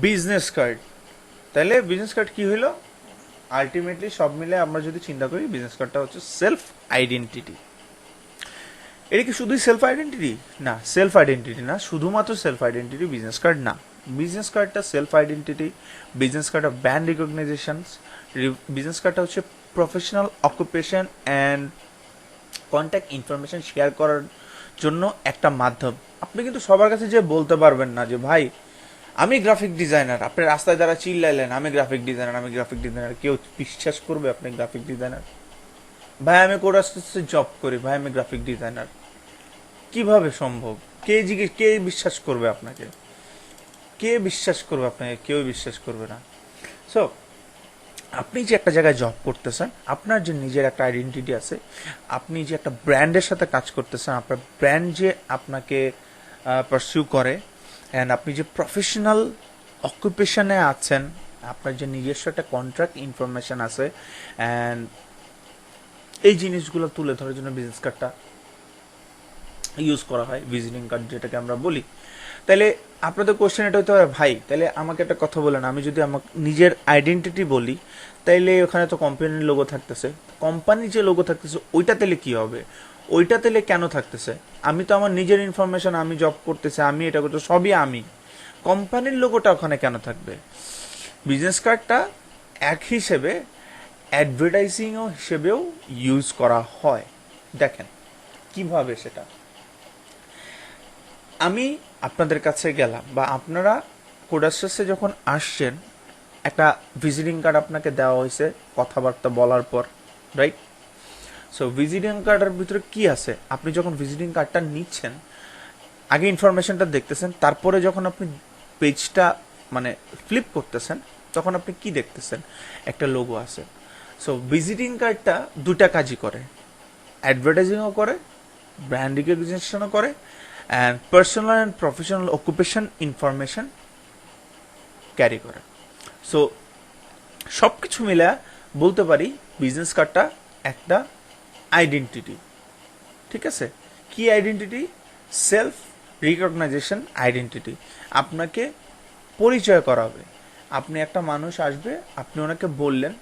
Business card. তাহলে business card কি হলো? আলটিমেটলি সব মিলে আমরা যদি চিন্তা করি, বিজনেস কার্ডটা হচ্ছে সেলফ আইডেন্টিটি। এটা কি শুধুই সেলফ আইডেন্টিটি? না, সেলফ আইডেন্টিটি না, শুধুমাত্র সেলফ আইডেন্টিটি বিজনেস কার্ড না। বিজনেস কার্ডটা সেলফ আইডেন্টিটি, বিজনেস কার্ডটা ব্র্যান্ড রিকগনাইজেশনস, বিজনেস কার্ডটা হচ্ছে professional occupation and contact information share করার জন্য একটা মাধ্যম। আপনি কিন্তু সবার কাছে যে বলতে পারবেন না যে ভাই আমি গ্রাফিক ডিজাইনার, আপনি রাস্তায় যারা চিল্লাইলেন আমি গ্রাফিক ডিজাইনার, আমি গ্রাফিক ডিজাইনার, কেউ বিশ্বাস করবে আপনি গ্রাফিক ডিজাইনার? ভাই আমি কোডাস্টে জব করি, ভাই আমি গ্রাফিক ডিজাইনার, কিভাবে সম্ভব? কে বিশ্বাস করবে আপনাকে? কে বিশ্বাস করবে আপনাকে? কেউ বিশ্বাস করবে না। সো আপনি যে একটা জায়গায় জব করতেছেন, আপনার যে নিজের একটা আইডেন্টিটি আছে, আপনি যে একটা ব্র্যান্ডের সাথে কাজ করতেছেন, আপনার ব্র্যান্ড যে আপনাকে পারসিউ করে, অ্যান্ড আপনি যে প্রফেশনাল অকুপেশনে আছেন, আপনার যে নিজস্ব একটা কন্ট্রাক্ট ইনফরমেশন আছে, অ্যান্ড এই জিনিসগুলো তুলে ধরার জন্য বিজনেস কার্ডটা ইউজ করা হয়, ভিজিটিং কার্ড যেটাকে আমরা বলি। তাহলে আপনাদের কোশ্চেন এটা হতে পারে, ভাই তাহলে আমাকে একটা কথা বলেন, আমি যদি আমার নিজের আইডেন্টিটি বলি, তাইলে ওখানে তো কোম্পানির লোগো থাকতেছে, কোম্পানির যে লোগো থাকতেছে ওইটা তাহলে কি হবে? ওইটা তাহলে কেন থাকতেছে? আমি তো আমার নিজের ইনফরমেশন, আমি জব করতেছি, আমি এটা করতে, সবই আমি, কোম্পানির লোগোটা ওখানে কেন থাকবে? বিজনেস কার্ডটা এক হিসেবে অ্যাডভার্টাইজিংও হিসেবেও ইউজ করা হয়। দেখেন কিভাবে সেটা। আমি আপনাদের কাছে গেলাম, বা আপনারা কোডাস্টাসে যখন আসছেন, একটা ভিজিটিং কার্ড আপনাকে দেওয়া হয়েছে কথাবার্তা বলার পর, রাইট? সো ভিজিটিং কার্ডের ভিতরে কি আছে? আপনি যখন ভিজিটিং কার্ডটা নিচ্ছেন, আগে ইনফরমেশনটা দেখতেছেন, তারপরে যখন আপনি পেজটা মানে ফ্লিপ করতেছেন, তখন আপনি কি দেখতেছেন? একটা লোগো আছে। সো ভিজিটিং কার্ডটা দুটা কাজই করে, অ্যাডভার্টাইজিংও করে, ব্র্যান্ড রিকগনিশনও করে, and personal and professional occupation information carry করে। সো সব কিছু মিলে বলতে পারি বিজনেস কার্ডটা একটা আইডেন্টিটি। ঠিক আছে? কি আইডেন্টিটি? Self recognition identity. আপনাকে পরিচয় করাবে। আপনি একটা মানুষ আসবে, আপনি ওনাকে বললেন,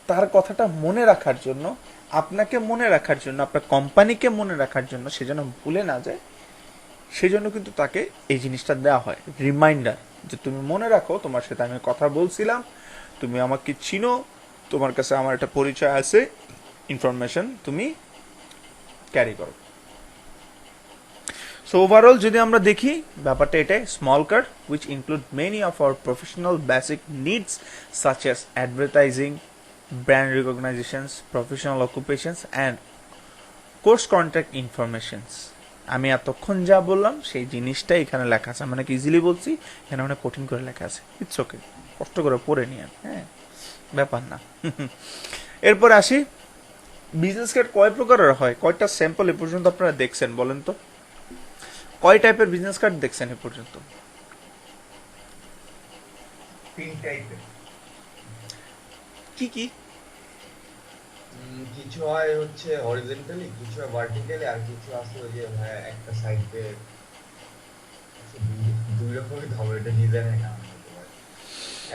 তার কথাটা মনে রাখার জন্য, আপনাকে মনে রাখার জন্য, আপনার কোম্পানিকে মনে রাখার জন্য, সে যেন ভুলে না যায়, সেজন্য কিন্তু তাকে এই জিনিসটা দেওয়া হয়, রিমাইন্ডার, যে তুমি মনে রাখো তোমার সাথে আমি কথা বলছিলাম, তুমি আমাকে চিনো, তোমার কাছে আমার একটা পরিচয় আছে, ইনফরমেশন তুমি ক্যারি করো। সো ওভারঅল যদি আমরা দেখি ব্যাপারটা এটাই, small card which include many of our professional basic needs such as advertising, brand recognitions, professional occupations and course contact informations. আমি এতক্ষণ যা বললাম সেই জিনিসটাই এখানে লেখা আছে। আমি অনেক ইজিলি বলছি, এখানে অনেক কঠিন করে লেখা আছে, ইটস ওকে, কষ্ট করে পড়ে নিয়ে, হ্যাঁ, ব্যাপার না। এরপর আসি, বিজনেস কার্ড কয় প্রকারের হয়, কয়টা স্যাম্পল এ পর্যন্ত আপনারা দেখছেন বলেন তো? কয় টাইপের বিজনেস কার্ড দেখছেন এ পর্যন্ত? তিন টাইপের। কি কি? কিছু হয় হচ্ছে হরিজন্টালি, কিছু হয় ভার্টিক্যালি, আর কিছু আছে ওই যে ভাই একটা সাইডে দুই রকমের ধরো, এটা ডিজাইনের নাম হতে পারে।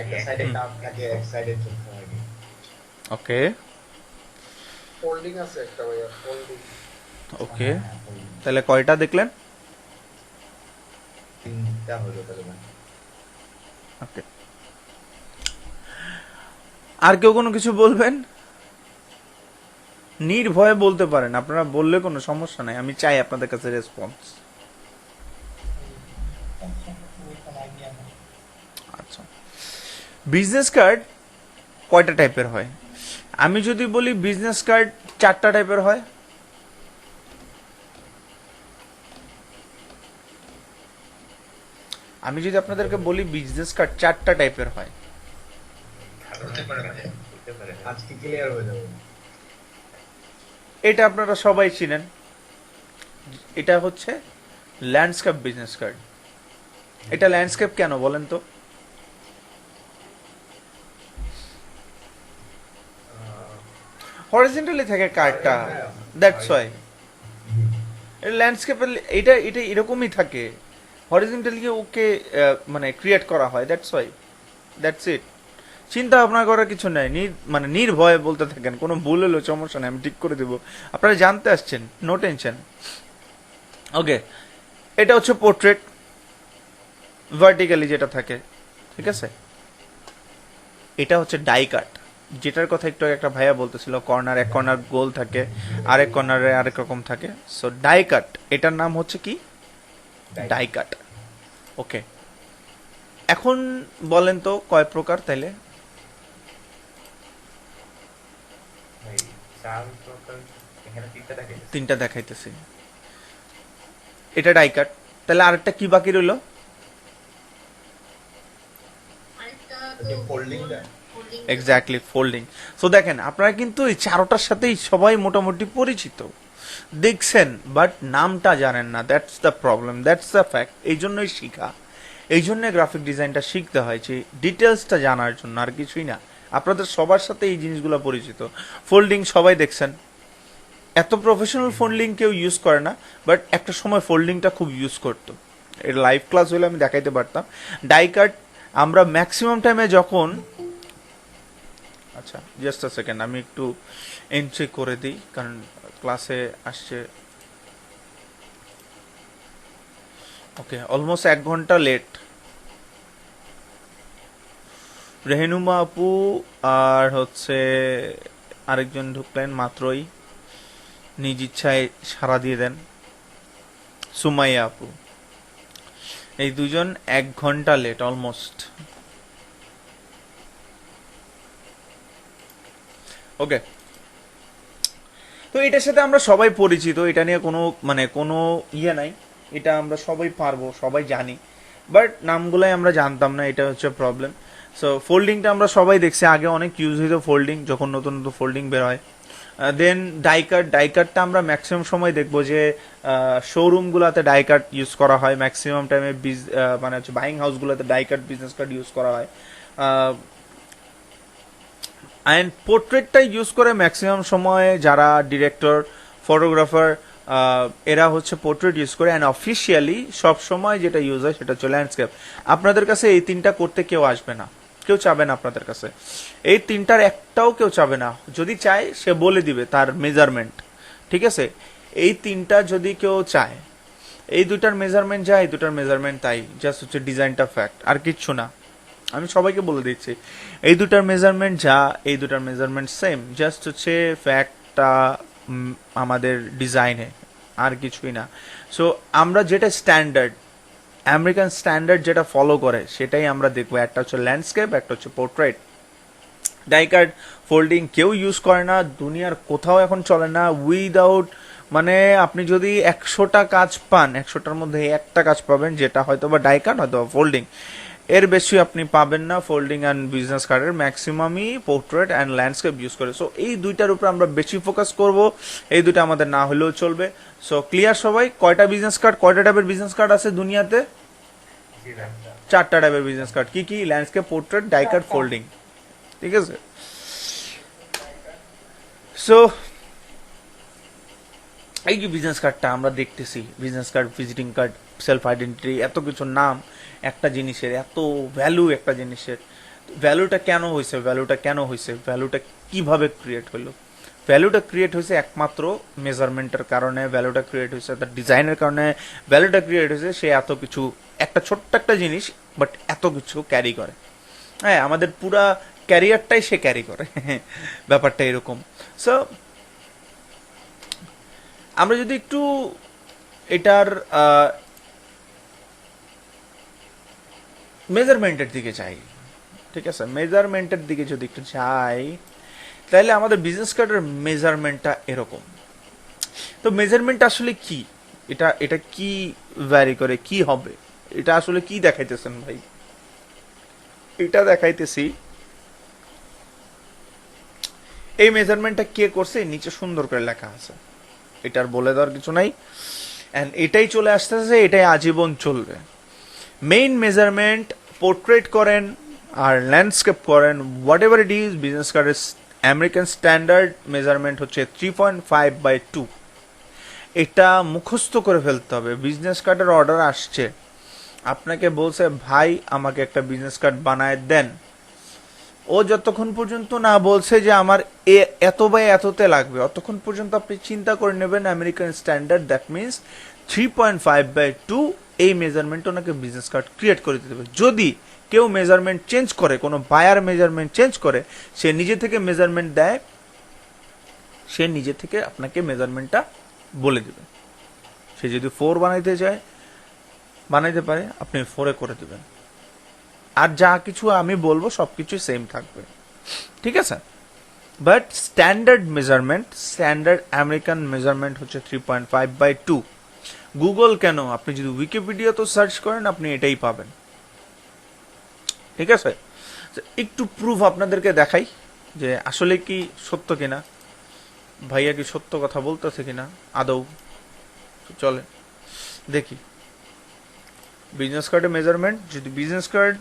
একটা সাইডে কাপ থাকে, এক সাইডে ছোট হয়। ওকে। ফোল্ডিং আছে একটা ভাইয়া, ফোল্ডিং। ওকে, হ্যাঁ হ্যাঁ, folding। তাহলে কয়টা দেখলেন? তিনটা হলো তাহলে ভাই। ওকে, আর কেউ কোনো কিছু বলবেন? নির্ভয়ে বলতে পারেন, আপনারা বললে কোনো সমস্যা নাই, আমি চাই আপনাদের কাছে রেসপন্স। আচ্ছা, বিজনেস কার্ড কয়টা টাইপের হয়? আমি যদি বলি বিজনেস কার্ড চারটা টাইপের হয়। আমি যদি আপনাদেরকে বলি বিজনেস কার্ড চারটা টাইপের হয়, হতে পারে ভাই, হতে পারে, আজকে ক্লিয়ার হয়ে যাবে। এটা আপনারা সবাই চিনেন, এটা হচ্ছে ল্যান্ডস্কেপ বিজনেস কার্ড। এটা ল্যান্ডস্কেপ কেন বলেন তো? হরিজন্টালি থাকে কার্ডটা, দ্যাটস ওয়াই। ল্যান্ডস্কেপের এটা এটা এরকমই থাকে, হরিজন্টালি ওকে মানে ক্রিয়েট করা হয়, দ্যাটস ইট। চিন্তা ভাবনা করার কিছু নাই, মানে নির্ভয়ে বলতে থাকেন, কোনো ভুল হলো সমস্যা নেই, আমি ঠিক করে দেবো, আপনারা জানতে আসছেন, নো টেনশন। ওকে, এটা হচ্ছে পোর্ট্রেট ভার্টিক্যালি যেটা থাকে, ঠিক আছে। এটা হচ্ছে ডাই কাট, যেটার কথা একটু আগে একটা ভাইয়া বলতেছিল, কর্নার এক কর্নার গোল থাকে, আরেক কর্নারে আরেক রকম থাকে। সো ডাই কাট, এটার নাম হচ্ছে কি, ডাই কাট। ওকে, এখন বলেন তো কয় প্রকার তাইলে? ভাই 4 প্রকার এখানে 3টা দেখাইতেছে। 3টা দেখাইতেছি। এটা ডাই কাট, তাহলে আরেকটা কি বাকি রইলো? ফোল্ডিং দা। Exactly, folding. সো দেখেন, আপনারা কিন্তু এই চারোটার সাথেই সবাই মোটামুটি পরিচিত, দেখছেন, বাট নামটা জানেন না, that's the problem, that's the fact. এই জন্যই শিখা, এই জন্য গ্রাফিক ডিজাইনটা শিখতে হয়, যে ডিটেলসটা জানার জন্য, আর কিছুই না। আপনাদের সবার সাথে এই জিনিসগুলো পরিচিত। ফোল্ডিং সবাই দেখছেন, এত প্রফেশনাল ফোল্ডিং কেউ ইউজ করে না, বাট একটা সময় ফোল্ডিংটা খুব ইউজ করতো। এর লাইভ ক্লাস হলে আমি দেখাইতে পারতাম। ডাই কাট আমরা ম্যাক্সিমাম টাইমে যখন, আচ্ছা জাস্ট আ সেকেন্ড, আমি একটু এন্ট্রি করে দিই, কারণ ক্লাসে আসছে। ওকে, অলমোস্ট 1 ঘন্টা লেট। রেহেনুমা আপু আর হচ্ছে আরেকজন ঢুকলেন মাত্রই, নিজ ইচ্ছায় সাড়া দিয়ে দেন, সুমাইয়া আপু। এই দুজন 1 ঘন্টা লেট অলমোস্ট। ওকে, তো এটার সাথে আমরা সবাই পরিচিত, এটা নিয়ে কোনো মানে কোনো ইয়ে নাই, এটা আমরা সবাই পারবো, সবাই জানি, বাট নামগুলাই আমরা জানতাম না, এটা হচ্ছে প্রবলেম। সো ফোল্ডিংটা আমরা সবাই দেখছি, আগে অনেক ইউজ হইতো ফোল্ডিং, যখন নতুন নতুন ফোল্ডিং বের হয়। দেন ডাইকাটটা আমরা ম্যাক্সিমাম সময় দেখবো যে শোরুমগুলোতে ডাইকাট ইউজ করা হয়, ম্যাক্সিমাম টাইমে মানে হচ্ছে বাইং হাউসগুলোতে ডাইকাট বিজনেস কার্ড ইউজ করা হয়। অ্যান্ড পোর্ট্রেটটা ইউজ করে ম্যাক্সিমাম সময়ে যারা ডিরেক্টর, ফটোগ্রাফার, এরা হচ্ছে পোর্ট্রেট ইউজ করে। অ্যান্ড অফিসিয়ালি সব সময় যেটা ইউজ হয় সেটা হচ্ছে ল্যান্ডস্কেপ। আপনাদের কাছে এই 3টা করতে কেউ আসবে না, কেউ চাবে না আপনাদের কাছে, এই 3টার একটাও কেউ চাবে না। যদি চায় সে বলে দিবে তার মেজারমেন্ট, ঠিক আছে। এই 3টা যদি কেউ চায়, এই 2টার মেজারমেন্ট যা, এই 2টার মেজারমেন্ট তাই, জাস্ট হচ্ছে ডিজাইনটা ফ্যাক্ট, আর কিচ্ছু না। আমি সবাইকে বলে দিচ্ছি, এই 2টার মেজারমেন্ট যা, এই 2টার মেজারমেন্ট সেম, জাস্ট হচ্ছে ফ্যাক্টটা আমাদের ডিজাইনে, আর কিছুই না। সো আমরা যেটা স্ট্যান্ডার্ড, আমেরিকান স্ট্যান্ডার্ড যেটা ফলো করে সেটাই আমরা দেখবো। একটা হচ্ছে ল্যান্ডস্কেপ, একটা হচ্ছে পোর্ট্রেট। ডাইকার্ড ফোল্ডিং কেউ ইউজ করে না, দুনিয়ার কোথাও এখন চলে না। উইদাউট মানে আপনি যদি 100টা কাজ পান, 100টার মধ্যে একটা কাজ পাবেন যেটা হয়তো বা ডাইকার্ড, হয়তো বা ফোল্ডিং, এর বেশি আপনি পাবেন না। ফোল্ডিং অ্যান্ড বিজনেস কার্ডের ম্যাক্সিমামই পোর্ট্রেট অ্যান্ড ল্যান্ডস্কেপ ইউজ করে। সো এই 2টার উপর আমরা বেশি ফোকাস করব, এই 2টা আমাদের না হলেও চলবে। সো ক্লিয়ার সবাই? কয়টা বিজনেস কার্ড, কয়টা টাইপের বিজনেস কার্ড আছে দুনিয়াতে? 4টা টাইপের বিজনেস কার্ড। কি কি? ল্যান্ডস্কেপ, পোর্ট্রেট, ডাইকার্ড, ফোল্ডিং, ঠিক আছে। সো এই যে বিজনেস কার্ডটা আমরা দেখতেছি, business card, visiting card, self identity, এত কিছু নাম একটা জিনিসের, এত ভ্যালু একটা জিনিসের। ভ্যালুটা কেন হয়েছে, ভ্যালুটা কিভাবে ক্রিয়েট হলো? ভ্যালুটা ক্রিয়েট হয়েছে একমাত্র মেজারমেন্টের কারণে, ভ্যালুটা ক্রিয়েট হয়েছে তার ডিজাইনের কারণে, ভ্যালুটা ক্রিয়েট হয়েছে সে এত কিছু, একটা ছোট্ট একটা জিনিস বাট এত কিছু ক্যারি করে। হ্যাঁ, আমাদের পুরা ক্যারিয়ারটাই সে ক্যারি করে, ব্যাপারটা এরকম। সো আমরা যদি একটু এটার মেজারমেন্টের দিকে যাই, ঠিক আছে, মেজারমেন্টের দিকে যদি একটু যাই, তাহলে আমাদের বিজনেস কার্ডের মেজারমেন্টটা এরকম। তো মেজারমেন্ট আসলে কি, এটা এটা কি ভ্যারি করে, কি হবে, এটা আসলে কি দেখাইতেছেন ভাই? এটা দেখাইতেছি, এই মেজারমেন্টটা কে করছে নিচে সুন্দর করে লেখা আছে, এটার বলে দেওয়ার কিছু নাই। অ্যান্ড এটাই চলে আসতেছে, এটাই আজীবন চলবে। মেইন মেজারমেন্ট পোর্ট্রেট করেন আর ল্যান্ডস্কেপ করেন, what ever it is, business কার্ডের আমেরিকান স্ট্যান্ডার্ড মেজারমেন্ট হচ্ছে 3.5/2। এটা মুখস্থ করে ফেলতে হবে। বিজনেস কার্ডের অর্ডার আসছে, আপনাকে বলছে ভাই আমাকে একটা বিজনেস কার্ড বানায় দেন, ও যতক্ষণ পর্যন্ত না বলছে যে আমার এত বাই এততে লাগবে, অতক্ষণ পর্যন্ত আপনি চিন্তা করে নেবেন আমেরিকান স্ট্যান্ডার্ড, দ্যাট মিনস 3.5/2 এই মেজারমেন্ট ওনাকে বিজনেস কার্ড ক্রিয়েট করে দিতে হবে। যদি কেউ মেজারমেন্ট চেঞ্জ করে, কোনো বায়ার মেজারমেন্ট চেঞ্জ করে, সে নিজে থেকে মেজারমেন্ট দেয়, সে নিজে থেকে আপনাকে মেজারমেন্টটা বলে দেবে। সে যদি 4 বানাইতে চায় বানাইতে পারে, আপনি 4-এ করে দেবেন, আর যা কিছু আমি বলবো সবকিছু সেম থাকবে, ঠিক আছে। But standard measurement, standard American measurement হচ্ছে 3.5/2। গুগল কেন, আপনি যদি উইকিপিডিয়া তো সার্চ করেন আপনি এটাই পাবেন, ঠিক আছে। একটু প্রুফ আপনাদেরকে দেখাই যে আসলে কি সত্য কিনা, ভাইয়া কি সত্য কথা বলতেছে কিনা আদৌ। চলে দেখি বিজনেস কার্ডের মেজারমেন্ট। যদি বিজনেস কার্ড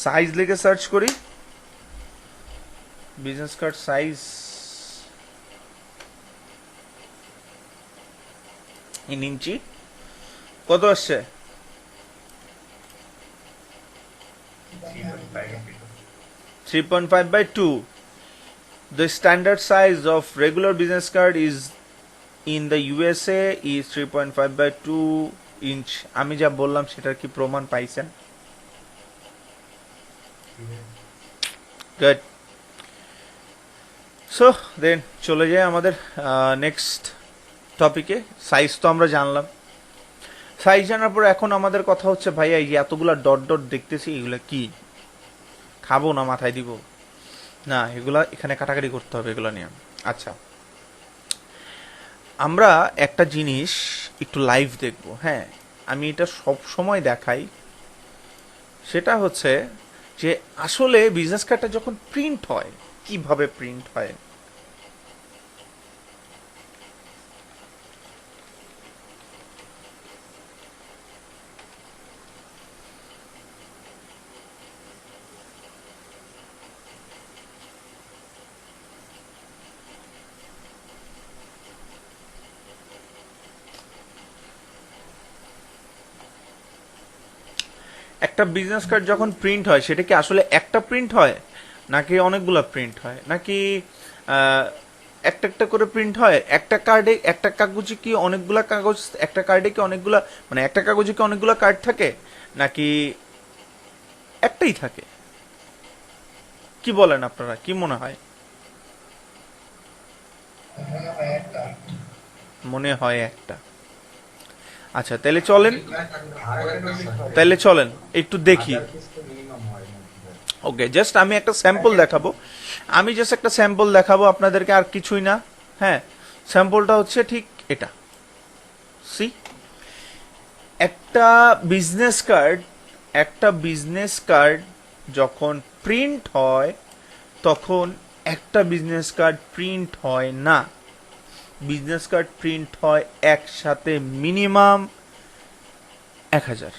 সাইজ লিখে সার্চ করি, বিজনেস কার্ড সাইজ ইন ইঞ্চি কত আসছে, 3.5/2. The standard size of regular business card is in the USA is 3.5/2 inch. আমি যা বললাম সেটার কি প্রমাণ পাইছেন? গুড। সো দেন চলে যাই আমাদের নেক্সট টপিকে। সাইজ তো আমরা জানলাম, সাইজ জানার পর এখন আমাদের কথা হচ্ছে ভাইয়া এই যে এতগুলা ডট ডট দেখতেছি এগুলা কি, খাবো না মাথায় দিব? না, এগুলা এখানে কাটাকাটি করতে হবে এগুলা নিয়ে। আচ্ছা, আমরা একটা জিনিস একটু লাইভ দেখব। হ্যাঁ, আমি এটা সব সময় দেখাই, সেটা হচ্ছে যে আসলে বিজনেস কার্ডটা যখন প্রিন্ট হয় কিভাবে প্রিন্ট হয়। একটা বিজনেস কার্ড যখন প্রিন্ট হয় সেটা কি আসলে একটা প্রিন্ট হয়, নাকি অনেকগুলো প্রিন্ট হয়, নাকি একটা একটা করে প্রিন্ট হয়? একটা কার্ডে একটা কাগজে কি অনেকগুলা কাগজ, একটা কার্ডে কি অনেকগুলা, মানে একটা কাগজে কি অনেকগুলা কার্ড থাকে, নাকি একটাই থাকে? কি বলেন আপনারা, কি মনে হয়? মনে হয় একটা। আচ্ছা তাহলে চলেন, তাহলে চলেন একটু দেখি। ওকে, জাস্ট আমি একটা স্যাম্পল দেখাবো, আমি জাস্ট একটা স্যাম্পল দেখাবো আপনাদেরকে, আর কিছুই না। হ্যাঁ, স্যাম্পলটা হচ্ছে ঠিক এটা। সি, একটা বিজনেস কার্ড, একটা বিজনেস কার্ড যখন প্রিন্ট হয় তখন একটা বিজনেস কার্ড প্রিন্ট হয় না। বিজনেস কার্ড প্রিন্ট হয় একসাথে মিনিমাম 1000,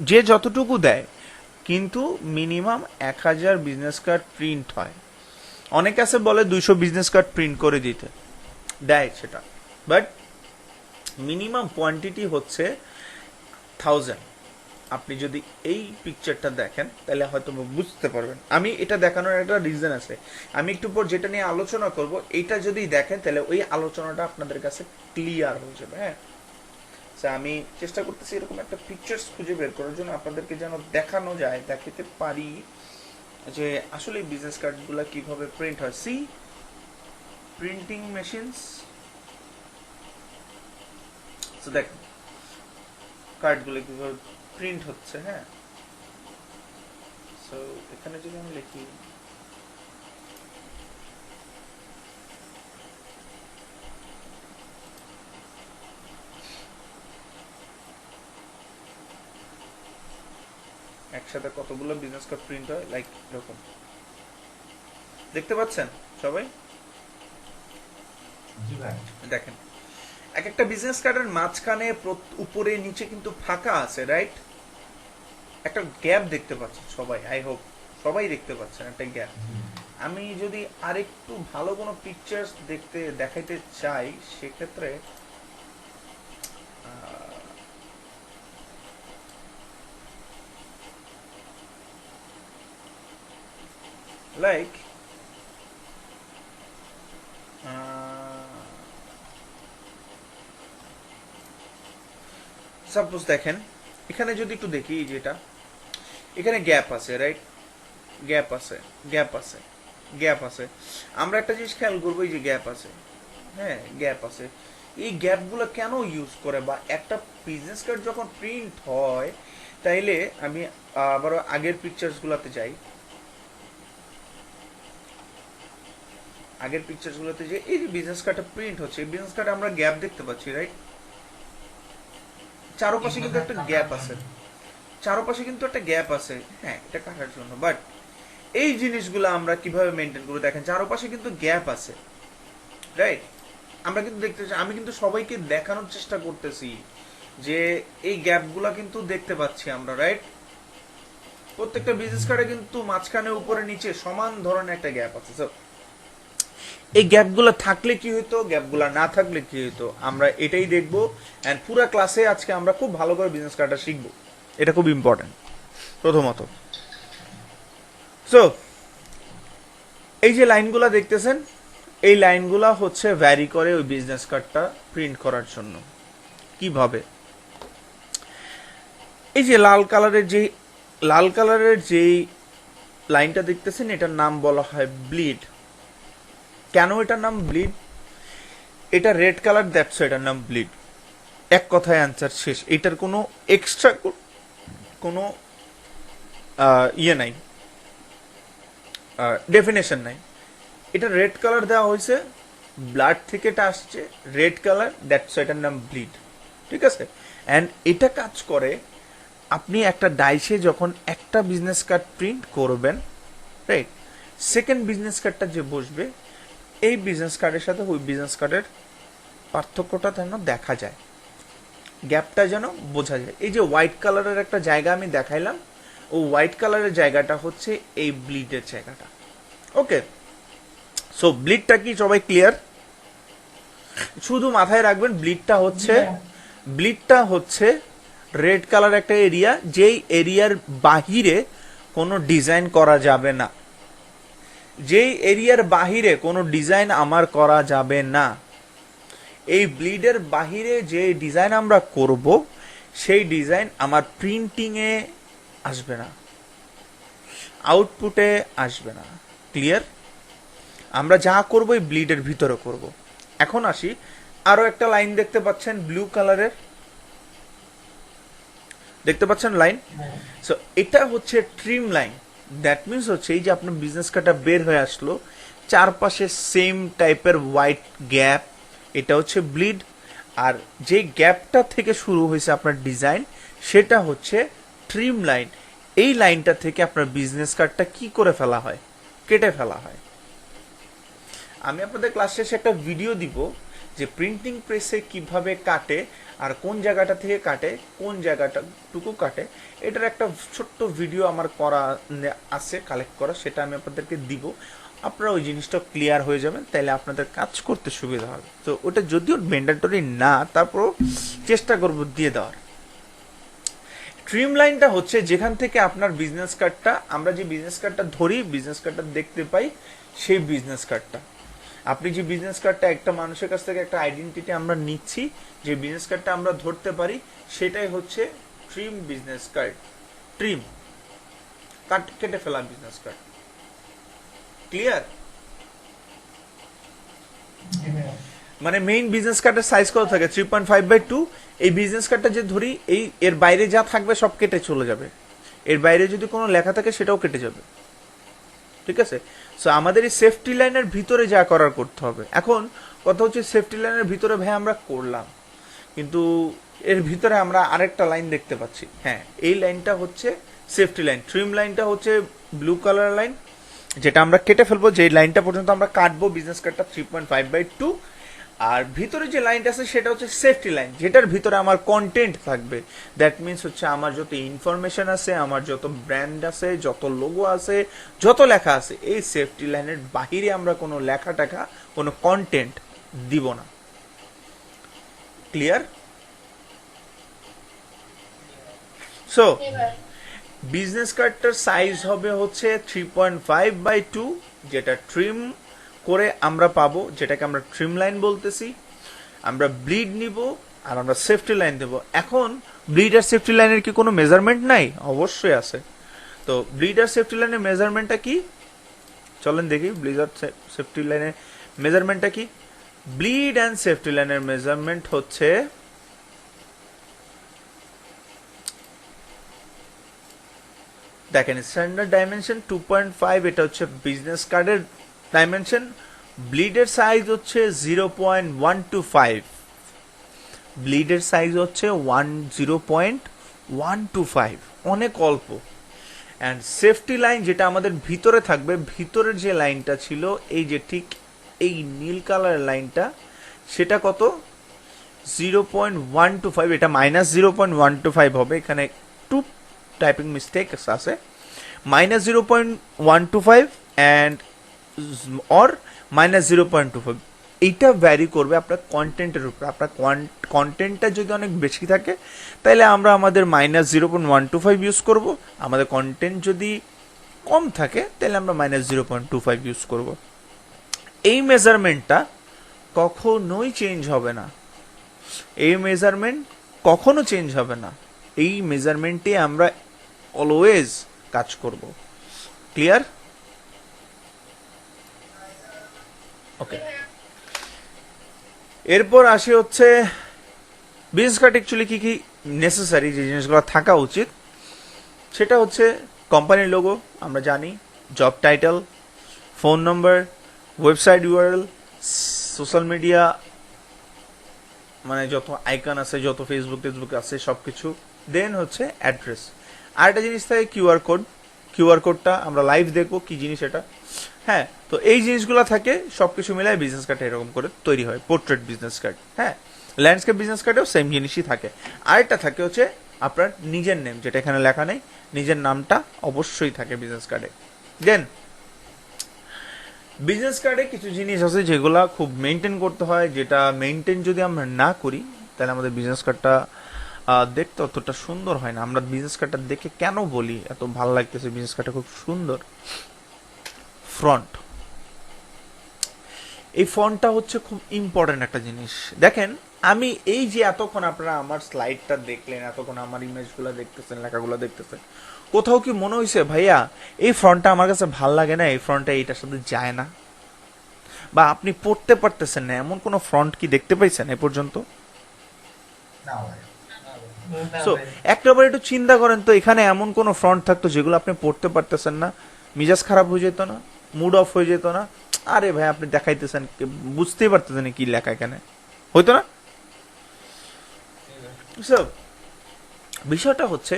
যে যতটুকু দেয়, কিন্তু মিনিমাম 1000 বিজনেস কার্ড প্রিন্ট হয়। অনেকে আছে বলে 200 বিজনেস কার্ড প্রিন্ট করে দিতে, দেয় সেটা, বাট মিনিমাম কোয়ান্টিটি হচ্ছে 1000। আপনি যদি এই পিকচারটা দেখেন তাহলে হয়তো বুঝতে পারবেন। আমি এটা দেখানোর একটা রিজন আছে, আমি একটু পর যেটা নিয়ে আলোচনা করব এটা যদি দেখেন তাহলে ওই আলোচনাটা আপনাদের কাছে ক্লিয়ার হয়ে যাবে। হ্যাঁ, আমি চেষ্টা করতেছি এরকম একটা পিকচার্স খুঁজে বের করার জন্য, আপনাদেরকে যেন দেখানো যায়, দেখাতে পারি যে আসলে বিজনেস কার্ডগুলো কিভাবে প্রিন্ট হয়। সি, প্রিন্টিং মেশিনস, তো দেখেন কার্ডগুলো কিভাবে প্রিন্ট হচ্ছে। হ্যাঁ, সো এখানে যদি আমি লিখি একসাথে কতগুলো বিজনেস কার্ড প্রিন্ট হয়, লাইক এরকম দেখতে পাচ্ছেন সবাই? দেখেন, এক একটা বিজনেস কার্ডের মাঝখানে উপরে নিচে কিন্তু ফাঁকা আছে, রাইট? একটা গ্যাপ দেখতে পাচ্ছেন সবাই, আই হোপ সবাই দেখতে পাচ্ছেন একটা গ্যাপ। আমি যদি আরেকটু ভালো কোনো পিকচার্স দেখাইতে চাই, সেক্ষেত্রে লাইক সাপোজ দেখেন এখানে যদি একটু দেখি যেটা এখানে গ্যাপ আছে রাইট গ্যাপ আছে গ্যাপ আছে গ্যাপ আছে আমরা একটা জিনিস খেয়াল করবো এই যে গ্যাপ আছে হ্যাঁ গ্যাপ আছে এই গ্যাপগুলো কেন ইউজ করে বা একটা বিজনেস কার্ড যখন প্রিন্ট হয় তাইলে আমি আবারও আগের পিকচার্সগুলোতে যাই আগের পিকচার্সগুলোতে যে এই যে বিজনেস কার্ডটা প্রিন্ট হচ্ছে এই বিজনেস কার্ডে আমরা গ্যাপ দেখতে পাচ্ছি রাইট চারপাশে কিন্তু একটা গ্যাপ আছে চারপাশে কিন্তু একটা গ্যাপ আছে হ্যাঁ এটা কাটার জন্য বাট এই জিনিসগুলো আমরা কিভাবে মেনটেন করবো দেখেন চারপাশে কিন্তু গ্যাপ আছে রাইট আমরা কিন্তু দেখতে আমি কিন্তু সবাইকে দেখানোর চেষ্টা করতেছি যে এই গ্যাপগুলো কিন্তু দেখতে পাচ্ছি আমরা রাইট প্রত্যেকটা বিজনেস কার্ডে কিন্তু মাঝখানে উপরে নিচে সমান ধরনের একটা গ্যাপ আছে সো এই গ্যাপগুলো থাকলে কি হতো গ্যাপগুলো না থাকলে কি হতো আমরা এটাই দেখবো এন্ড পুরো ক্লাসে আজকে আমরা খুব ভালো করে বিজনেস কার্ডটা শিখবো এটা খুব ইম্পর্টেন্ট প্রথমত সো এই যে লাইনগুলো দেখতেছেন এই লাইনগুলো হচ্ছে ভ্যারি করে ওই বিজনেস কার্ডটা প্রিন্ট করার জন্য কিভাবে এই যে লাল কালারের যে লাইনটা দেখতেছেন এটার নাম বলা হয় ব্লিড কেন এটার নাম ব্লিড এটা রেড কালার দ্যাটস এটার নাম ব্লিড এক কথায় অ্যান্সার শেষ এটার কোনো এক্সট্রা কোনো ইয়ে নাই ডেফিনেশন নাই এটা রেড কালার দেওয়া হয়েছে ব্লাড থেকে এটা আসছে রেড কালার দ্যাটস এটার নাম ব্লিড ঠিক আছে অ্যান্ড এটা কাজ করে আপনি একটা ডাইসে যখন একটা বিজনেস কার্ড প্রিন্ট করবেন রাইট সেকেন্ড বিজনেস কার্ডটা যে বসবে এই বিজনেস কার্ডের সাথে ওই বিজনেস কার্ডের পার্থক্যটা যেন দেখা যায় গ্যাপটা যেন বোঝা যায় এই যে হোয়াইট কালারের একটা জায়গা আমি দেখাইলাম ও হোয়াইট কালারের জায়গাটা হচ্ছে এই ব্লিডের জায়গাটা ওকে সো ব্লিডটা কি সবাই ক্লিয়ার শুধু মাথায় রাখবেন ব্লিডটা হচ্ছে রেড কালার একটা এরিয়া যেই এরিয়ার বাহিরে কোনো ডিজাইন করা যাবে না যেই এরিয়ার বাহিরে কোনো ডিজাইন আমার করা যাবে না এই ব্লিডের বাহিরে যে ডিজাইন আমরা করব সেই ডিজাইন আমার প্রিন্টিংয়ে আসবে না আউটপুটে আসবে না ক্লিয়ার আমরা যা করব এই ব্লিডের ভিতরে করব এখন আসি আরো একটা লাইন দেখতে পাচ্ছেন ব্লু কালারের দেখতে পাচ্ছেন লাইন সো এটা হচ্ছে ট্রিম লাইন দ্যাট মিনস হচ্ছে এই যে আপনার বিজনেস কার্ডটা বের হয়ে আসলো চারপাশে সেম টাইপের হোয়াইট গ্যাপ এটা হচ্ছে ব্লিড আর যে গ্যাপটা থেকে শুরু হয়েছে আপনার ডিজাইন সেটা হচ্ছে ট্রিম লাইন এই লাইনটা থেকে আপনার বিজনেস কার্ডটা কি করে ফেলা হয় কেটে ফেলা হয় আমি আপনাদের ক্লাস শেষে একটা ভিডিও দিব যে প্রিন্টিং প্রেসে কিভাবে কাটে আর কোন জায়গাটা থেকে কাটে কোন জায়গাটাটুকু কাটে এটার একটা ছোট্ট ভিডিও আমার করা আছে কালেক্ট করা সেটা আমি আপনাদেরকে দিব আপনারা ওই জিনিসটা ক্লিয়ার হয়ে যাবেন তাহলে আপনাদের কাজ করতে সুবিধা হবে তো ওটা যদিও ম্যান্ডেটরি না তারপরও চেষ্টা করব দিয়ে দেওয়ার ট্রিম লাইনটা হচ্ছে যেখান থেকে আপনার বিজনেস কার্ডটা আমরা যে বিজনেস কার্ডটা ধরি বিজনেস কার্ডটা দেখতে পাই সেই বিজনেস কার্ডটা আপনি যে বিজনেস কার্ডটা একটা মানুষের কাছ থেকে একটা আইডেন্টিটি আমরা নিচ্ছি যে বিজনেস কার্ডটা আমরা ধরতে পারি সেটাই হচ্ছে ট্রিম বিজনেস কার্ড ট্রিম কেটে ফেলা বিজনেস কার্ড ক্লিয়ার মানে মেইন বিজনেস কার্ডের সাইজ কত থাকে 3.5/2 এই বিজনেস কার্ডটা যে ধরি এই এর বাইরে যা থাকবে সব কেটে চলে যাবে এর বাইরে যদি কোনো লেখা থাকে সেটাও কেটে যাবে ঠিক আছে সো আমাদের এই সেফটি লাইনের ভিতরে যা করার করতে হবে এখন কথা হচ্ছে সেফটি লাইনের ভিতরে ভাই আমরা করলাম কিন্তু এর ভিতরে আমরা আরেকটা লাইন দেখতে পাচ্ছি হ্যাঁ এই লাইনটা হচ্ছে সেফটি লাইন ট্রিম লাইনটা হচ্ছে ব্লু কালার লাইন যেটা আমরা কেটে ফেলবো যে লাইনটা পর্যন্ত আমরা কাটবো বিজনেস কার্ডটা 3.5/2 আর ভিতরে যে লাইনটা আছে সেটা হচ্ছে সেফটি লাইন যেটার ভিতরে আমার কন্টেন্ট থাকবে দ্যাট মিনস হচ্ছে আমার যত ইনফরমেশন আছে আমার যত ব্র্যান্ড আছে যত লোগো আছে যত লেখা আছে এই সেফটি লাইনের বাহিরে আমরা কোনো লেখা টাকা কোনো কন্টেন্ট দিব না ক্লিয়ার সো বিজনেস কার্ডটার সাইজ হবে হচ্ছে 3.5/2, যেটা ট্রিম করে আমরা পাবো, যেটাকে আমরা ট্রিম লাইন বলতেছি। আমরা ব্লিড নিব আর আমরা সেফটি লাইন দেব। এখন ব্লিড আর সেফটি লাইনের কি কোনো মেজারমেন্ট নাই? অবশ্যই আছে। তো ব্লিড আর সেফটি লাইনের মেজারমেন্টটা কি? চলেন দেখি ব্লিড আর সেফটি লাইনের মেজারমেন্টটা কি। ব্লিড অ্যান্ড সেফটি লাইনের মেজারমেন্ট হচ্ছে দেখেন স্ট্যান্ডার্ড ডাইমেনশন 2.5, এটা হচ্ছে বিজনেস কার্ডের ডাইমেনশন। ব্লিডের সাইজ হচ্ছে 0.125, ব্লিডের সাইজ হচ্ছে 0.125, অনেক অল্প। অ্যান্ড সেফটি লাইন যেটা আমাদের ভিতরে থাকবে, ভিতরের যে লাইনটা ছিল এই যে ঠিক এই নীল কালারের লাইনটা, সেটা কত? 0.125, এটা -0.125 হবে, এখানে একটু টাইপিং মিস্টেক আছে। -0.125 অ্যান্ড অর -0.25, এইটা ভ্যারি করবে আপনার কন্টেন্টের উপর। আপনার কন্টেন্টটা যদি অনেক বেশি থাকে তাহলে আমরা আমাদের -0.125 ইউজ করব, আমাদের কন্টেন্ট যদি কম থাকে তাহলে আমরা -0.25 ইউজ করব। এই মেজারমেন্টটা কখনোই চেঞ্জ হবে না, এই মেজারমেন্ট কখনো চেঞ্জ হবে না, এই মেজারমেন্টে আমরা অলওয়েজ কাজ করব। ক্লিয়ার? ওকে, এরপর আসি হচ্ছে বিজনেস কার্ড অ্যাকচুয়ালি কি কি নেসেসারি, যে জিনিসগুলো থাকা উচিত, সেটা হচ্ছে কোম্পানির লোগো আমরা জানি, জব টাইটেল, ফোন নম্বর, ওয়েবসাইট ইউআরএল, সোশ্যাল মিডিয়া মানে যত আইকন আছে, যত ফেসবুক আছে সব কিছু, দেন হচ্ছে অ্যাড্রেস। আর একটা জিনিস থাকে কিউআর কোড, কিউআর কোডটা আমরা লাইভ দেখবো কি জিনিস এটা। হ্যাঁ, তো এই জিনিসগুলো থাকে, সবকিছু মিলায় বিজনেস কার্ড এরকম করে তৈরি হয়, পোর্ট্রেট বিজনেস কার্ড। হ্যাঁ, ল্যান্ডস্কেপ বিজনেস কার্ডেও সেম জিনিসই থাকে। আরেকটা থাকে হচ্ছে আপনার নিজের নেম, যেটা এখানে লেখা নেই, নিজের নামটা অবশ্যই থাকে বিজনেস কার্ডে। দেন বিজনেস কার্ডে কিছু জিনিস আছে যেগুলো খুব মেনটেন করতে হয়, যেটা মেনটেন যদি আমরা না করি তাহলে আমাদের বিজনেস কার্ডটা দেখতে অতটা সুন্দর হয় না। আমরা বিজনেস কার্ডটা দেখে কেন বলি এত ভালো লাগতেছে, বিজনেস কার্ডটা খুব সুন্দর। ফ্রন্ট, এই ফন্টটা হচ্ছে খুব ইম্পর্টেন্ট একটা জিনিস। দেখেন, আমি এই যে এতক্ষণ আপনারা আমার স্লাইডটা দেখলেন, এতক্ষণ আমার ইমেজগুলো দেখতেছেন, লেখাগুলো দেখতেছেন, কোথাও কি মনে হয়েছে ভাইয়া এই ফন্টটা আমার কাছে ভাল লাগে না, এই ফন্টটা এইটার সাথে যায় না, বা আপনি পড়তে পারতেছেন না, এমন কোনো ফ্রন্ট কি দেখতে পাইছেন এ পর্যন্ত? না ভাই। সো একটাবার একটু চিন্তা করেন তো, এখানে এমন কোনো ফ্রন্ট থাকতো যেগুলো আপনি পড়তে পারতেছেন না, মিজাজ খারাপ হয়ে যেত না, মুড অফ হয়ে যেত না? আরে ভাই আপনি দেখাইতেছেন, বুঝতেই পারতেছেন কি লেখা এখানে, হইতো না? সো বিষয়টা হচ্ছে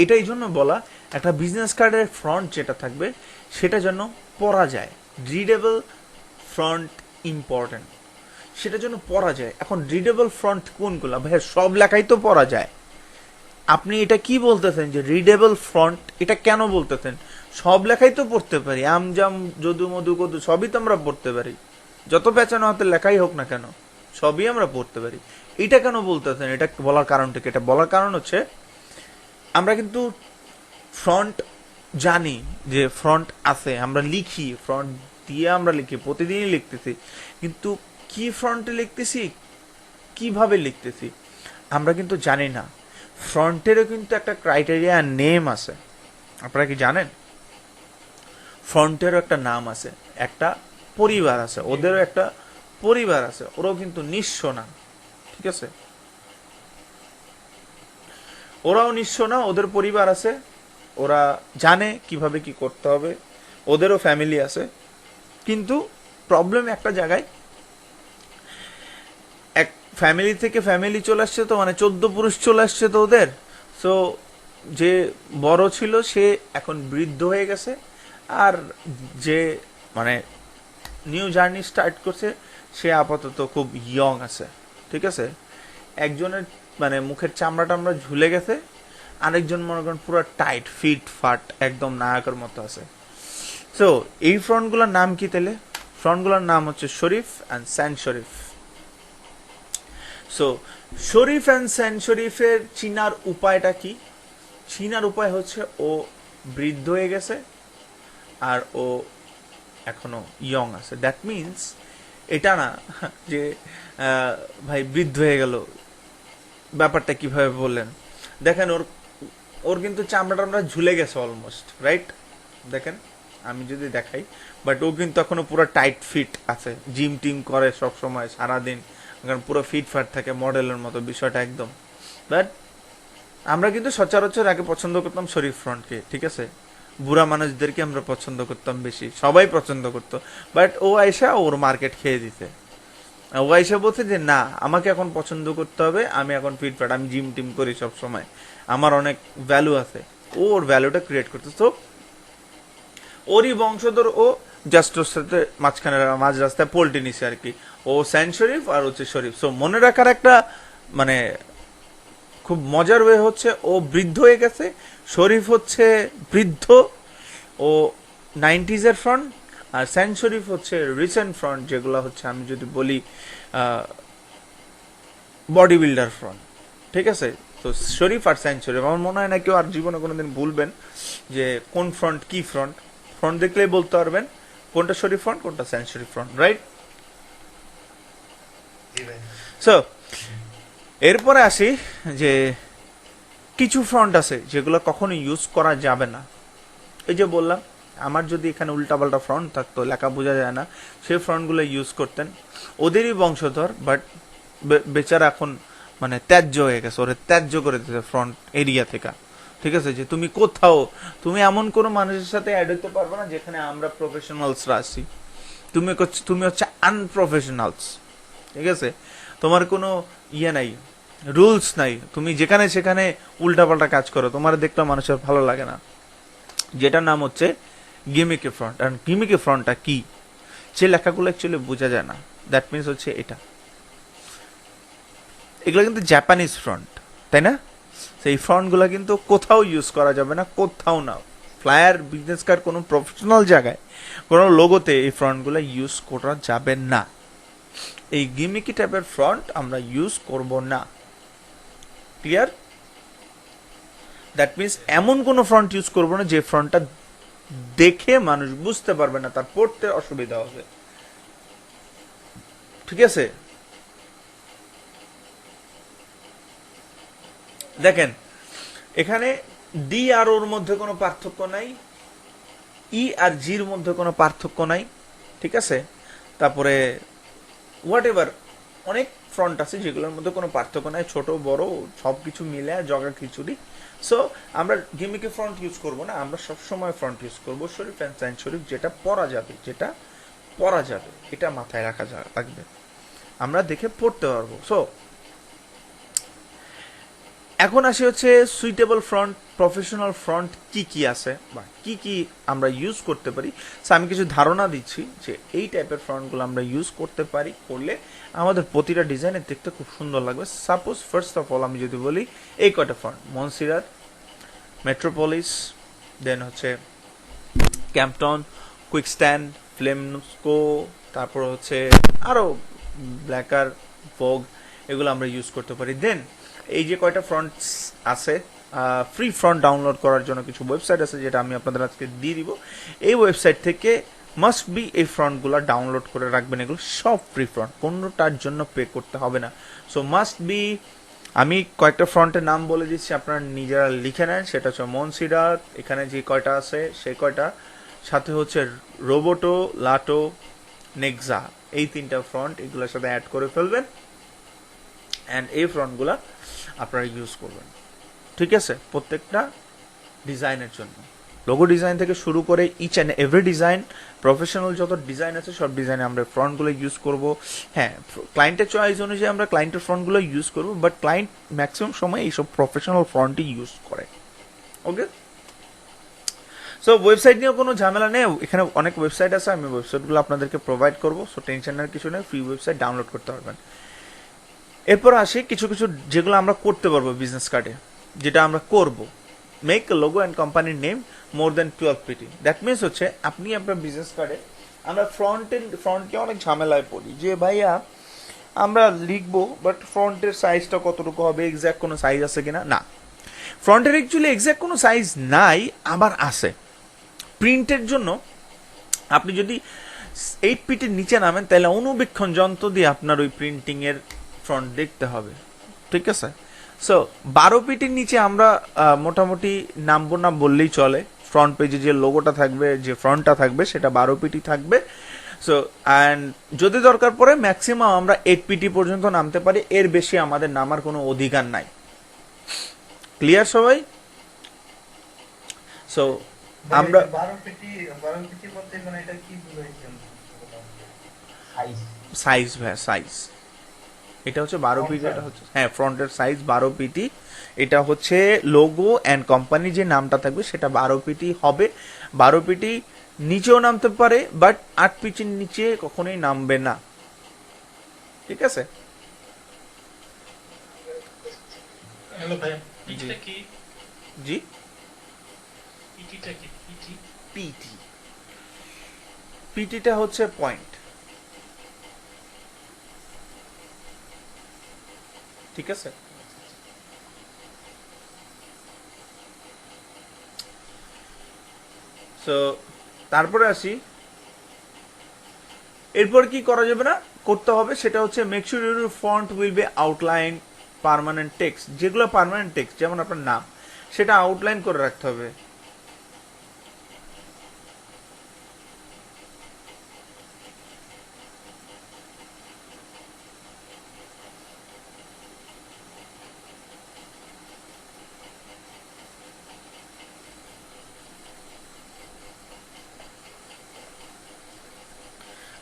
এটা, এই জন্য বলা একটা বিজনেস কার্ডের ফ্রন্ট যেটা থাকবে সেটা যেন পড়া যায়, রিডেবল ফ্রন্ট ইম্পর্টেন্ট, সেটা যেন পড়া যায়। এখন রিডেবল ফ্রন্ট কোনগুলো? ভাই সব লেখাই তো পড়া যায়। আপনি এটা কি বলতেছেন যে রিডেবল ফ্রন্ট, এটা কেন বলতেছেন? সব লেখাই তো পড়তে পারি, আমজাম যদু মধু কদু সবই তো আমরা পড়তে পারি, যত পেঁচানো হাতে লেখাই হোক না কেন সবই আমরা পড়তে পারি। এটা কেন বলতেছেন? এটা বলার কারণটা কি? এটা বলার কারণ হচ্ছে আমরা কিন্তু ফ্রন্ট জানি যে ফ্রন্ট আছে, আমরা লিখি, ফ্রন্ট দিয়ে আমরা লিখি, প্রতিদিনই লিখতেছি, কিন্তু কি ফ্রন্টে লিখতেছি, কিভাবে লিখতেছি আমরা কিন্তু জানি না। ফ্রন্টেরও কিন্তু একটা ক্রাইটেরিয়া নেম আছে, আপনারা কি জানেন? ফ্রন্টেরও একটা নাম আছে, একটা পরিবার আছে, ওদেরও একটা পরিবার আছে, ওরাও কিন্তু নিঃস্ব না, ঠিক আছে? ওরাও নিঃস্ব না, ওদের পরিবার আছে, ওরা জানে কিভাবে কি করতে হবে, ওদেরও ফ্যামিলি আছে। কিন্তু প্রবলেম একটা জায়গায়, এক ফ্যামিলি থেকে ফ্যামিলি চলে আসছে, তো মানে 14 পুরুষ চলে আসছে তো ওদের। সো যে বড় ছিল সে এখন বৃদ্ধ হয়ে গেছে, আর যে মানে নিউ জার্নি স্টার্ট করছে সে আপাতত খুব ইয়ং আছে, ঠিক আছে? একজনের মানে মুখের চামড়া টামড়া ঝুলে গেছে, আরেকজন মনে করেন পুরো টাইট ফিট ফাট একদম নায়কের মতো আছে। সো এই ফ্রন্টগুলোর নাম কি তাহলে? ফ্রন্টগুলোর নাম হচ্ছে serif and sans serif. So serif and sans শরীফের চিনার উপায়টা কি? চিনার উপায় হচ্ছে ও বৃদ্ধ হয়ে গেছে আর ও এখনো ইয়ং আছে। দ্যাট মিনস এটা না যে ভাই বৃদ্ধ হয়ে গেল, ব্যাপারটা কিভাবে বললেন, দেখেন ওর ওর কিন্তু চামড়া টামড়া ঝুলে গেছে অলমোস্ট, রাইট? দেখেন আমি যদি দেখাই, বাট ও কিন্তু এখনো পুরো টাইট ফিট আছে, জিম টিম করে সব সময় সারাদিন, কারণ পুরো ফিট ফাট থাকে মডেলের মতো বিষয়টা একদম। বাট আমরা কিন্তু সচরাচর আগে পছন্দ করতাম শরীফ ফ্রন্টকে, ঠিক আছে? বুড়া মানুষদেরকে আমরা পছন্দ করতাম বেশি, সবাই পছন্দ করতো। বাট ও আইসা ওর মার্কেট খেয়ে দিতে, ও আইসা বলছে যে না, আমাকে এখন পছন্দ করতে হবে, আমি এখন ফিটফাট, আমি জিম টিম করি সব সময়, আমার অনেক ভ্যালু আছে। ও ওর ভ্যালুটা ক্রিয়েট করতে, তো ওরই বংশধর ও জাস্ট ওর সাথে মাঝখানে মাঝ রাস্তায় পোল্টে নিছে আর কি। ও সেন্ট শরীফ আর হচ্ছে শরীফ। সো মনে রাখার একটা মানে খুব মজার ওয়ে হচ্ছে ও বৃদ্ধ হয়ে গেছে, শরীফ হচ্ছে বৃদ্ধ, ও 90s-এর ফ্রন্ট, আর সেন্ট শরীফ হচ্ছে রিসেন্ট ফ্রন্ট, যেগুলো হচ্ছে আমি যদি বলি বডি বিল্ডার ফ্রন্ট, ঠিক আছে? তো শরীফ আর সেন্ট শরীফ, আমার মনে হয় না কেউ আর জীবনে কোনোদিন ভুলবেন যে কোন ফ্রন্ট কি ফ্রন্ট। ফ্রন্ট দেখলেই বলতে পারবেন কোনটা শরীফ ফ্রন্ট কোনটা সেন্ট শরীফ ফ্রন্ট, রাইট? জি ভাই। সো এরপরে আসি যে কিছু ফ্রন্ট আছে যেগুলো কখনো ইউজ করা যাবে না। এই যে বললাম, আমার যদি এখানে উল্টাপাল্টা ফ্রন্ট থাকতো, লেখা বোঝা যায় না, সেই ফ্রন্টগুলো ইউজ করতেন, ওদেরই বংশধর, বাট বেচারা এখন মানে ত্যায্য হয়ে গেছে, ওরে ত্যায্য করে দিতে ফ্রন্ট এরিয়া থেকে, ঠিক আছে? যে তুমি কোথাও, তুমি এমন কোনো মানুষের সাথে অ্যাড হতে পারবে না যেখানে আমরা প্রফেশনালসরা আছি, তুমি হচ্ছে আনপ্রফেশনালস, ঠিক আছে? তোমার কোনো ইয়ে নাই, রুলস নাই, তুমি যেখানে সেখানে উল্টাপাল্টা কাজ করো, তোমার দেখলে মানুষের ভালো লাগে না, যেটার নাম হচ্ছে গিমিকে ফ্রন্ট। আর গিমিকে ফ্রন্টটা কি, যে লেখাগুলো অ্যাকচুয়ালি বোঝা যায় না, দ্যাট মিনস হচ্ছে এটা। এগুলো কিন্তু জাপানিজ ফ্রন্ট, তাই না? সেই ফ্রন্টগুলো কিন্তু কোথাও ইউজ করা যাবে না, কোথাও না, ফ্লায়ার, বিজনেস কার্ড, কোনো প্রফেশনাল জায়গায়, কোনো লোগোতে এই ফ্রন্টগুলো ইউজ করা যাবে না। এই গিমিকি টাইপের ফ্রন্ট আমরা ইউজ করব না, ক্লিয়ার? দ্যাট মিনস এমন কোনো ফ্রন্ট ইউজ করবো না যে ফ্রন্টটা দেখে মানুষ বুঝতে পারবে না, তার পড়তে অসুবিধা হবে, ঠিক আছে? দেখেন এখানে ডি আর ওর মধ্যে কোনো পার্থক্য নাই, ই আর জির মধ্যে কোনো পার্থক্য নাই, ঠিক আছে? তারপরে হোয়াট এভার অনেক ফ্রন্ট আছে যেগুলোর মধ্যে কোনো পার্থক্য নাই, ছোট বড় সব কিছু মিলে জগা খিচুড়ি। সো আমরা গিমিকে ফ্রন্ট ইউজ করব না, আমরা সবসময় ফ্রন্ট ইউজ করবো শরীফ অ্যান্ড সাইন শরীফ, যেটা পড়া যাবে, যেটা পড়া যাবে, এটা মাথায় রাখা রাখবে, আমরা দেখে পড়তে পারবো। সো এখন আসি হচ্ছে সুইটেবল ফ্রন্ট, প্রফেশনাল ফ্রন্ট কি কি আছে বা কি কি আমরা ইউজ করতে পারি। সো আমি কিছু ধারণা দিচ্ছি যে এই টাইপের ফ্রন্টগুলো আমরা ইউজ করতে পারি, করলে আমাদের প্রতিটা ডিজাইনের দেখতে খুব সুন্দর লাগবে। সাপোজ ফার্স্ট অফ অল আমি যদি বলি এই কয়টা ফ্রন্ট, মনসিরাত, মেট্রোপলিস, দেন হচ্ছে ক্যাম্পটন, কুইক স্ট্যান্ড, ফ্লেমস্কো, তারপর হচ্ছে আরও ব্ল্যাকার, ফোগ, এগুলো আমরা ইউজ করতে পারি। দেন এই যে কয়টা ফ্রন্ট আছে, ফ্রি ফ্রন্ট ডাউনলোড করার জন্য কিছু ওয়েবসাইট আছে যেটা আমি আপনাদের আজকে দিয়ে দিব। এই ওয়েবসাইট থেকে মাস্ট বি এই ফ্রন্টগুলো ডাউনলোড করে রাখবেন, এগুলো সব ফ্রি ফ্রন্ট, কোনোটার জন্য পে করতে হবে না। সো মাস্ট বি, আমি কয়েকটা ফ্রন্টের নাম বলে দিচ্ছি, আপনারা নিজেরা লিখে নেন। সেটা হচ্ছে মনসিরাত, এখানে যে কয়টা আছে সেই কয়টা, সাথে হচ্ছে রোবোটো, লাটো, নেক্সা, এই তিনটা ফ্রন্ট, এগুলোর সাথে অ্যাড করে ফেলবেন অ্যান্ড এই ফ্রন্টগুলা আপনারা ইউজ করবেন, ঠিক আছে? প্রত্যেকটা ডিজাইনের জন্য, লোগো ডিজাইন থেকে শুরু করে each and every design, professional যত ডিজাইন আছে সব ডিজাইনে আমরা ফ্রন্টগুলো ইউজ করব। হ্যাঁ, ক্লায়েন্টের চয়েস অনুযায়ী আমরা ক্লায়েন্টের ফ্রন্টগুলো ইউজ করব, বাট ক্লায়েন্ট ম্যাক্সিমাম সময় এইসব প্রফেশনাল ফ্রন্টই ইউজ করে। ওকে, সো ওয়েবসাইট নিয়েও কোনো ঝামেলা নেই, এখানে অনেক ওয়েবসাইট আছে, আমি ওয়েবসাইটগুলো আপনাদেরকে প্রোভাইড করবো। সো টেনশন নেওয়ার কিছু নেই, ফ্রি ওয়েবসাইট ডাউনলোড করতে পারবেন। এরপর আসি কিছু কিছু যেগুলো আমরা করতে পারবো বিজনেস কার্ডে, যেটা আমরা করব, মেক লোগো অ্যান্ড কোম্পানির name more than 12 PT. That means হচ্ছে আপনি আপনার বিজনেস কার্ডে, আমরা ফ্রন্টকে অনেক ঝামেলায় পড়ি যে ভাইয়া আমরা লিখবো বাট ফ্রন্টের সাইজটা কতটুকু হবে, এক্স্যাক্ট কোনো সাইজ আছে কিনা, না, ফ্রন্টের অ্যাকচুয়ালি এক্স্যাক্ট কোনো সাইজ নাই, আবার আছে। প্রিন্টের জন্য আপনি যদি 8 ফিটের নিচে নামেন তাহলে অনুবীক্ষণ যন্ত্র দিয়ে আপনার ওই প্রিন্টিং এর ফ্রন্ট দেখতে হবে, ঠিক আছে। সো 12 ফিটের নিচে আমরা মোটামুটি নামবো না বললেই চলে। ফ্রন্ট পেজে যে লোগোটা থাকবে, যে ফ্রন্টটা থাকবে, সেটা 12 ফিটই থাকবে। সো অ্যান্ড যদি দরকার পড়ে ম্যাক্সিমাম আমরা 8 পিটি পর্যন্ত নামতে পারি, এর বেশি আমাদের নামার কোনো অধিকার নাই। ক্লিয়ার সবাই? সো আমরা 12 পেটি বলতে মানে এটা কি বুঝাইছেন? সাইজ সাইজ, ভাই সাইজ, এটা হচ্ছে 12 পিটি, এটা হচ্ছে হ্যাঁ ফ্রন্টের সাইজ 12 পিটি। এটা হচ্ছে লোগো অ্যান্ড কোম্পানি যে নামটা থাকবে সেটা 12 পিটি হবে। 12 পিটি নিচেও নামতে পারে, বাট 8 পিটির নিচে কখনোই নামবে না, ঠিক আছে। হ্যালো ভাই, পিটিটা কি? জি, পিটিটা কি? পিটি পিটি, পিটিটা হচ্ছে পয়েন্ট, ঠিক আছে। সো তারপরে আসি, এরপর কি করা যাবে না, করতে হবে, সেটা হচ্ছে make sure your font will be outline permanent text. যেগুলো পার্মানেন্ট টেক্সট, যেমন আপনার নাম, সেটা আউটলাইন করে রাখতে হবে।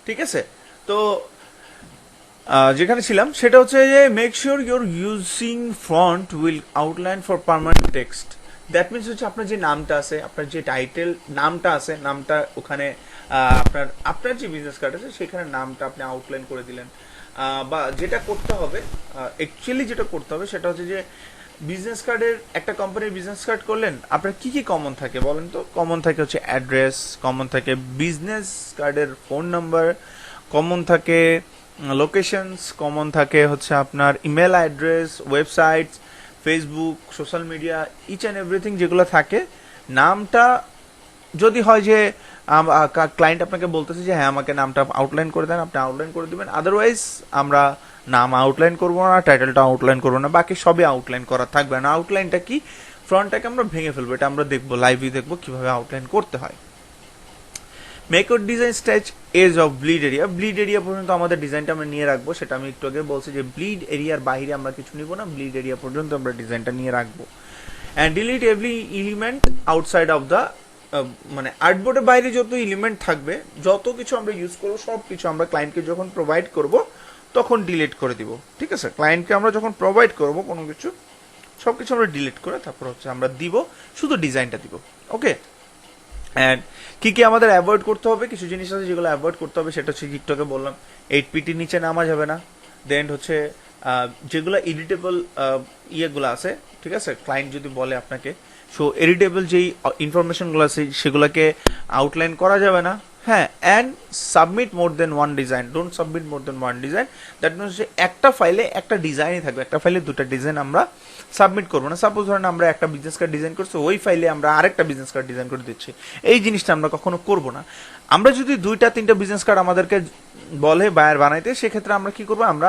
ঠিক আছে। তো যেখানে ছিলাম সেটা হচ্ছে যে make sure your using font will outline for permanent text. That means হচ্ছে আপনার যে নামটা আছে, আপনার যে টাইটেল নামটা আছে, নামটা ওখানে আপনার আপনার যে বিজনেস কার্ড আছে সেখানে নামটা আপনি আউটলাইন করে দিলেন। বা যেটা করতে হবে, অ্যাকচুয়ালি যেটা করতে হবে সেটা হচ্ছে যে বিজনেস কার্ডের, একটা কোম্পানির বিজনেস কার্ড করলেন, আপনার কি কি কমন থাকে বলেন তো? কমন থাকে হচ্ছে অ্যাড্রেস, কমন থাকে বিজনেস কার্ডের ফোন নাম্বার, কমন থাকে লোকেশনস, কমন থাকে হচ্ছে আপনার email address, websites, Facebook, social media, each and everything যেগুলো থাকে। নামটা যদি হয় যে ক্লায়েন্ট আপনাকে বলতেছে যে হ্যাঁ আমাকে নামটা আউটলাইন করে দেন, আপনি আউটলাইন করে দেবেন। আদারওয়াইজ আমরা নাম আউটলাইন করবো না, টাইটেলটা আউটলাইন করবো না, বাকি সবই আউটলাইন করা থাকবে না। আউটলাইনটা কি, ফ্রন্টটাকে আমরা ভেঙে ফেলবো, এটা আমরা দেখবো, লাইভে দেখবো কিভাবে আউটলাইন করতে হয়। Make your design stretch edge of bleed area. Bleed area পর্যন্ত আমাদের ডিজাইনটা আমরা নিয়ে রাখবো, সেটা আমি একটু আগে বলছি যে ব্লিড এরিয়ার বাইরে আমরা কিছু নিব না, ব্লিড এরিয়া পর্যন্ত আমরা ডিজাইনটা নিয়ে রাখবো। And delete every element outside of the, মানে আর্টবোর্ডের বাইরে যত এলিমেন্ট থাকবে, যত কিছু আমরা ইউজ করবো, সব কিছু আমরা ক্লায়েন্টকে যখন প্রোভাইড করব তখন ডিলিট করে দিব, ঠিক আছে। ক্লায়েন্টকে আমরা যখন প্রোভাইড করব কোনো কিছু, সব কিছু আমরা ডিলিট করে তারপর হচ্ছে আমরা দিব, শুধু ডিজাইনটা দিব, ওকে। অ্যান্ড কি কি আমাদের অ্যাভয়েড করতে হবে, কিছু জিনিস আছে যেগুলো অ্যাভয়েড করতে হবে, সেটা হচ্ছে টিকটকে বললাম 8 পিটির নিচে নামা যাবে না। দেন হচ্ছে যেগুলো এডিটেবল ইয়েগুলো আছে, ঠিক আছে, ক্লায়েন্ট যদি বলে আপনাকে, সো এডিটেবল যেই ইনফরমেশনগুলো আছে সেগুলোকে আউটলাইন করা যাবে না। হ্যাঁ, and submit more than one design, don't submit more than one design. That means যে একটা ফাইলে একটা ডিজাইনই থাকবে, একটা ফাইলে দুটো ডিজাইন আমরা সাবমিট করবো না। সাপোজ ধরেন আমরা একটা বিজনেস কার্ড ডিজাইন করছি, ওই ফাইলে আমরা আরেকটা বিজনেস কার্ড ডিজাইন করে দিচ্ছি, এই জিনিসটা আমরা কখনো করব না। আমরা যদি 2-3টা বিজনেস কার্ড আমাদেরকে বলে বায়ার বানাইতে, সেক্ষেত্রে আমরা কি করবো, আমরা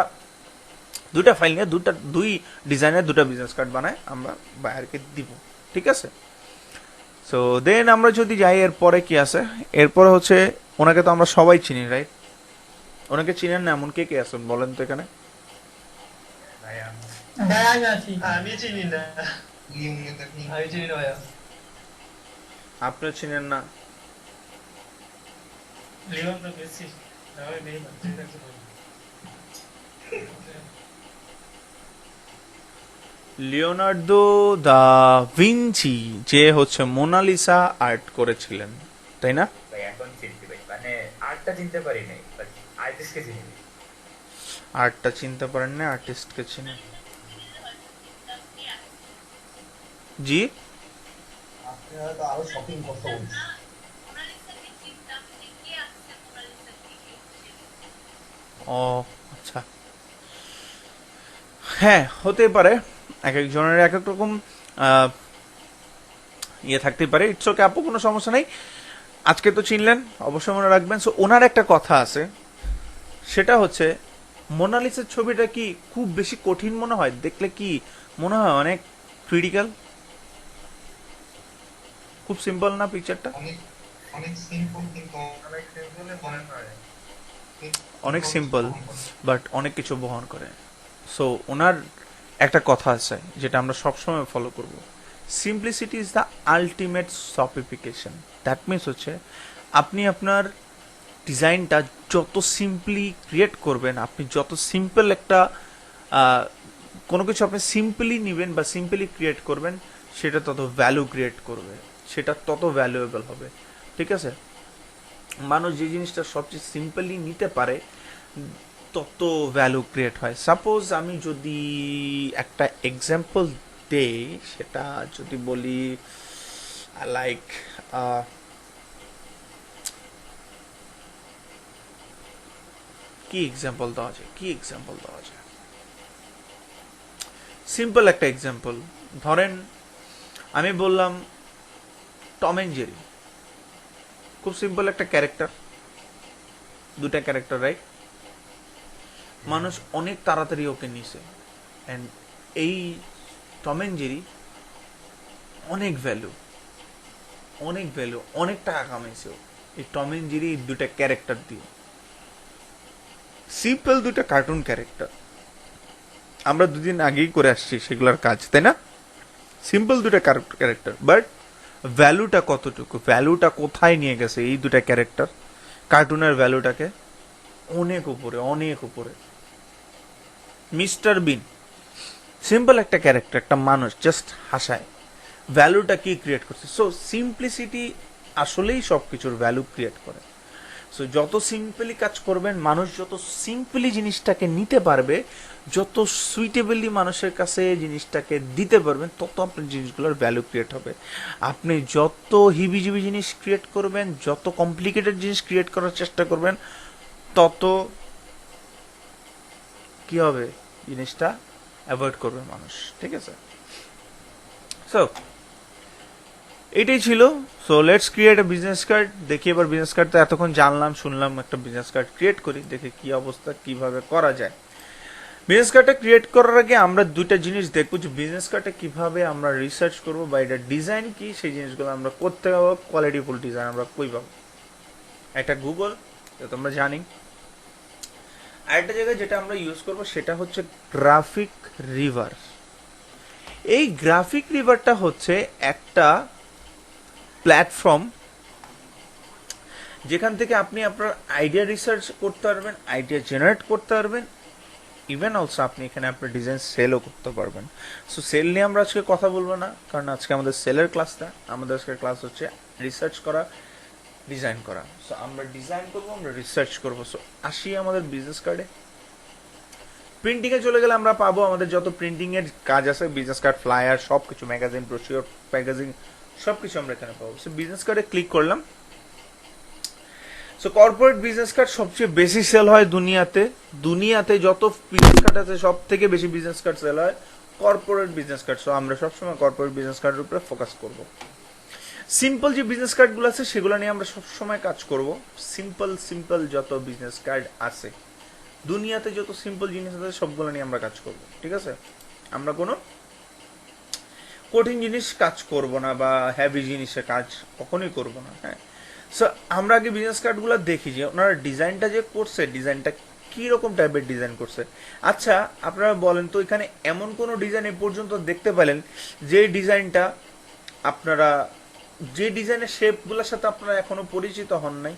দুইটা ফাইল নিয়ে দুই ডিজাইনের দুটা বিজনেস কার্ড বানায় আমরা বায়ারকে দিব, ঠিক আছে। সো দেন আমরা যদি যাই এরপরে কি আছে, এরপরে হচ্ছে ওনাকে তো আমরা সবাই চিনি, রাইট? ওনাকে চিনেন না এমন কে কে আছেন বলেন তো এখানে? ভাইয়া ভাই আমি আছি। আমি চিনি না, আমি চিনি না ভাইয়া। আপনিও চিনেন না? লিওন তো বেশি আমি নেই না, ঠিক আছে ভাই। লিওনার্দো দা ভিঞ্চি, যে হচ্ছে মোনালিসা আর্ট করেছিলেন, তাই না? ভাই এখন চিনতে পারি, মানে আর্টটা চিনতে পারি নাই, বাট আর্টিস্টকে চিনি। আর্টটা চিনতে পারেন না, আর্টিস্টকে চিনেন? জি, আপনি হয়তো আরো শপিং করতে বলছি। ও আচ্ছা, হ্যাঁ হতে পারে, এক একজনের এক এক রকম ইয়ে থাকতেই পারে, ইটস ওকে আপু, কোনো সমস্যা নেই। আজকে তো চিনলেন, অবশ্যই মনে রাখবেন। সো ওনার একটা কথা আছে, সেটা হচ্ছে মোনালিসার ছবিটা কি খুব বেশি কঠিন মনে হয় দেখলে? কি মনে হয় অনেক ক্রিটিক্যাল? খুব সিম্পল না পিকচারটা? অনেক অনেক সিম্পল কিন্তু অনেক সিম্পলে মনে হয়। অনেক সিম্পল বাট অনেক কিছু বহন করে। সো ওনার একটা কথা আছে যেটা আমরা সবসময় ফলো করব, simplicity is the ultimate sophistication. That means হচ্ছে আপনি আপনার ডিজাইনটা যত সিম্পলি ক্রিয়েট করবেন, আপনি যত সিম্পল একটা কোনো কিছু আপনি সিম্পলি নেবেন বা সিম্পলি ক্রিয়েট করবেন, সেটা তত ভ্যালু ক্রিয়েট করবে, সেটা তত ভ্যালুয়েবল হবে। ঠিক আছে? মানুষ যে জিনিসটা সবচেয়ে সিম্পলি নিতে পারে তত ভ্যালু ক্রিয়েট হয়। সাপোজ আমি যদি একটা এক্সাম্পল দেই, সেটা যদি বলি লাইক কি এক্সাম্পল দেওয়া যায়, কি এক্সাম্পল দেওয়া যায়? সিম্পল একটা এক্সাম্পল ধরেন, আমি বললাম টম এন্ড জেরি, খুব সিম্পল একটা ক্যারেক্টার, দুটা ক্যারেক্টার, রাইট? মানুষ অনেক তাড়াতাড়ি ওকে নিছে, অ্যান্ড এই টম এন্ড জেরি অনেক ভ্যালু, অনেক ভ্যালু, অনেক টাকা কামাইছে ও এই টম এন্ড জেরি এই দুটা ক্যারেক্টার দিয়ে। সিম্পল দুটা কার্টুন ক্যারেক্টার, আমরা দুদিন আগেই করে আসছি সেগুলোর কাজ, তাই না? সিম্পল দুটা ক্যারেক্টার, বাট ভ্যালুটা কতটুকু, ভ্যালুটা কোথায় নিয়ে গেছে এই দুটা ক্যারেক্টার কার্টুনের ভ্যালুটাকে? অনেক উপরে, অনেক উপরে। মিস্টার বিন, সিম্পল একটা ক্যারেক্টার, একটা মানুষ জাস্ট হাসায়, ভ্যালুটা কি ক্রিয়েট করছে? সো সিম্পলিসিটি আসলেই সব কিছুর ভ্যালু ক্রিয়েট করে। সো যত সিম্পলি কাজ করবেন, মানুষ যত সিম্পলি জিনিসটাকে নিতে পারবে, যত সুইটেবলি মানুষের কাছে জিনিসটাকে দিতে পারবেন, তত আপনার জিনিসগুলোর ভ্যালু ক্রিয়েট হবে। আপনি যত হিবিজিবি জিনিস ক্রিয়েট করবেন, যত কমপ্লিকেটেড জিনিস ক্রিয়েট করার চেষ্টা করবেন, তত কি হবে, জিনিসটা অ্যাভয়েড করবে মানুষ। ঠিক আছে? সো এটাই ছিল। So let's create a business card. দেখি এবার বিজনেস কার্ড তো এতক্ষণ জানলাম শুনলাম, একটা বিজনেস কার্ড ক্রিয়েট করি, দেখে কি অবস্থা, কিভাবে করা যায়। বিজনেস কার্ডটা ক্রিয়েট করার আগে আমরা দুইটা জিনিস দেখবো, যে বিজনেস কার্ডটা কিভাবে আমরা রিসার্চ করবো বা এটা ডিজাইন কি, সেই জিনিসগুলো আমরা করতে পারবো। কোয়ালিটিফুল ডিজাইন আমরা কই পাবো? একটা গুগল, এটা আমরা জানি। আরেকটা জায়গায় যেটা আমরা ইউজ করবো সেটা হচ্ছে গ্রাফিক রিভার। এই গ্রাফিক রিভারটা হচ্ছে একটা প্ল্যাটফর্ম যেখান থেকে আপনি আপনার আইডিয়া রিসার্চ করতে পারবেন, আইডিয়া জেনারেট করতে পারবেন, ইভেন অলসো আপনি এখানে আপনার ডিজাইন সেলও করতে পারবেন। সো সেল নিয়ে আমরা আজকে কথা বলবো না, কারণ আজকে আমাদের সেলের ক্লাস না, আমাদের আজকের ক্লাস হচ্ছে রিসার্চ করা, ডিজাইন করা। সো আমরা ডিজাইন করবো, আমরা রিসার্চ করবো। সো আসি আমাদের বিজনেস কার্ডে। প্রিন্টিংয়ে চলে গেলে আমরা পাবো আমাদের যত প্রিন্টিং এর কাজ আছে, বিজনেস কার্ড, ফ্লায়ার, সব কিছু, ম্যাগাজিন, ব্রোশিওর, প্যাকেজিং, সব কিছু আমরা এখানে পাবো। সো বিজনেস কার্ডে ক্লিক করলাম। সো কর্পোরেট বিজনেস কার্ড সবচেয়ে বেশি সেল হয় দুনিয়াতে। দুনিয়াতে যত বিজনেস কার্ড আছে সব থেকে বেশি বিজনেস কার্ড সেল হয় কর্পোরেট বিজনেস কার্ড। সো আমরা সবসময় কর্পোরেট বিজনেস কার্ডের উপরে ফোকাস করব। সিম্পল যে বিজনেস কার্ডগুলো আছে সেগুলো নিয়ে আমরা সবসময় কাজ করব। সিম্পল যত বিজনেস কার্ড আছে দুনিয়াতে, যত সিম্পল জিনিস আছে সবগুলো নিয়ে আমরা কাজ করব। ঠিক আছে? আমরা কোনো কঠিন জিনিস কাজ করব না বা হেভি জিনিসের কাজ কখনোই করব না। হ্যাঁ, সো আমরা আগে বিজনেস কার্ডগুলো দেখি যে ওনারা ডিজাইনটা যে করছে, ডিজাইনটা কি রকম টাইপের ডিজাইন করছে। আচ্ছা আপনারা বলেন তো, এখানে এমন কোনো ডিজাইন এ পর্যন্ত দেখতে পেলেন যে ডিজাইনটা আপনারা, যে ডিজাইনের শেপগুলোর সাথে আপনারা এখনো পরিচিত হন নাই?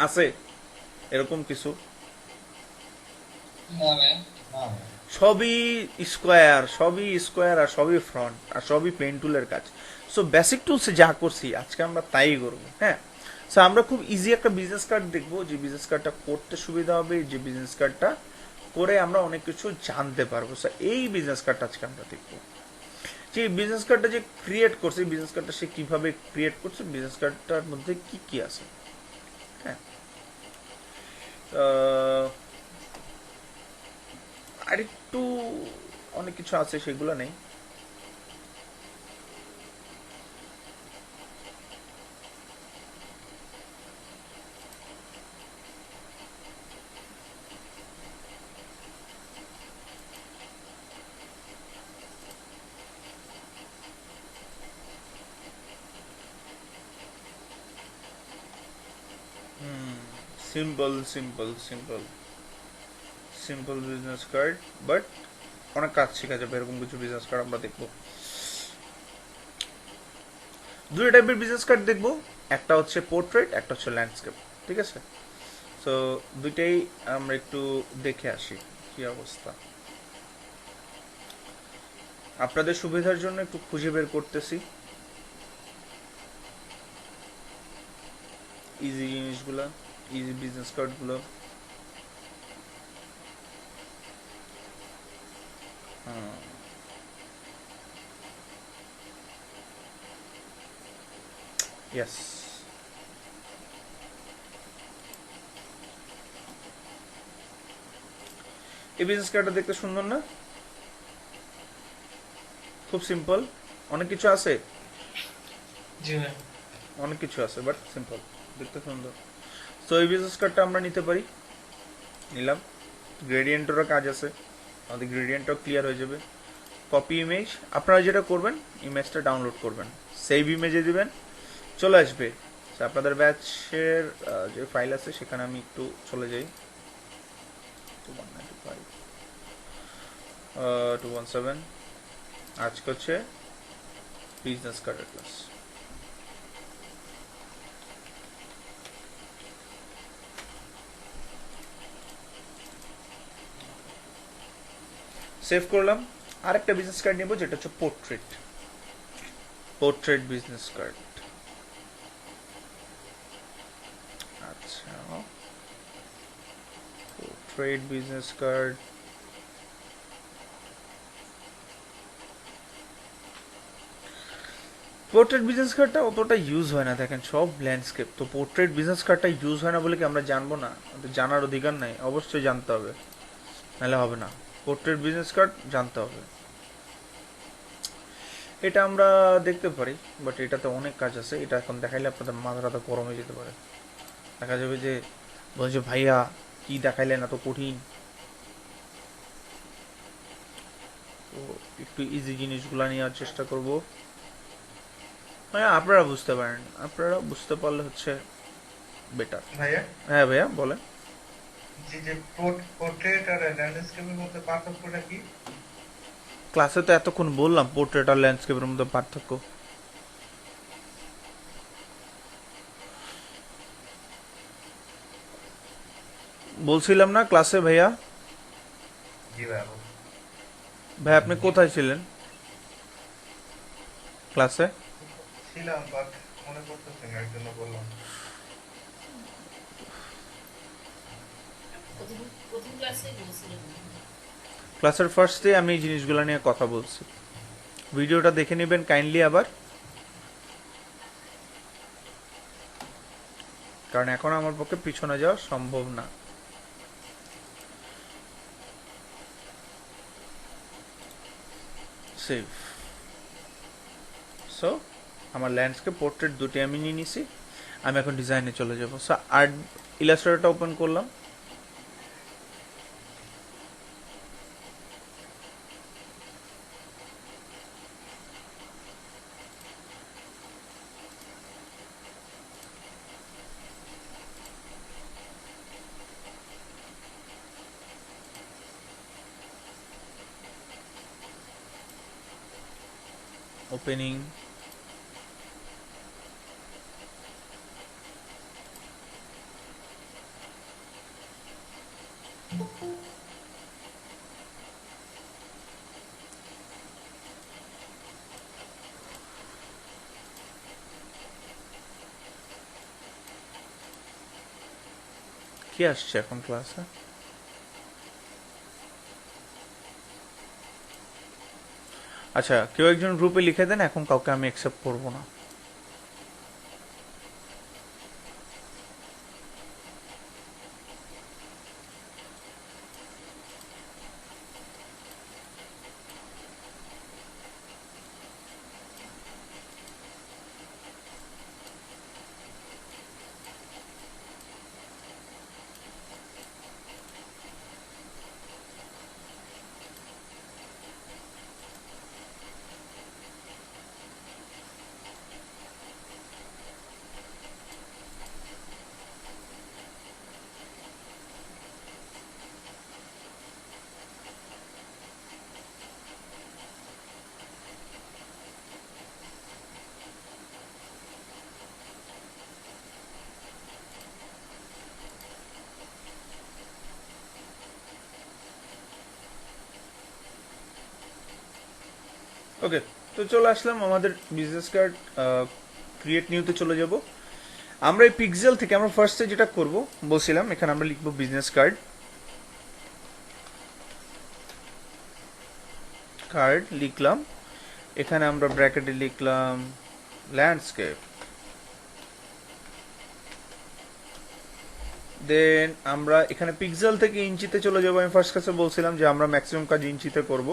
আছে এরকম কিছু? না ভাই না সবই স্কোয়ার, সবই স্কোয়ার, আর সবই ফ্রন্ট, আর সবই পেন টুলের কাজ। সো বেসিক টুলসে যা করছি আজকে আমরা তাই করবো। হ্যাঁ, সো আমরা খুব ইজি একটা বিজনেস কার্ড দেখবো, যে বিজনেস কার্ডটা করতে সুবিধা হবে, যে বিজনেস কার্ডটা করে আমরা অনেক কিছু জানতে পারবো। সো এই বিজনেস কার্ডটা আজকে আমরা দেখবো, যে বিজনেস কার্ডটা যে ক্রিয়েট করছে, বিজনেস কার্ডটা সে কিভাবে ক্রিয়েট করছে, বিজনেস কার্ডটার মধ্যে কি কি আছে। হ্যাঁ, আরেকটু অনেক কিছু আছে, সেগুলো নেই। Simple simple simple simple business card, but অনেক কাজ শেখা যাবে এরকম কিছু বিজনেস কার্ড আমরা দেখবো। দুটো টাইপের বিজনেস কার্ড দেখবো, একটা হচ্ছে পোর্ট্রেট, একটা হচ্ছে ল্যান্ডস্কেপ, ঠিক আছে? সো দুইটাই আমরা একটু দেখে আসি কি অবস্থা। আপনাদের সুবিধার জন্য একটু খুঁজে বের করতেছি ইজি জিনিসগুলো, ইজি বিজনেস কার্ডগুলো। ইয়েস, এই বিজনেস কার্ডটা দেখতে সুন্দর না? খুব সিম্পল, অনেক কিছু আছে, জি ভাই। অনেক কিছু আছে, বাট সিম্পল, দেখতে সুন্দর। তো এই বিজনেস কার্ডটা আমরা নিতে পারি, নিলাম। গ্রেডিয়েন্টেরও কাজ আছে, আমাদের গ্রেডিয়েন্টটাও ক্লিয়ার হয়ে যাবে। কপি ইমেজ, আপনারা যেটা করবেন ইমেজটা ডাউনলোড করবেন, সেভ ইমেজে দিবেন, চলে আসবে। So, আপনাদের ব্যাচের যে ফাইল আছে সেখানে আমি একটু চলে যাই। 2195 217 আজকে হচ্ছে বিজনেস কার্ডের ক্লাস। সেভ করলাম। আরেকটা বিজনেস কার্ড নেব যেটা হচ্ছে পোর্ট্রেট, পোর্ট্রেট বিজনেস কার্ড। আচ্ছা, portrait business card. Portrait business কার্ডটা অতটা ইউজ হয় না, দেখেন সব ল্যান্ডস্কেপ। তো পোর্ট্রেট বিজনেস কার্ডটা ইউজ হয় না বলে কি আমরা জানবো না? আমাদের জানার অধিকার নাই, অবশ্যই জানতে হবে, নাহলে হবে না। পোর্ট্রেট বিজনেস কার্ড জানতে হবে। এটা আমরা দেখতে পারি, বাট এটাতে অনেক কাজ আছে। এটা এখন দেখাইলে আপনাদের মাথাটা গরম হয়ে যেতে পারে। দেখা যাবে যে বলছে ভাইয়া কি দেখাইলেন এত কঠিন। তো একটু ইজি জিনিসগুলো নেওয়ার চেষ্টা করব, হ্যাঁ আপনারা বুঝতে পারেন, আপনারা বুঝতে পারলে হচ্ছে বেটার। ভাইয়া, হ্যাঁ ভাইয়া বলেন। যে পোর্ট্রেট আর ল্যান্ডস্কেপের মধ্যে পার্থক্যটা কি? ক্লাসে তো এতক্ষণ বললাম পোর্ট্রেট আর ল্যান্ডস্কেপের মধ্যে পার্থক্য। বলছিলাম না ক্লাসে ভাইয়া? জি ভাইয়া। ভাই আপনি কোথায় ছিলেন ক্লাসে? ছিলাম, বাট মনে পড়তেছে না, এর জন্য বললাম। প্রথম ক্লাসেই বলছিলেন। ক্লাসের ফার্স্ট ডে আমি এই জিনিসগুলো নিয়ে কথা বলছি। ভিডিওটা দেখে নেবেন কাইন্ডলি আবার, কারণ এখন আমার পক্ষে পিছনে যাওয়া সম্ভব না। সেভ। সো আমার ল্যান্ডস্কেপ পোর্ট্রেট দুটি আমি নিয়ে নিছি। আমি এখন ডিজাইনে চলে যাব। সো আর্ট ইলাস্ট্রেটরটা ওপেন করলাম। ওপেনিং, কি আসছে এখন ক্লাসে? আচ্ছা, কেউ একজন গ্রুপে লিখে দেন, এখন কাউকে আমি অ্যাকসেপ্ট করব না। ওকে, তো চলে আসলাম আমাদের বিজনেস কার্ড ক্রিয়েট নিউতে চলে যাব। আমরা এই পিক্সেল থেকে আমরা ফার্স্টে যেটা করব বলছিলাম, এখানে আমরা লিখব বিজনেস কার্ড, কার্ড লিখলাম, এখানে আমরা ব্র্যাকেটে লিখলাম ল্যান্ডস্কেপ, দেন আমরা এখানে পিক্সেল থেকে ইঞ্চিতে চলে যাবো। আমি ফার্স্ট কাছে বলছিলাম যে আমরা ম্যাক্সিমাম কাজ ইঞ্চিতে করব।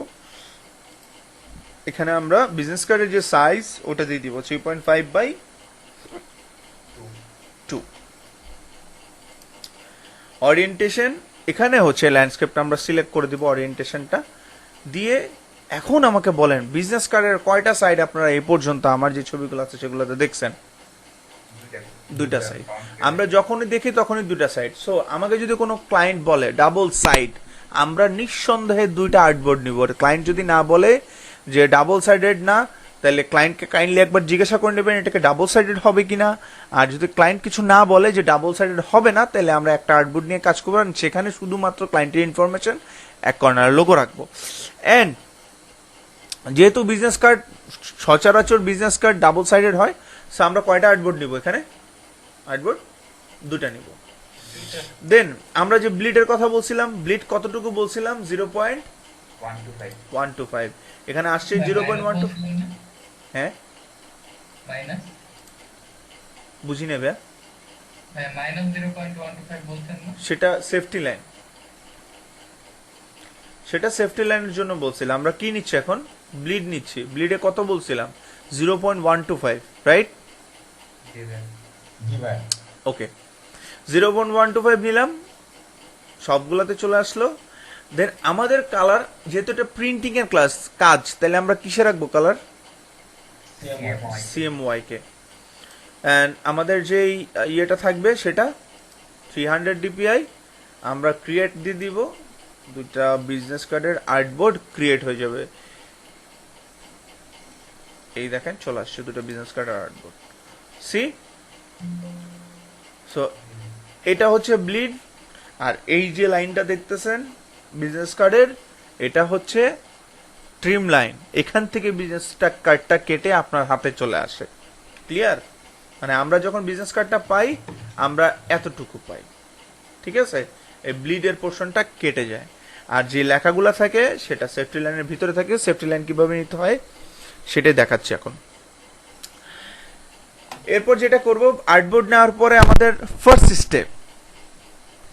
এখানে আমরা বিজনেস কার্ডের যে সাইজ ওটা দিয়ে দিব 3.5/2। ওরিয়েন্টেশন এখানে হচ্ছে ল্যান্ডস্কেপটা আমরা সিলেক্ট করে দিব, ওরিয়েন্টেশনটা দিয়ে। এখন আমাকে বলেন বিজনেস কার্ডের কয়টা সাইড আপনারা এই পর্যন্ত আমার যে ছবিগুলো আছে সেগুলোতে দেখছেন? দুইটা সাইড। আমরা যখনই দেখি তখনই দুইটা সাইড। সো আমাকে যদি কোনো ক্লায়েন্ট বলে ডাবল সাইড, আমরা নিঃসন্দেহে দুইটা আর্টবোর্ড নিব। ক্লায়েন্ট যদি না বলে যে ডাবল সাইডেড না, তাহলে ক্লায়েন্টকে কাইন্ডলি একবার জিজ্ঞাসা করে নেবেন এটাকে ডাবল সাইডেড হবে কিনা। আর যদি ক্লায়েন্ট কিছু না বলে যে ডাবল সাইডেড হবে না, তাহলে আমরা একটা আর্টবোর্ড নিয়ে কাজ করবো, সেখানে শুধুমাত্র ক্লায়েন্টের ইনফরমেশন, এক কর্নার লোগো রাখবো। অ্যান্ড যেহেতু বিজনেস কার্ড সচরাচর বিজনেস কার্ড ডাবল সাইডেড হয়, সো আমরা কয়টা আর্টবোর্ড নিব? এখানে আর্টবোর্ড দুটা নিব। দেন আমরা যে ব্লিডের কথা বলছিলাম, ব্লিড কতটুকু বলছিলাম? 0.125। এখানে আসছে 0.12। হ্যাঁ, মাইনাস বুঝি নেবে, মাইনাস 0.125 বলছেন না? সেটা সেফটি লাইন, সেটা সেফটি লাইনের জন্য বলছিলাম। আমরা কি নিচ্ছি এখন? ব্লিড নিচ্ছি। ব্লিডে কত বলছিলাম? 0.125, রাইট? জি ভাই। ওকে, 0.125 নিলাম, সবগুলোতে চলে আসলো। দেন আমাদের কালার, যেহেতু এটা প্রিন্টিং এর কাজ, তাহলে আমরা কিসে রাখবো কালার? CMY K. অ্যান্ড আমাদের যেই ইয়েটা থাকবে সেটা 300 DPI। আমরা ক্রিয়েট দিয়ে দিব, দুটা বিজনেস কার্ডের আর্টবোর্ড ক্রিয়েট হয়ে যাবে। এই দেখেন চলে আসছে দুটো বিজনেস কার্ডের আর্টবোর্ড। সি, সো এটা হচ্ছে ব্লিড। আর এই যে লাইনটা দেখতেছেন বিজনেস কার্ডের, এটা হচ্ছে ট্রিম লাইন। এখান থেকে বিজনেস কার্ডটা কেটে আপনার হাতে চলে আসে। ক্লিয়ার? মানে আমরা যখন বিজনেস কার্ডটা পাই, আমরা এতটুকু পাই, ঠিক আছে? এই ব্লিডের পোর্শনটা কেটে যায়। আর যে লেখাগুলো থাকে সেটা সেফটি লাইনের ভিতরে থাকে। সেফটি লাইন কিভাবে নিতে হয় সেটাই দেখাচ্ছি এখন। এরপর যেটা করব, আর্টবোর্ড নেওয়ার পরে আমাদের ফার্স্ট স্টেপ,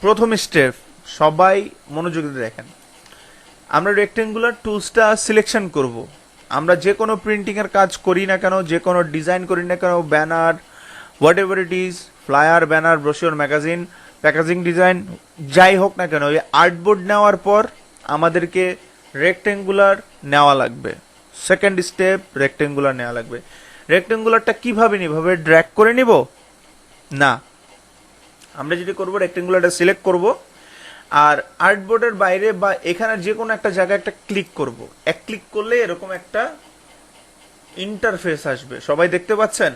প্রথম স্টেপ, সবাই মনোযোগ দিয়ে দেখেন। আমরা রেক্টেঙ্গুলার টুলসটা সিলেকশন করব। আমরা যে কোনো প্রিন্টিং এর কাজ করি না কেন, যে কোনো ডিজাইন করি না কেন, banner, what ever it is, flyer, banner, brochure, magazine, packaging design, যাই হোক না কেন, এই আর্টবোর্ড নেওয়ার পর আমাদেরকে রেক্টেঙ্গুলার নেওয়া লাগবে। সেকেন্ড স্টেপ, রেক্টেঙ্গুলার নেওয়া লাগবে। রেক্টেঙ্গুলারটা কিভাবে নিব? ভাবে ড্র্যাগ করে নিব না, আমরা যেটা করব রেক্টেঙ্গুলারটা সিলেক্ট করব, আর আর্টবোর্ডের বাইরে বা এখানে যে কোনো একটা জায়গায় একটা ক্লিক করব। এক ক্লিক করলে এরকম একটা ইন্টারফেস আসবে, সবাই দেখতে পাচ্ছেন?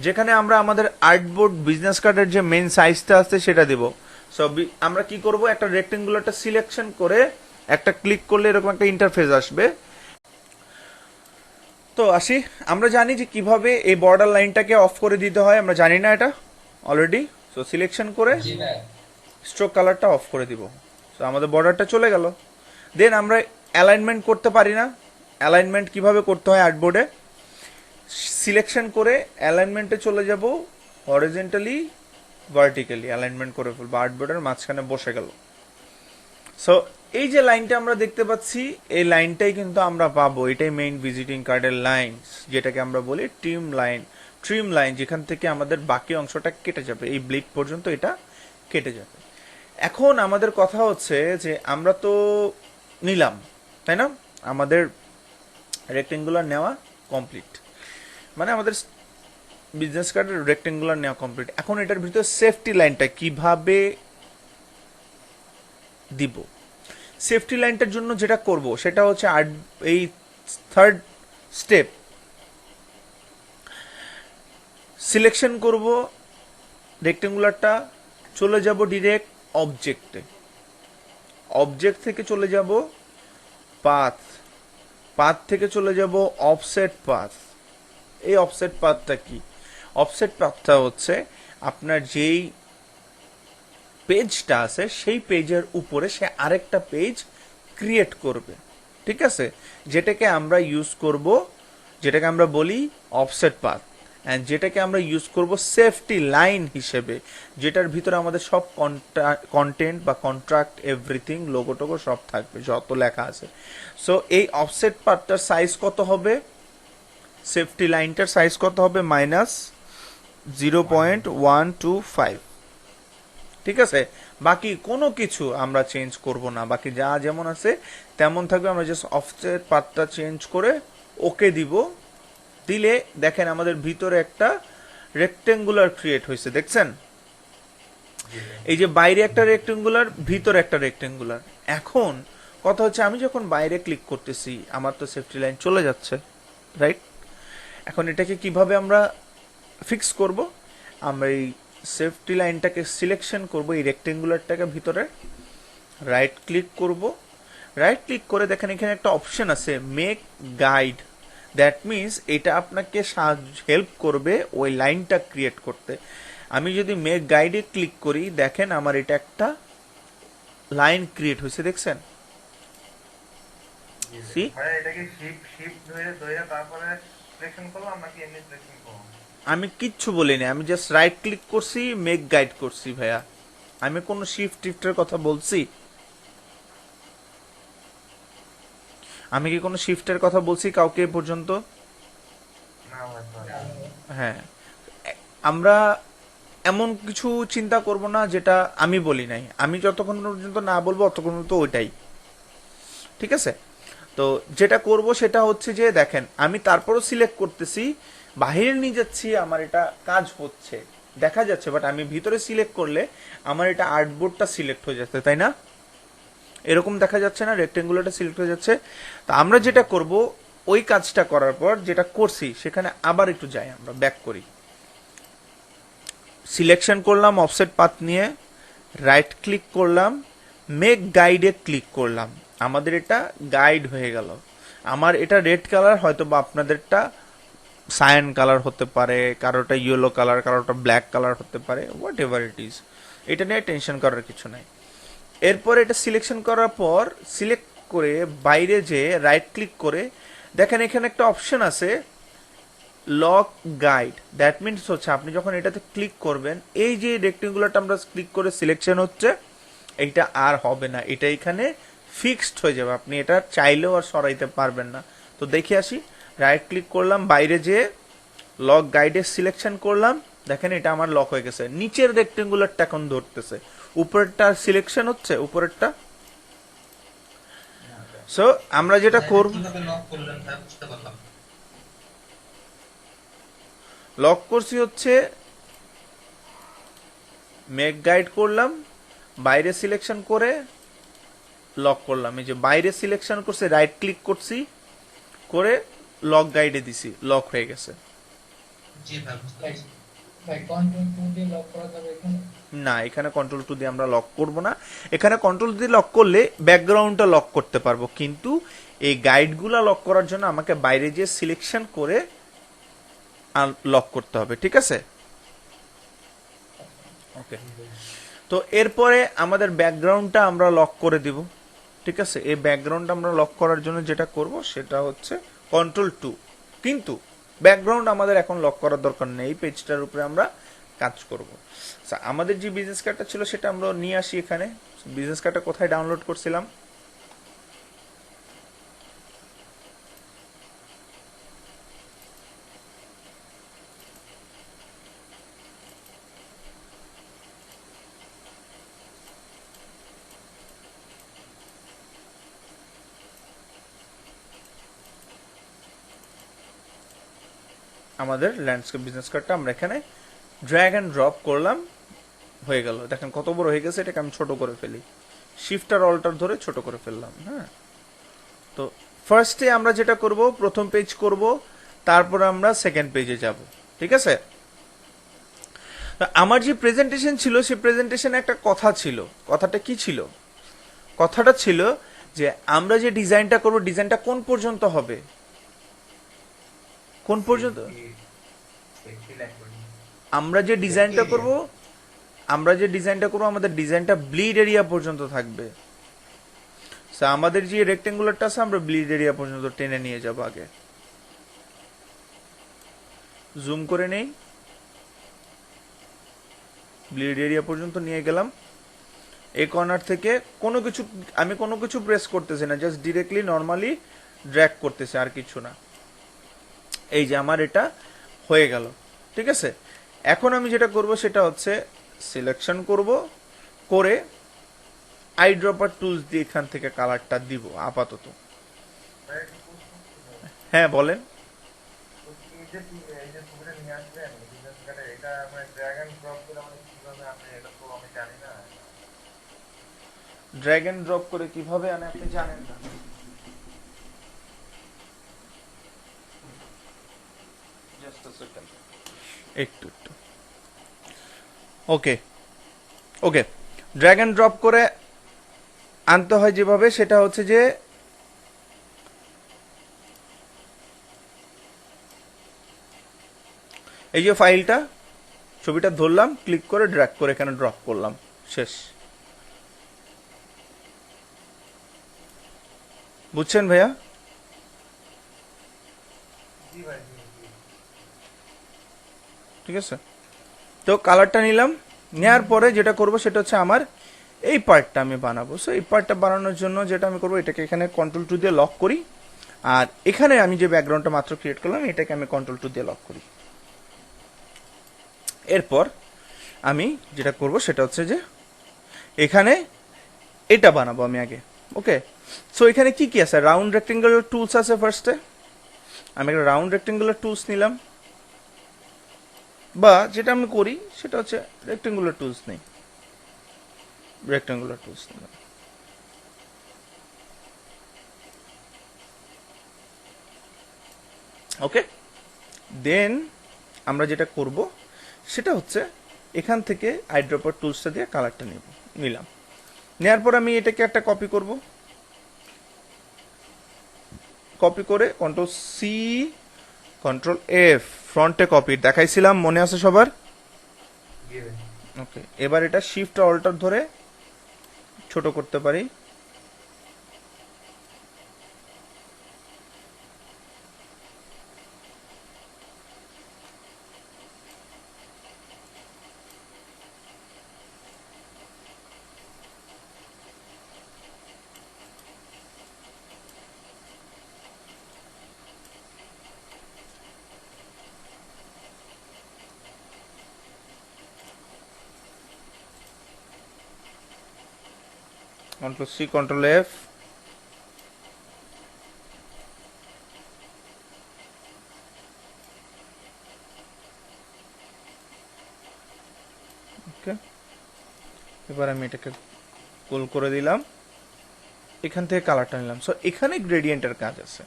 যেখানে আমরা আমাদের আর্টবোর্ড বিজনেস কার্ডের যে মেইন সাইজটা আছে সেটা দেব। সো আমরা কি করব, একটা রেক্টেঙ্গুলারটা সিলেকশন করে একটা ক্লিক করলে এরকম একটা ইন্টারফেস আসবে। তো আসি, আমরা জানি যে কিভাবে এই বর্ডার লাইনটাকে অফ করে দিতে হয়, আমরা জানি না এটা অলরেডি। সো সিলেকশন করে জি ভাই। স্ট্রোক কালারটা অফ করে দিব। তো আমাদের বর্ডারটা চলে গেল। দেন আমরা অ্যালাইনমেন্ট করতে পারি না। অ্যালাইনমেন্ট কিভাবে করতে হয়? আর্টবোর্ডে সিলেকশন করে অ্যালাইনমেন্টে চলে যাব, হরিজন্টালি ভার্টিক্যালি অ্যালাইনমেন্ট করে ফেলবো, আর্টবোর্ডের মাঝখানে বসে গেল। সো এই যে লাইনটা আমরা দেখতে পাচ্ছি, এই লাইনটাই কিন্তু আমরা পাবো, এটাই মেইন ভিজিটিং কার্ডের লাইন, যেটাকে আমরা বলি ট্রিম লাইন, যেখান থেকে আমাদের বাকি অংশটা কেটে যাবে, এই ব্লিড পর্যন্ত এটা কেটে যাবে। এখন আমাদের কথা হচ্ছে যে আমরা তো নিলাম, তাই না? আমাদের রেক্টেঙ্গুলার নেওয়া কমপ্লিট, মানে আমাদের বিজনেস কার্ডের রেক্টেঙ্গুলার নেওয়া কমপ্লিট। এখন এটার ভিতরে সেফটি লাইনটা কিভাবে দিব? সেফটি লাইনটার জন্য যেটা করব সেটা হচ্ছে এই থার্ড স্টেপ, সিলেকশন করব রেক্টেঙ্গুলারটা, চলে যাব ডিরেক্ট অবজেক্টে, অবজেক্ট থেকে চলে যাব পাথ, পাথ থেকে চলে যাব অফসেট পাথ। এই অফসেট পাথটা কি? অফসেট পাথটা হচ্ছে আপনার যেই পেজটা আছে সেই পেজের উপরে সে আরেকটা পেজ ক্রিয়েট করবে, ঠিক আছে, যেটাকে আমরা ইউজ করব, যেটাকে আমরা বলি অফসেট পাথ, অ্যান্ড যেটাকে আমরা ইউজ করব সেফটি লাইন হিসেবে, যেটার ভিতরে আমাদের সব কন্টেন্ট বা কন্ট্রাক্ট এভরিথিং লোগো টোগো সব থাকবে, যত লেখা আছে। সো এই অফসেট পাথটার সাইজ কত হবে? সেফটি লাইনটার সাইজ কত হবে? -0.125, ঠিক আছে। বাকি কোনো কিছু আমরা চেঞ্জ করব না, বাকি যা যেমন আছে তেমন থাকবে। আমরা জাস্ট অফসেট পাথটা চেঞ্জ করে ওকে দিব। দিলে দেখেন আমাদের ভিতরে একটা রেক্টেঙ্গুলার ক্রিয়েট হয়েছে, দেখছেন? এই যে বাইরে একটা রেক্টেঙ্গুলার, ভিতরে একটা রেক্টেঙ্গুলার। এখন কথা হচ্ছে আমি যখন বাইরে ক্লিক করতেছি আমার তো সেফটি লাইন চলে যাচ্ছে, রাইট? এখন এটাকে কিভাবে আমরা ফিক্স করব? আমরা এই সেফটি লাইনটাকে সিলেকশন করব, এই রেক্টেঙ্গুলারটাকে ভিতরে রাইট ক্লিক করব। রাইট ক্লিক করে দেখেন এখানে একটা অপশন আছে মেক গাইড। দ্যাট মিনস এটা আপনাকে হেল্প করবে ওই লাইনটা ক্রিয়েট করতে। আমি যদি মেক গাইডে ক্লিক করি, দেখেন আমার এটা একটা লাইন ক্রিয়েট হয়েছে, দেখছেন? See? ভাই এটাকে শিপ ধরে ধরে তারপরে সিলেকশন করলাম নাকি এমনি সিলেকশন করব? আমি কিচ্ছু বলিনি, আমি জাস্ট রাইট ক্লিক করছি, মেক গাইড করছি ভাইয়া। আমি কোনো শিফট টিফটের কথা বলছি? আমি কি কোনো শিফটের কথা বলছি কাউকে এ পর্যন্ত? না ভাই sorry। হ্যাঁ, আমরা এমন কিছু চিন্তা করব না যেটা আমি বলি নাই। আমি যতক্ষণ পর্যন্ত না বলবো ততক্ষণ পর্যন্ত ওইটাই, ঠিক আছে। তো যেটা করব সেটা হচ্ছে যে দেখেন আমি তারপরও সিলেক্ট করতেছি, বাহিরে নিয়ে যাচ্ছি, আমার এটা কাজ হচ্ছে, দেখা যাচ্ছে, বাট আমি ভিতরে সিলেক্ট করলে আমার এটা আর্টবোর্ডটা সিলেক্ট হয়ে যাচ্ছে, তাই না? এরকম দেখা যাচ্ছে না, রেক্টেঙ্গুলারটা সিলেক্ট হয়ে যাচ্ছে। তো আমরা যেটা করব, ওই কাজটা করার পর যেটা করছি সেখানে আবার একটু যাই, আমরা ব্যাক করি। সিলেকশন করলাম অফসেট পাথ নিয়ে, রাইট ক্লিক করলাম, মেক গাইডে ক্লিক করলাম, আমাদের এটা গাইড হয়ে গেল। আমার এটা রেড কালার, হয়তো বা আপনাদেরটা সায়ান কালার হতে পারে, কারোটা ইয়েলো কালার, কারোটা ব্ল্যাক কালার হতে পারে, হোয়াট এভার ইট ইজ, এটা নিয়ে টেনশন করার কিছু নাই। এরপর এটা সিলেকশন করার পর সিলেক্ট করে বাইরে যে রাইট ক্লিক করে দেখেন এখানে একটা অপশন আছে লক গাইড। দ্যাট মিনস হচ্ছে আপনি যখন এটাতে ক্লিক করবেন, এই যে রেক্টেঙ্গুলারটা আমরা ক্লিক করে সিলেকশন হচ্ছে, এইটা আর হবে না, এটা এখানে ফিক্সড হয়ে যাবে, আপনি এটা চাইলেও আর সরাইতে পারবেন না। তো দেখে আসি, রাইট ক্লিক করলাম, বাইরে যে লক গাইডে সিলেকশন করলাম, দেখেন এটা আমার লক হয়ে গেছে। নিচের রেক্টেঙ্গুলারটা এখন ধরতেছে, উপরেরটা সিলেকশন হচ্ছে, উপরেরটা। সো আমরা যেটা করব, কিভাবে লক করলেন ভাই বুঝতে পারলাম। লক করছি হচ্ছে মেক গাইড করলাম, বাইরে সিলেকশন করে লক করলাম। এই যে বাইরে সিলেকশন করছে, রাইট ক্লিক করছি করে লক গাইডে দিছি, লক হয়ে গেছে। জি ভাই বুঝতে পারছি। ভাই কন্ট্রোল টু দিয়ে লক করা যাবে এখানে? না, এখানে কন্ট্রোল টু দিয়ে আমরা লক করব না। এখানে কন্ট্রোল দিয়ে লক করলে ব্যাকগ্রাউন্ডটা লক করতে পারবো, কিন্তু এই গাইডগুলা লক করার জন্য আমাকে বাইরে যে সিলেকশন করে লক করতে হবে, ঠিক আছে? ওকে, তো এরপরে আমাদের ব্যাকগ্রাউন্ডটা আমরা লক করে দিব, ঠিক আছে। এই ব্যাকগ্রাউন্ড আমরা লক করার জন্য যেটা করব সেটা হচ্ছে কন্ট্রোল টু, কিন্তু ব্যাকগ্রাউন্ড আমাদের এখন লক করার দরকার নেই, এই পেজটার উপরে আমরা কাজ করব। আমাদের যে বিজনেস কার্ডটা ছিল সেটা আমরা নিয়ে আসি এখানে। বিজনেস কার্ডটা কোথায় ডাউনলোড করছিলাম? আমাদের ল্যান্ডস্কেপ বিজনেস কার্ডটা আমরা এখানে ড্র্যাগ অ্যান্ড ড্রপ করলাম, হয়ে গেল। দেখেন কত বড় হয়ে গেছে, এটাকে আমি ছোট করে ফেলি, শিফটার অল্টার ধরে ছোট করে ফেললাম। হ্যাঁ, তো ফার্স্টে আমরা যেটা করব, প্রথম পেজ করব, তারপর আমরা সেকেন্ড পেজে যাব, ঠিক আছে। আমার যে প্রেজেন্টেশন ছিল সেই প্রেজেন্টেশনে একটা কথা ছিল। কথাটা কি ছিল? কথাটা ছিল যে আমরা যে ডিজাইনটা করব ডিজাইনটা কোন পর্যন্ত হবে, কোন পর্যন্ত আমরা যে ডিজাইনটা করব আমাদের ডিজাইনটা ব্লিড এরিয়া পর্যন্ত থাকবে। So, আমাদের যে রেক্টেঙ্গুলারটা আছে আমরা ব্লিড এরিয়া পর্যন্ত টেনে নিয়ে যাব। আগে জুম করে নেই, ব্লিড এরিয়া পর্যন্ত নিয়ে গেলাম। এই কর্নার থেকে আমি কোনো কিছু প্রেস করতেছি না, জাস্ট ডিরেক্টলি নর্মালি ড্র্যাগ করতেছি, আর কিছু না। এই যে আমার এটা হয়ে গেল, ঠিক আছে। এখন আমি যেটা করব সেটা হচ্ছে সিলেকশন করব, করে আইড্রপার টুলস দিয়ে এখান থেকে কালারটা দিব আপাতত। হ্যাঁ বলেন। এই যে ছবিটা নিয়ে আসবেন বিজনেস কার্ডে, এটা মানে ড্র্যাগ এন্ড ড্রপ করে মানে কিভাবে আপনি, এটা তো আমি জানি না। ড্র্যাগ এন্ড ড্রপ করে কিভাবে আনে আপনি জানেন না? একটু ওকে ওকে, ড্র্যাগ এন্ড ড্রপ করে আনতে হয় যেভাবে, সেটা হচ্ছে যে এই যে ফাইলটা, ছবিটা ধরলাম, ক্লিক করে ড্র্যাগ করে এখানে ড্রপ করলাম, শেষ। বুঝছেন ভাইয়া? জি ভাই, জি জি। ঠিক আছে, তো কালারটা নিলাম, নেওয়ার পরে যেটা করব সেটা হচ্ছে আমার এই পার্টটা আমি বানাবো। সো এই পার্টটা বানানোর জন্য যেটা আমি করবো, এটাকে এখানে কন্ট্রোল টু দিয়ে লক করি, আর এখানে আমি যে ব্যাকগ্রাউন্ডটা মাত্র ক্রিয়েট করলাম এটাকে আমি কন্ট্রোল টু দিয়ে লক করি। এরপর আমি যেটা করব সেটা হচ্ছে যে এখানে এটা বানাবো আমি আগে। ওকে, সো এখানে কি কি আছে? রাউন্ড রেক্টেঙ্গুলার টুলস আছে। ফার্স্টে আমি একটা রাউন্ড রেক্টেঙ্গুলার টুলস নিলাম, বা যেটা আমি করি সেটা হচ্ছে রেক্টেঙ্গুলার টুলস নেই, রেক্টেঙ্গুলার টুলস নিলাম। ওকে, দেন আমরা যেটা করব সেটা হচ্ছে এখান থেকে আইড্রপার টুলসটা দিয়ে কালারটা নিলাম। নেওয়ার পর আমি এটাকে একটা কপি করব, কপি করে কন্ট্রোল সি কন্ট্রোল এফ ফ্রন্টে কপি দেখাইছিলাম, মনে আছে সবার? জি ভাই। ওকে, এবার এটা শিফট অল্টার ধরে ছোট করতে পারি। কন্ট্রোল সি কন্ট্রোল এফ, ওকে। এবার আমি এটাকে গোল করে দিলাম, এখান থেকে কালারটা নিলাম। সো এখানে গ্রেডিয়েন্টের কাজ আছে।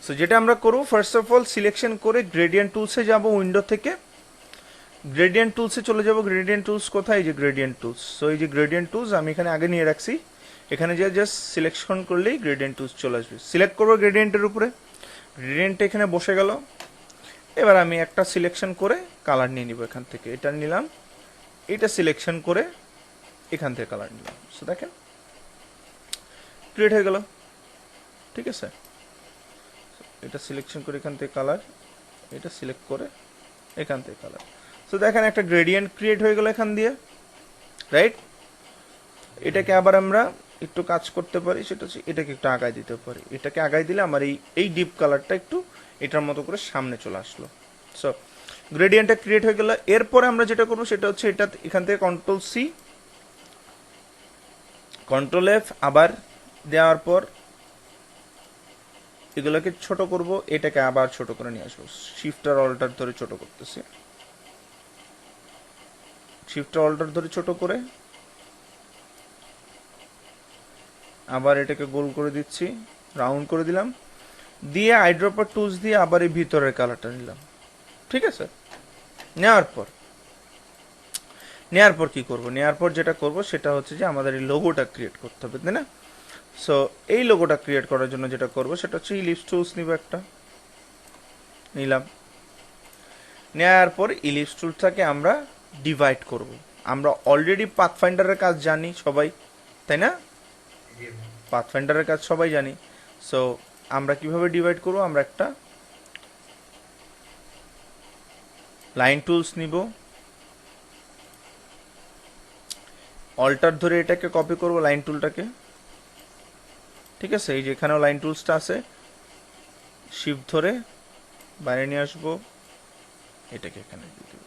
সো যেটা আমরা করব, ফার্স্ট অফ অল সিলেকশন করে গ্রেডিয়েন্ট টুলসে যাব, উইন্ডো থেকে গ্রেডিয়েন্ট টুলসে চলে যাব। গ্রেডিয়েন্ট টুলস কোথায়? এই যে গ্রেডিয়েন্ট টুলস। সো এই যে গ্রেডিয়েন্ট টুলস আমি এখানে আগে নিয়ে রাখছি, এখানে যে জাস্ট সিলেকশন করলেই গ্রেডিয়েন্ট টুলস চলে আসবে। সিলেক্ট করবো গ্রেডিয়েন্টের উপরে, গ্রেডিয়েন্ট এখানে বসে গেল। এবার আমি একটা সিলেকশন করে কালার নিয়ে নিব, এখান থেকে এটা নিলাম, এটা সিলেকশন করে এখান থেকে কালার নিলাম। সো দেখেন ক্রিয়েট হয়ে গেল, ঠিক আছে। এটা সিলেকশন করে এখান থেকে কালার, এটা সিলেক্ট করে এখান থেকে কালার। সো দেখেন একটা গ্রেডিয়েন্ট ক্রিয়েট হয়ে গেল এখান দিয়ে, রাইট। এটাকে আবার আমরা একটু কাজ করতে পারি, সেটা হচ্ছে এটাকে একটু আগায় দিতে পারি। এটাকে আগায় দিলে আমার এই ডিপ কালারটা একটু এটার মতো করে সামনে চলে আসলো। সো গ্রেডিয়েন্টটা ক্রিয়েট হয়ে গেল। এরপরে আমরা যেটা করবো সেটা হচ্ছে এটা এখান থেকে কন্ট্রোল সি কন্ট্রোল এফ আবার দেওয়ার পর এগুলোকে ছোট করব, এটাকে আবার ছোট করে নিয়ে আসবো। শিফটার অল্টার ধরে ছোট করতেছি, শিফটার অল্টার ধরে ছোট করে আবার এটাকে গোল করে দিচ্ছি, রাউন্ড করে দিলাম, দিয়ে আইড্রপার টুলস দিয়ে আবার এই ভিতরের কালারটা নিলাম, ঠিক আছে। নেওয়ার পর কি করব? নেওয়ার পর যেটা করব সেটা হচ্ছে যে আমাদের এই লোগোটা ক্রিয়েট করতে হবে, তাই না? সো এই লোগোটা ক্রিয়েট করার জন্য যেটা করব সেটা হচ্ছে ইলিপস টুলস নিব একটা, নিলাম। নেওয়ার পর ইলিপস টুলসটাকে আমরা ডিভাইড করব। আমরা অলরেডি পাথফাইন্ডারের কাজ জানি সবাই, তাই না? জি ভাই। পাথফাইন্ডারের কাজ সবাই জানি। সো আমরা কিভাবে ডিভাইড করব, আমরা একটা লাইন টুলস নিব, অল্টার ধরে এটাকে কপি করব লাইন টুলটাকে, ঠিক আছে? এই যে এখানেও লাইন টুলসটা আছে, শিফট ধরে বাইরে নিয়ে আসবো, এটাকে এখানে দিয়ে দেব,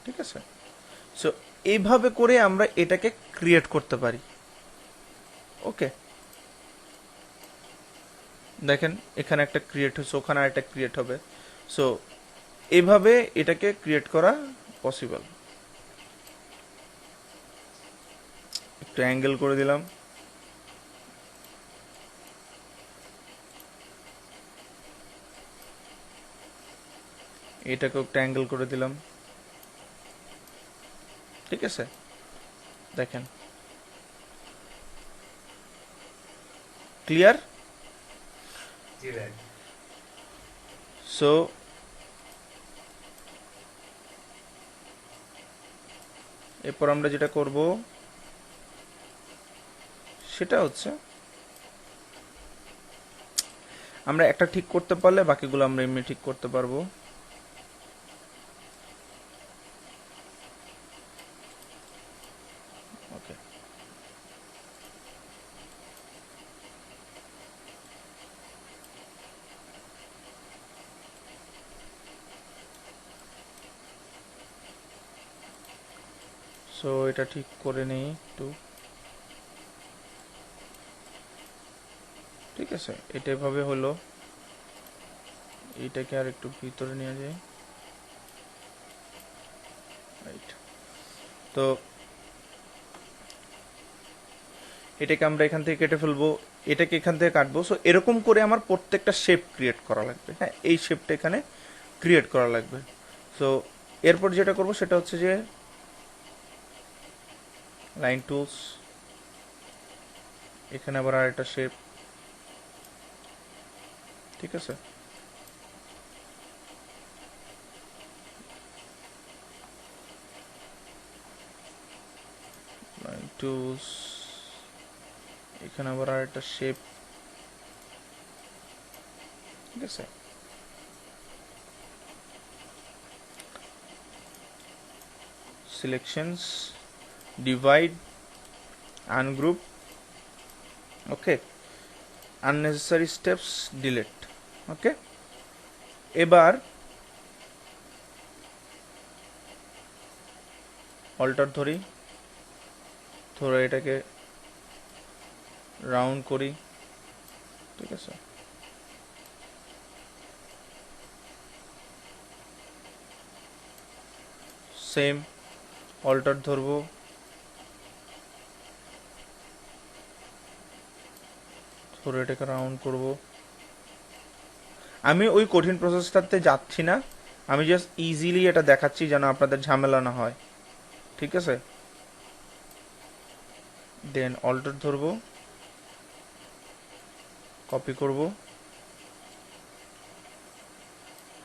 ঠিক আছে? সো এইভাবে করে আমরা এটাকে ক্রিয়েট করতে পারি। ওকে, দেখেন এখানে একটা ক্রিয়েট হচ্ছে, ওখানে একটা ক্রিয়েট হবে। সো এইভাবে এটাকে ক্রিয়েট করা পসিবল। একটু অ্যাঙ্গেল করে দিলাম, এটাকেও একটা অ্যাঙ্গেল করে দিলাম, ঠিক আছে? দেখেন ক্লিয়ার? জি ভাই। সো এরপর আমরা যেটা করব সেটা হচ্ছে আমরা একটা ঠিক করতে পারলে বাকিগুলো আমরা এমনি ঠিক করতে পারবো। ওকে, সো এটা ঠিক করে নেই একটু, ঠিক আছে? এটা এভাবে হলো, এইটাকে আর একটু ভিতরে নিয়ে যায়, রাইট? তো এটাকে আমরা এখান থেকে কেটে ফেলবো, এটাকে এখান থেকে কাটবো। সো এরকম করে আমার প্রত্যেকটা শেপ ক্রিয়েট করা লাগবে। হ্যাঁ, এই শেপটা এখানে ক্রিয়েট করা লাগবে। সো এরপর যেটা করব সেটা হচ্ছে যে লাইন টুলস, এখানে আবার আর একটা শেপ, ঠিক আছে? লাইন টুলস, এখানে আবার আর একটা শেপ, ঠিক আছে? সিলেকশনস, ডিভাইড, আনগ্রুপ, ওকে, আননেসেসারি স্টেপস, ডিলিট। ওকে, এবার অল্টার ধরি, ধরে এটাকে রাউন্ড করি, ঠিক আছে? সেম অল্টার ধরবো, ধরে এটাকে রাউন্ড করব। আমি ওই কঠিন প্রসেসটাতে যাচ্ছি না, আমি জাস্ট ইজিলি এটা দেখাচ্ছি যেন আপনাদের ঝামেলা না হয়, ঠিক আছে? দেন অল্টার ধরবো, কপি করব,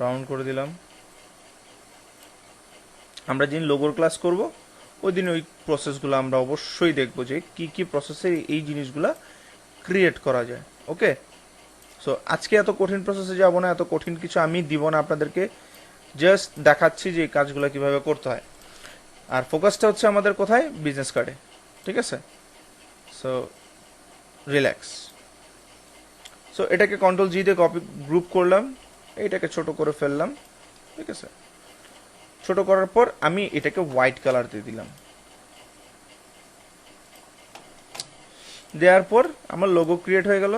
রাউন্ড করে দিলাম। আমরা যেদিন লোগোর ক্লাস করব ওই দিন ওই প্রসেসগুলো আমরা অবশ্যই দেখবো যে কি কি প্রসেসে এই জিনিসগুলা ক্রিয়েট করা যায়। ওকে, সো আজকে এত কঠিন প্রসেসে যাব না, এত কঠিন কিছু আমি দিব না আপনাদেরকে, জাস্ট দেখাচ্ছি যে এই কাজগুলো কিভাবে করতে হয়। আর ফোকাসটা হচ্ছে আমাদের কোথায়, বিজনেস কার্ডে, ঠিক আছে? So relax. সো এটাকে কন্ট্রোল জি দিয়ে কপি গ্রুপ করলাম, এইটাকে ছোট করে ফেললাম, ঠিক আছে? ছোট করার পর আমি এটাকে হোয়াইট কালার দিয়ে দিলাম, দেওয়ার পর আমার লোগো ক্রিয়েট হয়ে গেল,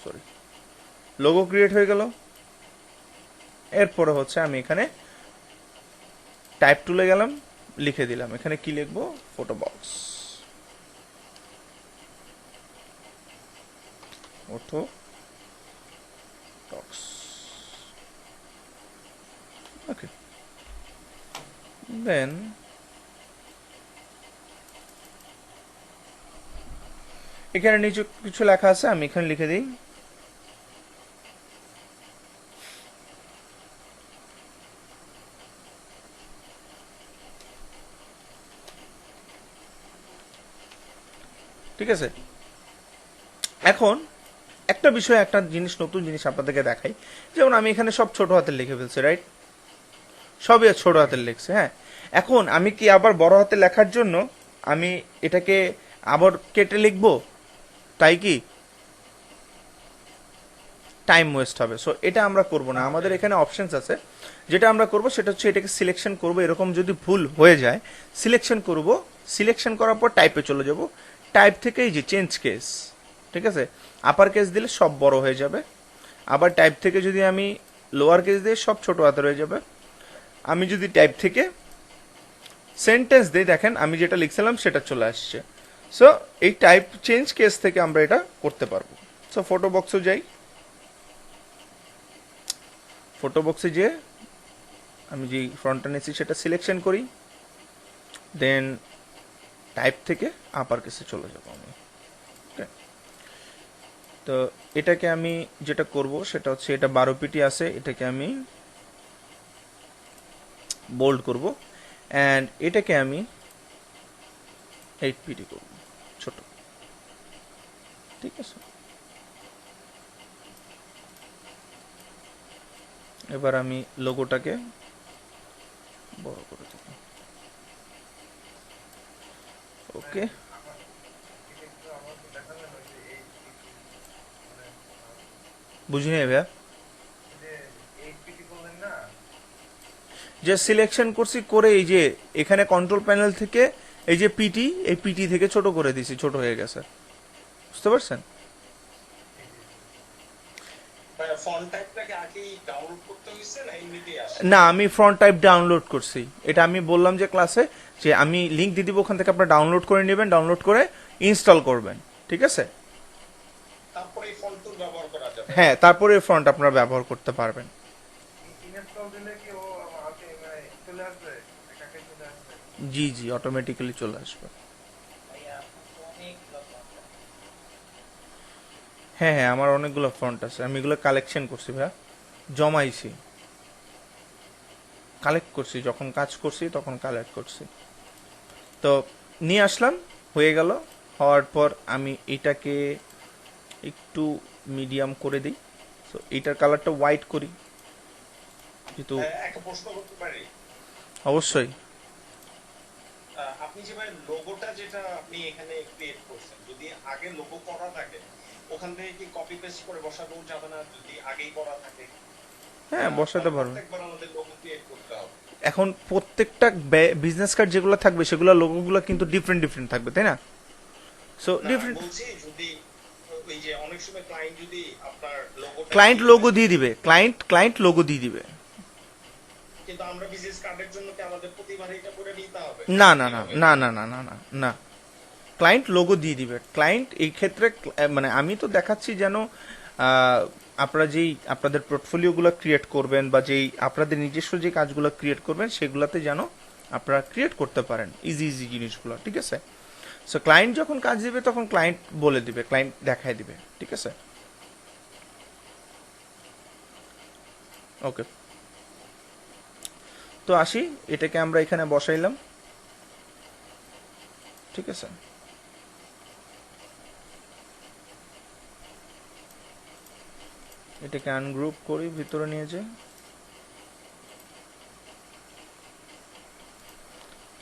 সরি, লোগো ক্রিয়েট হয়ে গেল। এরপরে হচ্ছে আমি এখানে টাইপ টুলে গেলাম, লিখে দিলাম, এখানে কি লিখবো, ফটো বক্স, অটো বক্স, ওকে। দেন এখানে নিচে কিছু লেখা আছে, আমি এখানে লিখে দিই। ঠিক আছে, এখন একটা বিষয়, একটা জিনিস, নতুন জিনিস আপনাদেরকে দেখাই। যেমন আমি এখানে সব ছোট হাতের লিখে ফেলছি, রাইট? সবই ছোট হাতের লিখছে, হ্যাঁ। এখন আমি কি আবার বড় হাতে লেখার জন্য আমি এটাকে আবার কেটে লিখবো? তাই কি? টাইম ওয়েস্ট হবে। সো এটা আমরা করব না। আমাদের এখানে অপশনস আছে, যেটা আমরা করব সেটা হচ্ছে এটাকে সিলেকশন করব। এরকম যদি ভুল হয়ে যায় সিলেকশন করব, সিলেকশন করার পর টাইপে চলে যাব। টাইপ থেকে এই যে চেঞ্জ কেস, ঠিক আছে, আপার কেস দিলে সব বড় হয়ে যাবে। আবার টাইপ থেকে যদি আমি লোয়ার কেস দিই সব ছোট হাতের হয়ে যাবে। আমি যদি টাইপ থেকে সেন্টেন্স দিই, দেখেন আমি যেটা লিখছিলাম সেটা চলে আসছে। সো এই টাইপ চেঞ্জ কেস থেকে আমরা এটা করতে পারবো। সো ফটো বক্সে যাই, ফটো বক্সে যেয়ে আমি যে ফ্রন্টটা নিয়েছি সেটা সিলেকশন করি, দেন টাইপ থেকে আপার কেসে চলে যাব আমি। তো এটাকে আমি যেটা করব সেটা হচ্ছে, এটা 12 পিটি আছে, এটাকে আমি বোল্ড করব, অ্যান্ড এটাকে আমি 8 পিটি করব, ছোট। ঠিক আছে, এবার আমি লোগোটাকে বড় করে দেব। ওকে, এটা একটু আমাকে দেখাবেন ওই যে এই মানে বুঝিনি ভাইয়া। যে 8 পিটি করলেন না, যে সিলেকশন করছি করে এই যে এখানে কন্ট্রোল প্যানেল থেকে এই যে পিটি, এই পিটি থেকে ছোট করে দিছি, ছোট হয়ে গেছে, বুঝতে পারছেন? ফন্ট টাইপটাকে আগেই ডাউনলোড করতে হয়েছে না এমনিতেই আসে? না, আমি ফ্রন্ট টাইপ ডাউনলোড করছি। এটা আমি বললাম যে ক্লাসে, যে আমি লিঙ্ক দিয়ে দিব, ওখান থেকে আপনারা ডাউনলোড করে নেবেন, ডাউনলোড করে ইনস্টল করবেন, ঠিক আছে? তারপরে এই ফন্ট টুল ব্যবহার করা যাবে? হ্যাঁ, তারপরে ফ্রন্ট আপনারা ব্যবহার করতে পারবেন। ইনস্টল দিলে কি ও আমাকে মানে চলে আসবে, একাকে চলে আসবে? জি জি, অটোমেটিক্যালি চলে আসবে। ভাইয়া আপনার তো অনেকগুলো ফন্ট আছে। হ্যাঁ হ্যাঁ, আমার অনেকগুলো ফ্রন্ট আছে, আমি এগুলো কালেকশন করছি ভাইয়া, জমাইছি, কালেক্ট করছি, যখন কাজ করছি তখন কালেক্ট করছি। তো নিয়ে আসলাম, হয়ে গেল। হওয়ার পর আমি এটাকে একটু মিডিয়াম করে দিই। তো এইটার কালারটা হোয়াইট করি, যেহেতু একটা প্রশ্ন করতে পারি? অবশ্যই। আপনি যে ভাই লোগোটা যেটা আপনি এখানে ক্রিয়েট করছেন, যদি আগে লোগো করা থাকে ওখান থেকে কি কপি পেস্ট করে বসানো যাবে না? যদি আগেই করা থাকে হ্যাঁ, বসাতে পারবেন। প্রত্যেকবার আমাদের লোগো ক্রিয়েট করতে হবে? এখন প্রত্যেকটা বিজনেস কার্ড যেগুলো থাকবে সেগুলো লোগোগুলো কিন্তু ডিফারেন্ট ডিফারেন্ট থাকবে, তাই না? সো না, ডিফারেন্ট, বলছি যদি ওই যে অনেক সময় ক্লায়েন্ট যদি আপনার লোগোটা ক্লায়েন্ট লোগো দিয়ে দিবে, ক্লায়েন্ট লোগো দিয়ে দিবে। কিন্তু আমরা বিজনেস কার্ডের জন্য কি আমাদের প্রতিবার এটা করে নিতে হবে? না না না না না না না না না, ক্লায়েন্ট লোগো দিয়ে দিবে। ক্লায়েন্ট এই ক্ষেত্রে মানে আমি তো দেখাচ্ছি যেন আপনারা যেই আপনাদের পোর্টফোলিওগুলো ক্রিয়েট করবেন বা যেই আপনাদের নিজস্ব যে কাজগুলো ক্রিয়েট করবেন সেগুলোতে যেন আপনারা ক্রিয়েট করতে পারেন ইজি ইজি জিনিসগুলো, ঠিক আছে? সো ক্লায়েন্ট যখন কাজ দিবে তখন ক্লায়েন্ট বলে দিবে, ক্লায়েন্ট দেখায় দিবে, ঠিক আছে? ওকে, তো আসি, এটাকে আমরা এখানে বসাইলাম, ঠিক আছে? এটাকে আনগ্রুপ করি, ভিতরে নিয়ে যাই,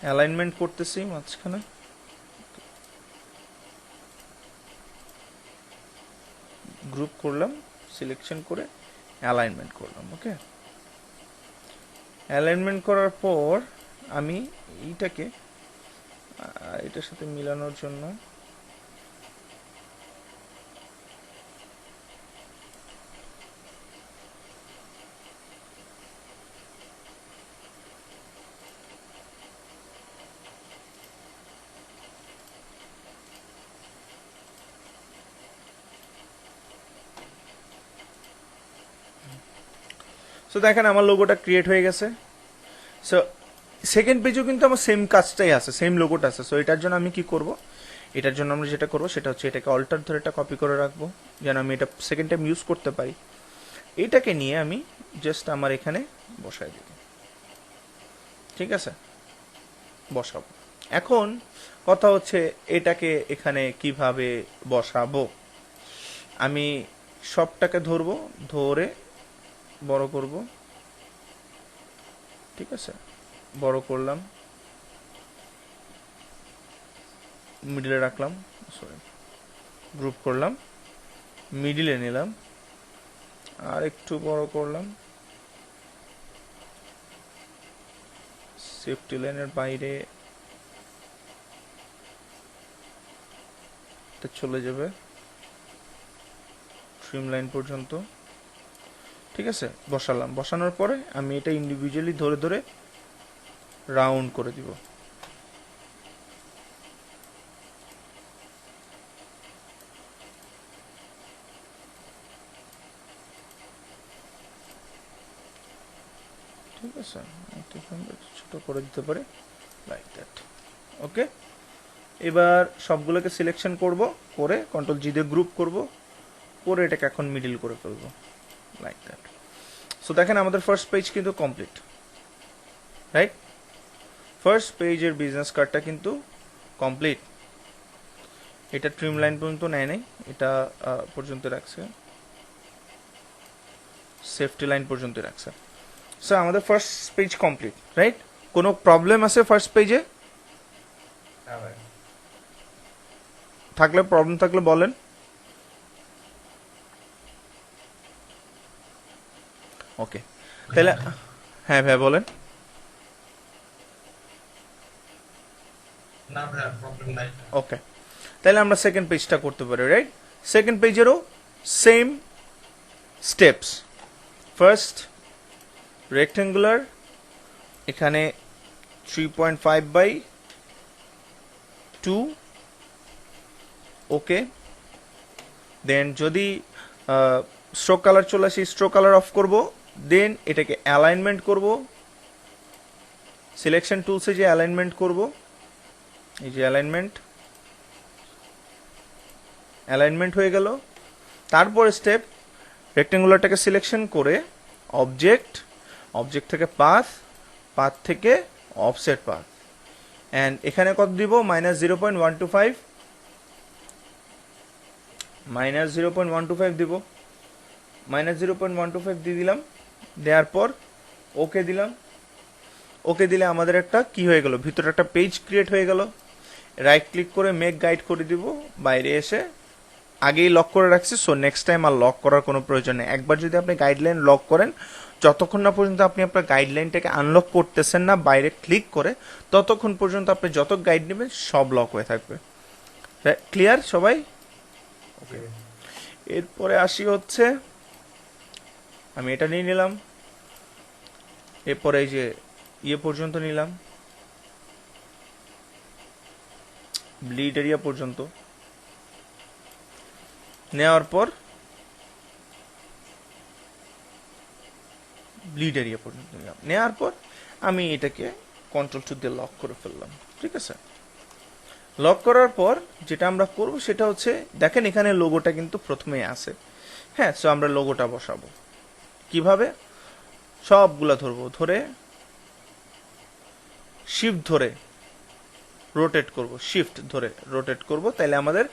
অ্যালাইনমেন্ট করতেছি মাঝখানে, গ্রুপ করলাম, সিলেকশন করে অ্যালাইনমেন্ট করলাম। ওকে, অ্যালাইনমেন্ট করার পর আমি এইটাকে এটার সাথে মিলানোর জন্য সো দেখেন আমার লোগোটা ক্রিয়েট হয়ে গেছে। সো সেকেন্ড পেজেও কিন্তু আমার সেম কাজটাই আছে, সেম লোগোটা আছে। সো এটার জন্য আমি কি করব, এটার জন্য আমরা যেটা করবো সেটা হচ্ছে এটাকে অল্টার ধরে এটা কপি করে রাখবো, যেন আমি এটা সেকেন্ড টাইম ইউজ করতে পারি। এটাকে নিয়ে আমি জাস্ট আমার এখানে বসাই দিব, ঠিক আছে, বসাবো। এখন কথা হচ্ছে এটাকে এখানে কিভাবে বসাবো। আমি সবটাকে ধরবো, ধরে বড় করব, ঠিক আছে, বড় করলাম, মিডলে রাখলাম, সরি গ্রুপ করলাম, মিডিলে নিলাম, আর একটু বড় করলাম, সেফটি লাইনের বাইরে এটা চলে যাবে ট্রিম লাইন পর্যন্ত, ঠিক আছে, বসালাম। বসানোর পরে আমি এটা ইন্ডিভিজুয়ালি ধরে ধরে রাউন্ড করে দিব। ঠিক আছে, ছোট করে দিতে পারে, লাইক দ্যাট। ওকে, এবার সবগুলোকে সিলেকশন করব, করে কন্ট্রোল জি দিয়ে গ্রুপ করব, করে এটাকে এখন মিডিল করে ফেলবো, লাইক দ্যাট। সো দেখেন আমাদের ফার্স্ট পেজ কিন্তু কমপ্লিট, রাইট? ফার্স্ট পেজের বিজনেস কার্ডটা কিন্তু কমপ্লিট। এটা ট্রিম লাইন পর্যন্ত নেয় নাই, এটা পর্যন্ত রাখছে, সেফটি লাইন পর্যন্ত রাখছে। সো আমাদের ফার্স্ট পেজ কমপ্লিট, রাইট? কোনো প্রবলেম আছে ফার্স্ট পেজে? হ্যাঁ ভাই। থাকলে, প্রবলেম থাকলে বলেন। ওকে, তাহলে হ্যাঁ ভাই বলেন। না ভাই, প্রবলেম নাই। ওকে, তাহলে আমরা সেকেন্ড পেজটা করতে পারি, রাইট? সেকেন্ড পেজেরও সেম স্টেপস। ফার্স্ট রেক্টেঙ্গুলার, এখানে 3.5 বাই 2, ওকে। দেন যদি স্ট্রোক কালার চলে আসে, স্ট্রোক কালার অফ করব, দেন এটাকে অ্যালাইনমেন্ট করব, সিলেকশন টুলসে যে অ্যালাইনমেন্ট করব, এই যে অ্যালাইনমেন্ট হয়ে গেল। তারপর স্টেপ রেক্টেঙ্গুলারটাকে সিলেকশন করে অবজেক্ট থেকে পাথ থেকে অফসেট পাথ, অ্যান্ড এখানে কত দিব? -0.125 দিব, -0.125 দিয়ে দিলাম। দেওয়ার পর ওকে দিলাম। ওকে দিলে আমাদের একটা কি হয়ে গেল, ভিতরে একটা পেজ ক্রিয়েট হয়ে গেল। রাইট ক্লিক করে মেক গাইড করে দিব, বাইরে এসে আগেই লক করে রাখছি, সো নেক্সট টাইম আর লক করার কোনো প্রয়োজন নেই। একবার যদি আপনি গাইডলাইন লক করেন, যতক্ষণ না পর্যন্ত আপনি আপনার গাইডলাইনটাকে আনলক করতেছেন না বাইরে ক্লিক করে, ততক্ষণ পর্যন্ত আপনি যত গাইড নেবেন সব লক হয়ে থাকবে। ক্লিয়ার সবাই? ওকে, এরপরে আসি হচ্ছে, আমি এটা নিয়ে নিলাম, এরপরে এই যে ইয়ে পর্যন্ত নিলাম, ব্লিড এরিয়া পর্যন্ত নেওয়ার পর ব্লিড এরিয়া পর্যন্ত নিলাম, নেওয়ার পর আমি এটাকে কন্ট্রোল টু দিয়ে লক করে ফেললাম, ঠিক আছে। লক করার পর যেটা আমরা করব সেটা হচ্ছে, দেখেন এখানে লোগোটা কিন্তু প্রথমেই আছে, হ্যাঁ। সো আমরা লোগোটা বসাবো কিভাবে? সবগুলা ধরবো, ধরে শিফট ধরে রোটেট করব, শিফট ধরে রোটেট করব, তাহলে আমাদের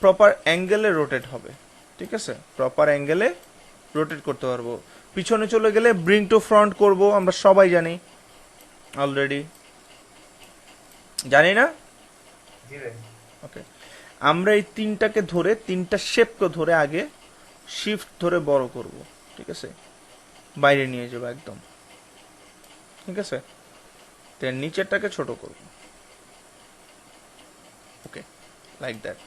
প্রপার অ্যাঙ্গেলে রোটেট হবে, ঠিক আছে, প্রপার অ্যাঙ্গেলে রোটেট করতে পারবো। পিছনে চলে গেলে ব্রিং টু ফ্রন্ট করব, আমরা সবাই জানি অলরেডি, জানি না? জি ভাই। ওকে, আমরা এই তিনটাকে ধরে, তিনটা শেপকে ধরে আগে শিফট ধরে বড় করব, ঠিক আছে, বাইরে নিয়ে যাবো একদম, ঠিক আছে। দেন নিচেরটাকে ছোট করব, ওকে, লাইক দ্যাট।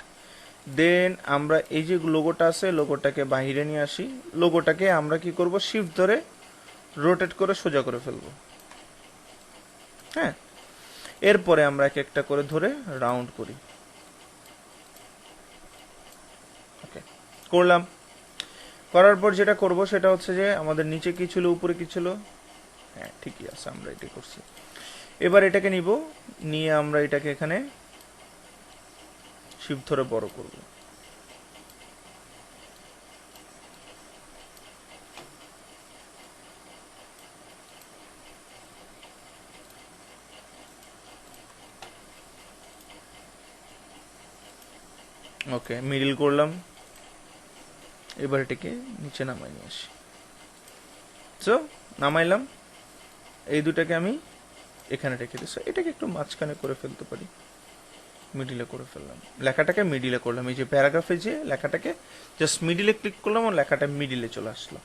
দেন আমরা এই যে লোগোটা আছে, লোগোটাকে বাইরে নিয়ে আসি, লোগোটাকে আমরা কি করব? শিফট ধরে রোটেট করে সোজা করে ফেলবো, হ্যাঁ। এরপরে আমরা এক একটা করে ধরে রাউন্ড করি, ওকে, করলাম। করার পর যেটা করব সেটা হচ্ছে যে আমাদের নিচে কি ছিল, উপরে কি ছিল, হ্যাঁ ঠিকই আছে, আমরা এটাই করছি। এবার এটাকে নিব, নিয়ে আমরা এটাকে এখানে শিফট ধরে বড় করব। ওকে, মিডল করলাম, এবার এটাকে নিচে নামাই নিয়ে আসি। সো নামাইলাম, এই দুটাকে আমি এখানে রেখে দিই। এটাকে একটু মাঝখানে করে ফেলতে পারি, মিডিলে করে ফেললাম, লেখাটাকে মিডিলে করলাম। এই যে প্যারাগ্রাফে যে লেখাটাকে জাস্ট মিডিলে ক্লিক করলাম, আর লেখাটা মিডিলে চলে আসলো।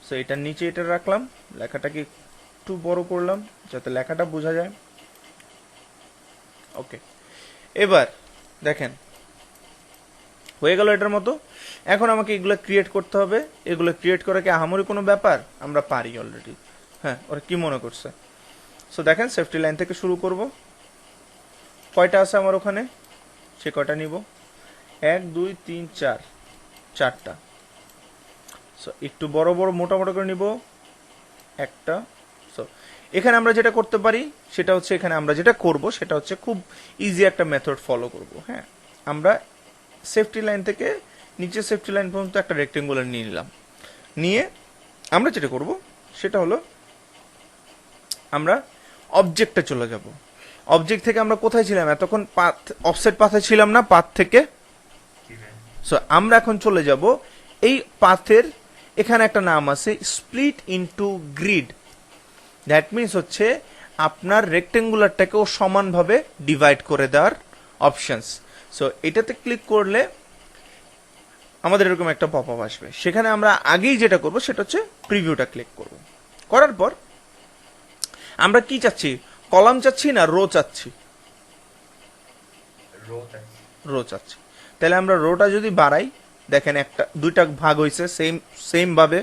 সো এটার নিচে এটা রাখলাম, লেখাটাকে একটু বড় করলাম যাতে লেখাটা বোঝা যায়। ওকে, এবার দেখেন হয়ে গেল এটার মতো। এখন আমাকে এগুলো ক্রিয়েট করতে হবে। এগুলো ক্রিয়েট করা কি আহামরি কোনো ব্যাপার? আমরা পারি অলরেডি। হ্যাঁ, ওরা কি মনে করছে? সো দেখেন, সেফটি লাইন থেকে শুরু করব। কয়টা আছে আমার ওখানে, সে কয়টা নিব? 1 2 3 4, 4টা। সো একটু বড় বড় মোটা মোটা করে নিব একটা। সো এখানে আমরা যেটা করতে পারি সেটা হচ্ছে, এখানে আমরা যেটা করব সেটা হচ্ছে খুব ইজি একটা মেথড ফলো করব। হ্যাঁ, আমরা সেফটি লাইন থেকে নিচে সেফটি লাইন পর্যন্ত একটা রেক্টেঙ্গুলার নিয়ে নিলাম। নিয়ে আমরা যেটা করব সেটা হলো, আমরা অবজেক্টে চলে যাব। অবজেক্ট থেকে আমরা কোথায় ছিলাম এতক্ষণ? পাথ, অফসেট পাথে ছিলাম না, পাথ থেকে। সো আমরা এখন চলে যাব এই পাথের, এখানে একটা নাম আছে split into grid. That means হচ্ছে আপনার রেক্টেঙ্গুলারটাকেও সমানভাবে ডিভাইড করে দেওয়ার অপশনস। সো এটাতে ক্লিক করলে আমাদের এরকম একটা পপ আপ আসবে। সেখানে আমরা আগেই যেটা করব সেটা হচ্ছে প্রিভিউটা ক্লিক করব। করার পর আমরা কি চাচ্ছি? কলাম চাচ্ছি না রো চাচ্ছি? রো চাচ্ছি। তাহলে আমরা রোটা যদি বাড়াই, দেখেন একটা দুইটা ভাগ হয়েছে সেম ভাবে।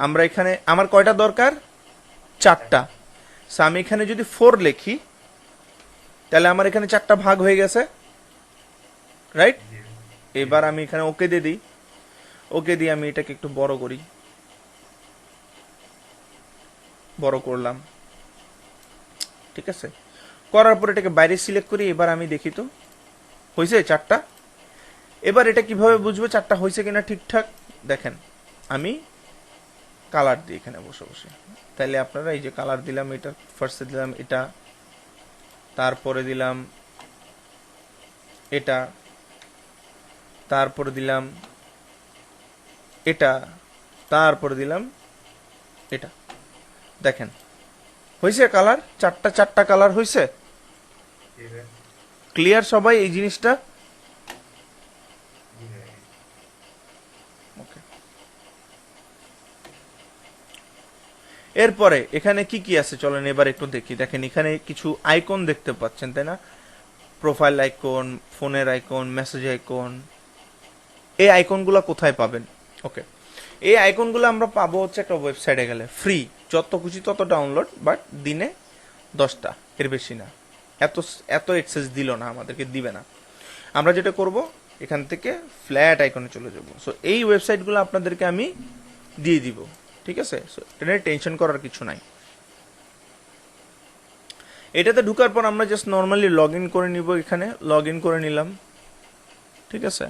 আমরা এখানে, আমার কয়টা দরকার? 4টা। সো আমি এখানে যদি 4 লিখি, তাহলে আমার এখানে 4টা ভাগ হয়ে গেছে, রাইট? এবার আমি এখানে ওকে দিয়ে দিই। ওকে দিয়ে আমি এটাকে একটু বড় করি, বড় করলাম। ঠিক আছে, করার পর এটাকে বাইরে সিলেক্ট করি। এবার আমি দেখি তো হয়েছে 4টা। এবার এটা কিভাবে বুঝবো 4টা হয়েছে কিনা ঠিকঠাক? দেখেন, আমি কালার দিই এখানে বসে বসে। তাহলে আপনারা এই যে কালার দিলাম, এটা ফার্স্টে দিলাম এটা, তারপরে দিলাম এটা, তারপরে দিলাম এটা, তারপরে দিলাম এটা। দেখেন হয়েছে কালার, 4টা কালার হয়েছে। ক্লিয়ার সবাই এই জিনিসটা? ওকে, এরপরে এখানে কি কি আছে চলেন এবার একটু দেখি। দেখেন এখানে কিছু আইকন দেখতে পাচ্ছেন, তাই না? প্রোফাইল আইকন, ফোনের আইকন, মেসেজ আইকন। এই আইকনগুলো কোথায় পাবেন? ওকে, এই আইকনগুলো আমরা পাবো হচ্ছে একটা ওয়েবসাইটে গেলে, ফ্রি, যত খুশি তত ডাউনলোড, বাট দিনে 10টা, এর বেশি না। এত এক্সেস দিল না, আমাদেরকে দিবে না। আমরা যেটা করব, এখান থেকে ফ্ল্যাট আইকনে চলে যাব। সো এই ওয়েবসাইটগুলো আপনাদেরকে আমি দিয়ে দিব, ঠিক আছে? সো এটা টেনশন করার কিছু নাই। এটাতে ঢুকার পর আমরা জাস্ট নর্মালি লগ ইন করে নিব। এখানে লগ ইন করে নিলাম, ঠিক আছে?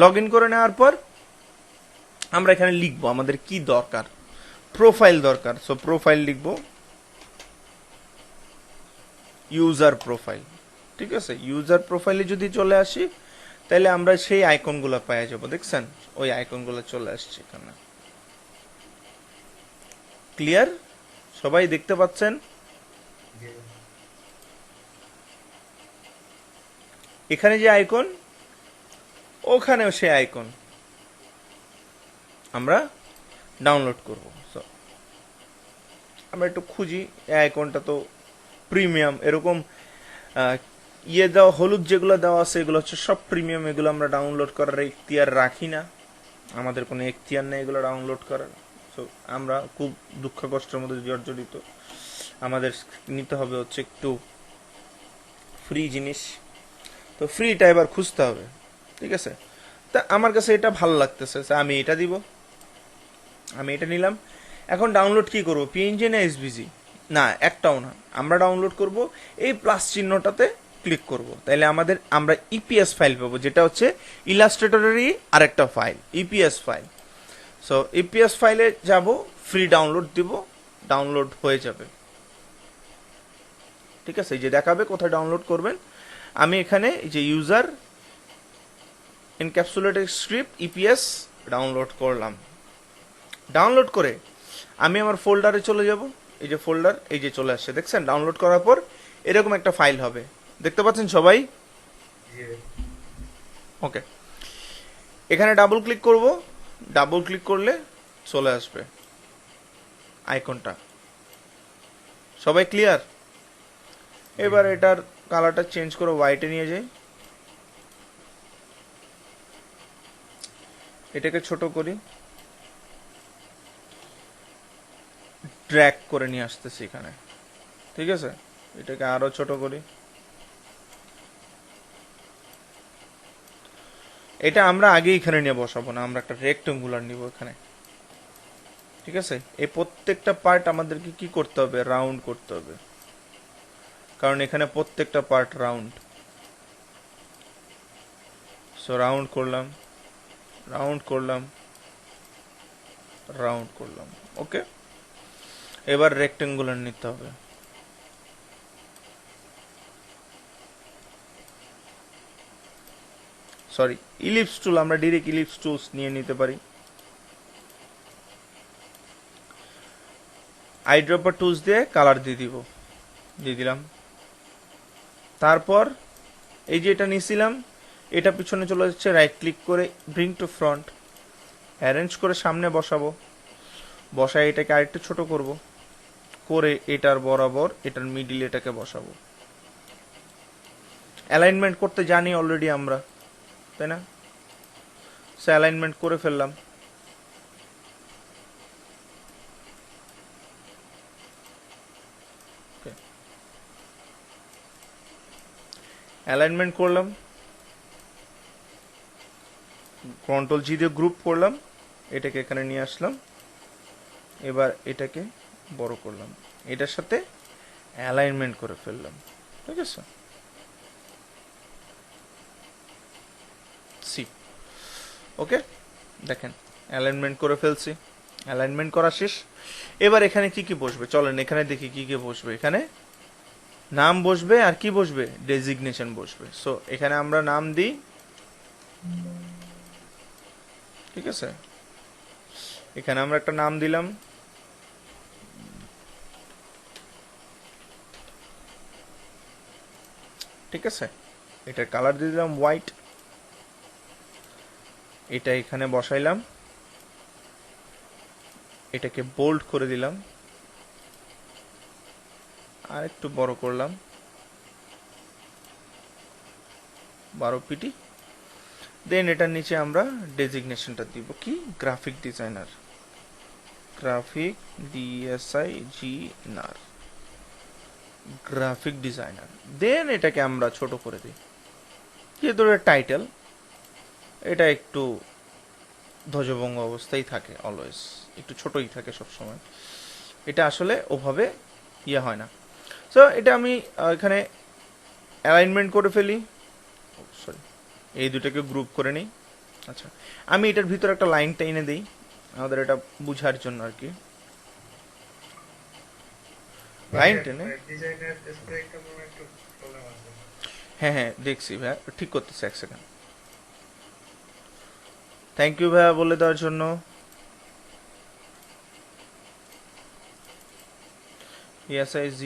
লগ ইন করে নেওয়ার পর আমরা এখানে লিখবো আমাদের কি দরকার। প্রোফাইল দরকার। সো প্রোফাইল লিখবো, ইউজার প্রোফাইল, ঠিক আছে? ইউজার প্রোফাইলে যদি চলে আসি, তাহলে আমরা সেই আইকনগুলো পেয়ে যাবো। দেখছেন, ওই আইকনগুলো চলে আসছে এখানে। ক্লিয়ার? সবাই দেখতে পাচ্ছেন? এখানে যে আইকন, ওখানেও সে আইকন আমরা ডাউনলোড করব। আমরা একটু খুঁজি, এই আইকনটা তো প্রিমিয়াম, এরকম ইয়ে দেওয়া, হলুদ যেগুলো দেওয়া আছে এগুলো হচ্ছে সব প্রিমিয়াম। এগুলো আমরা ডাউনলোড করার এখতিয়ার রাখি না, আমাদের কোনো এখতিয়ার নেই এগুলো ডাউনলোড করার। তো আমরা খুব দুঃখ কষ্টের মধ্যে জর্জরিত। আমাদের নিতে হবে হচ্ছে একটু ফ্রি জিনিস। তো ফ্রিটা এবার খুঁজতে হবে, ঠিক আছে? তা আমার কাছে এটা ভালো লাগতেছে, আমি এটা দিব। আমি এটা নিলাম। এখন ডাউনলোড কি করব, পিএনজি না এসভিজি? না, একটাও না, আমরা ডাউনলোড করব এই প্লাস চিহ্নটাতে ক্লিক করব, তাইলে আমরা ইপিএস ফাইল পাবো, যেটা হচ্ছে ইলাস্ট্রেটরেরই আরেকটা file, EPS file. So EPS ফাইলে যাব, ফ্রি ডাউনলোড দিব, ডাউনলোড হয়ে যাবে। ঠিক আছে, এই যে দেখাবে কোথায় ডাউনলোড করবেন। আমি এখানে এই যে user encapsulated script EPS download করলাম। ডাউনলোড করে আমি আমার ফোল্ডারে চলে যাব, এই যে ফোল্ডার, এই যে চলে আসছে, দেখছেন? ডাউনলোড করার পর এরকম একটা ফাইল হবে, দেখতে পাচ্ছেন সবাই? ওকে, এখানে ডাবল ক্লিক করব, ডাবল ক্লিক করলে চলে আসবে আইকনটা। সবাই ক্লিয়ার? এবার এটার কালারটা চেঞ্জ করে হোয়াইটে নিয়ে যাই, এটাকে ছোট করি, ড্র্যাগ করে নিয়ে আসতেছি এখানে। ঠিক আছে, এটাকে আরো ছোট করি। এটা আমরা আগে এখানে নিয়ে বসাবো না, আমরা একটা রেক্টেঙ্গুলার নিব এখানে। ঠিক আছে, এই প্রত্যেকটা পার্ট আমাদেরকে কি করতে হবে? রাউন্ড করতে হবে, কারণ এখানে প্রত্যেকটা পার্ট রাউন্ড। সো রাউন্ড করলাম, রাউন্ড করলাম, রাউন্ড করলাম। ওকে, এবার রেক্টেঙ্গুলার নিতে হবে। সরি, ইলিপস টুল, আমরা ডিরেক্ট ইলিপস টুলস নিয়ে নিতে পারি। আইড্রপার টুলস দিয়ে কালার দিয়ে দিলাম। তারপর এই যে এটা নিয়েছিলাম, এটা পিছনে চলে যাচ্ছে, রাইট ক্লিক করে ব্রিং টু ফ্রন্ট, অ্যারেঞ্জ করে সামনে বসাবো। বসায় এটাকে আরেকটু ছোট করব, করে এটার বরাবর এটার মিডিল এটাকে বসাবো। অ্যালাইনমেন্ট করতে জানি অলরেডি আমরা, তাই না? সে অ্যালাইনমেন্ট করে ফেললাম। অ্যালাইনমেন্ট করলাম, কন্ট্রোল জি দিয়ে গ্রুপ করলাম, এটাকে এখানে নিয়ে আসলাম। এবার এটাকে বড় করলাম, এটার সাথে অ্যালাইনমেন্ট করে ফেললাম। ঠিক আছে, সি ওকে, দেখেন অ্যালাইনমেন্ট করে ফেলছি, অ্যালাইনমেন্ট করা শেষ। এবার এখানে কি কি বসবে চলেন এখানে দেখি কি কি বসবে। এখানে নাম বসবে, আর কি বসবে? ডেজিগনেশন বসবে। সো এখানে আমরা নাম দিই। ঠিক আছে, এখানে আমরা একটা নাম দিলাম, ঠিক আছে। এটার কালার দিয়ে দিলাম হোয়াইট, এটা এখানে বসাইলাম, এটাকে বোল্ড করে দিলাম, আর একটু বড় করলাম, 12 পিটি। দেন এটার নিচে আমরা ডেজিগনেশনটা দিব কি? Graphic designer, graphic designer, graphic designer. Then এটাকে আমরা ছোট করে দিই, যেহেতু টাইটেল, এটা একটু ধ্বজভঙ্গ অবস্থায় থাকে, অলওয়েজ একটু ছোটই থাকে সবসময়, এটা আসলে ওভাবে ইয়ে হয় না। সো এটা আমি এখানে অ্যালাইনমেন্ট করে ফেলি, সরি এই দুটোকে গ্রুপ করে নিই। আচ্ছা, আমি এটার ভিতরে একটা লাইন টেনে দিই আমাদের এটা বুঝার জন্য আর কি। লাইন টেনে, হ্যাঁ হ্যাঁ দেখছি ভাইয়া, ঠিক করতেছে, এক সেকেন্ড। থ্যাংক ইউ ভাইয়া বলে দেওয়ার জন্য। ESIG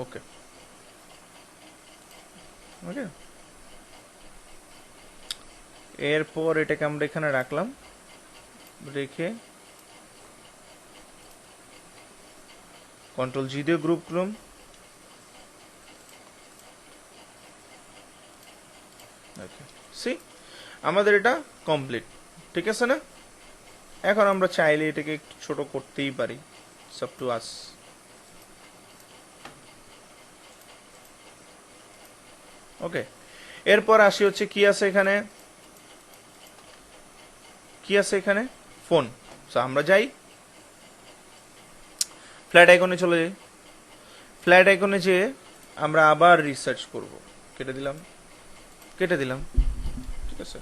ওকে ওকে, এরপর এটাকে আমরা এখানে রাখলাম, রেখে কন্ট্রোল জি দিয়ে গ্রুপ করলাম। সি আমাদের এটা কমপ্লিট, ঠিক আছে না? এখন আমরা চাইলে এটাকে একটু ছোট করতেই পারি, সব টু আস। ওকে, এরপর আসি হচ্ছে কি আছে এখানে, কি আছে এখানে, ফোন। সো আমরা যাই ফ্ল্যাট আইকনে চলে যাই। ফ্ল্যাট আইকনে যেয়ে আমরা আবার রিসার্চ করব। কেটে দিলাম, কেটে দিলাম, ঠিক আছে।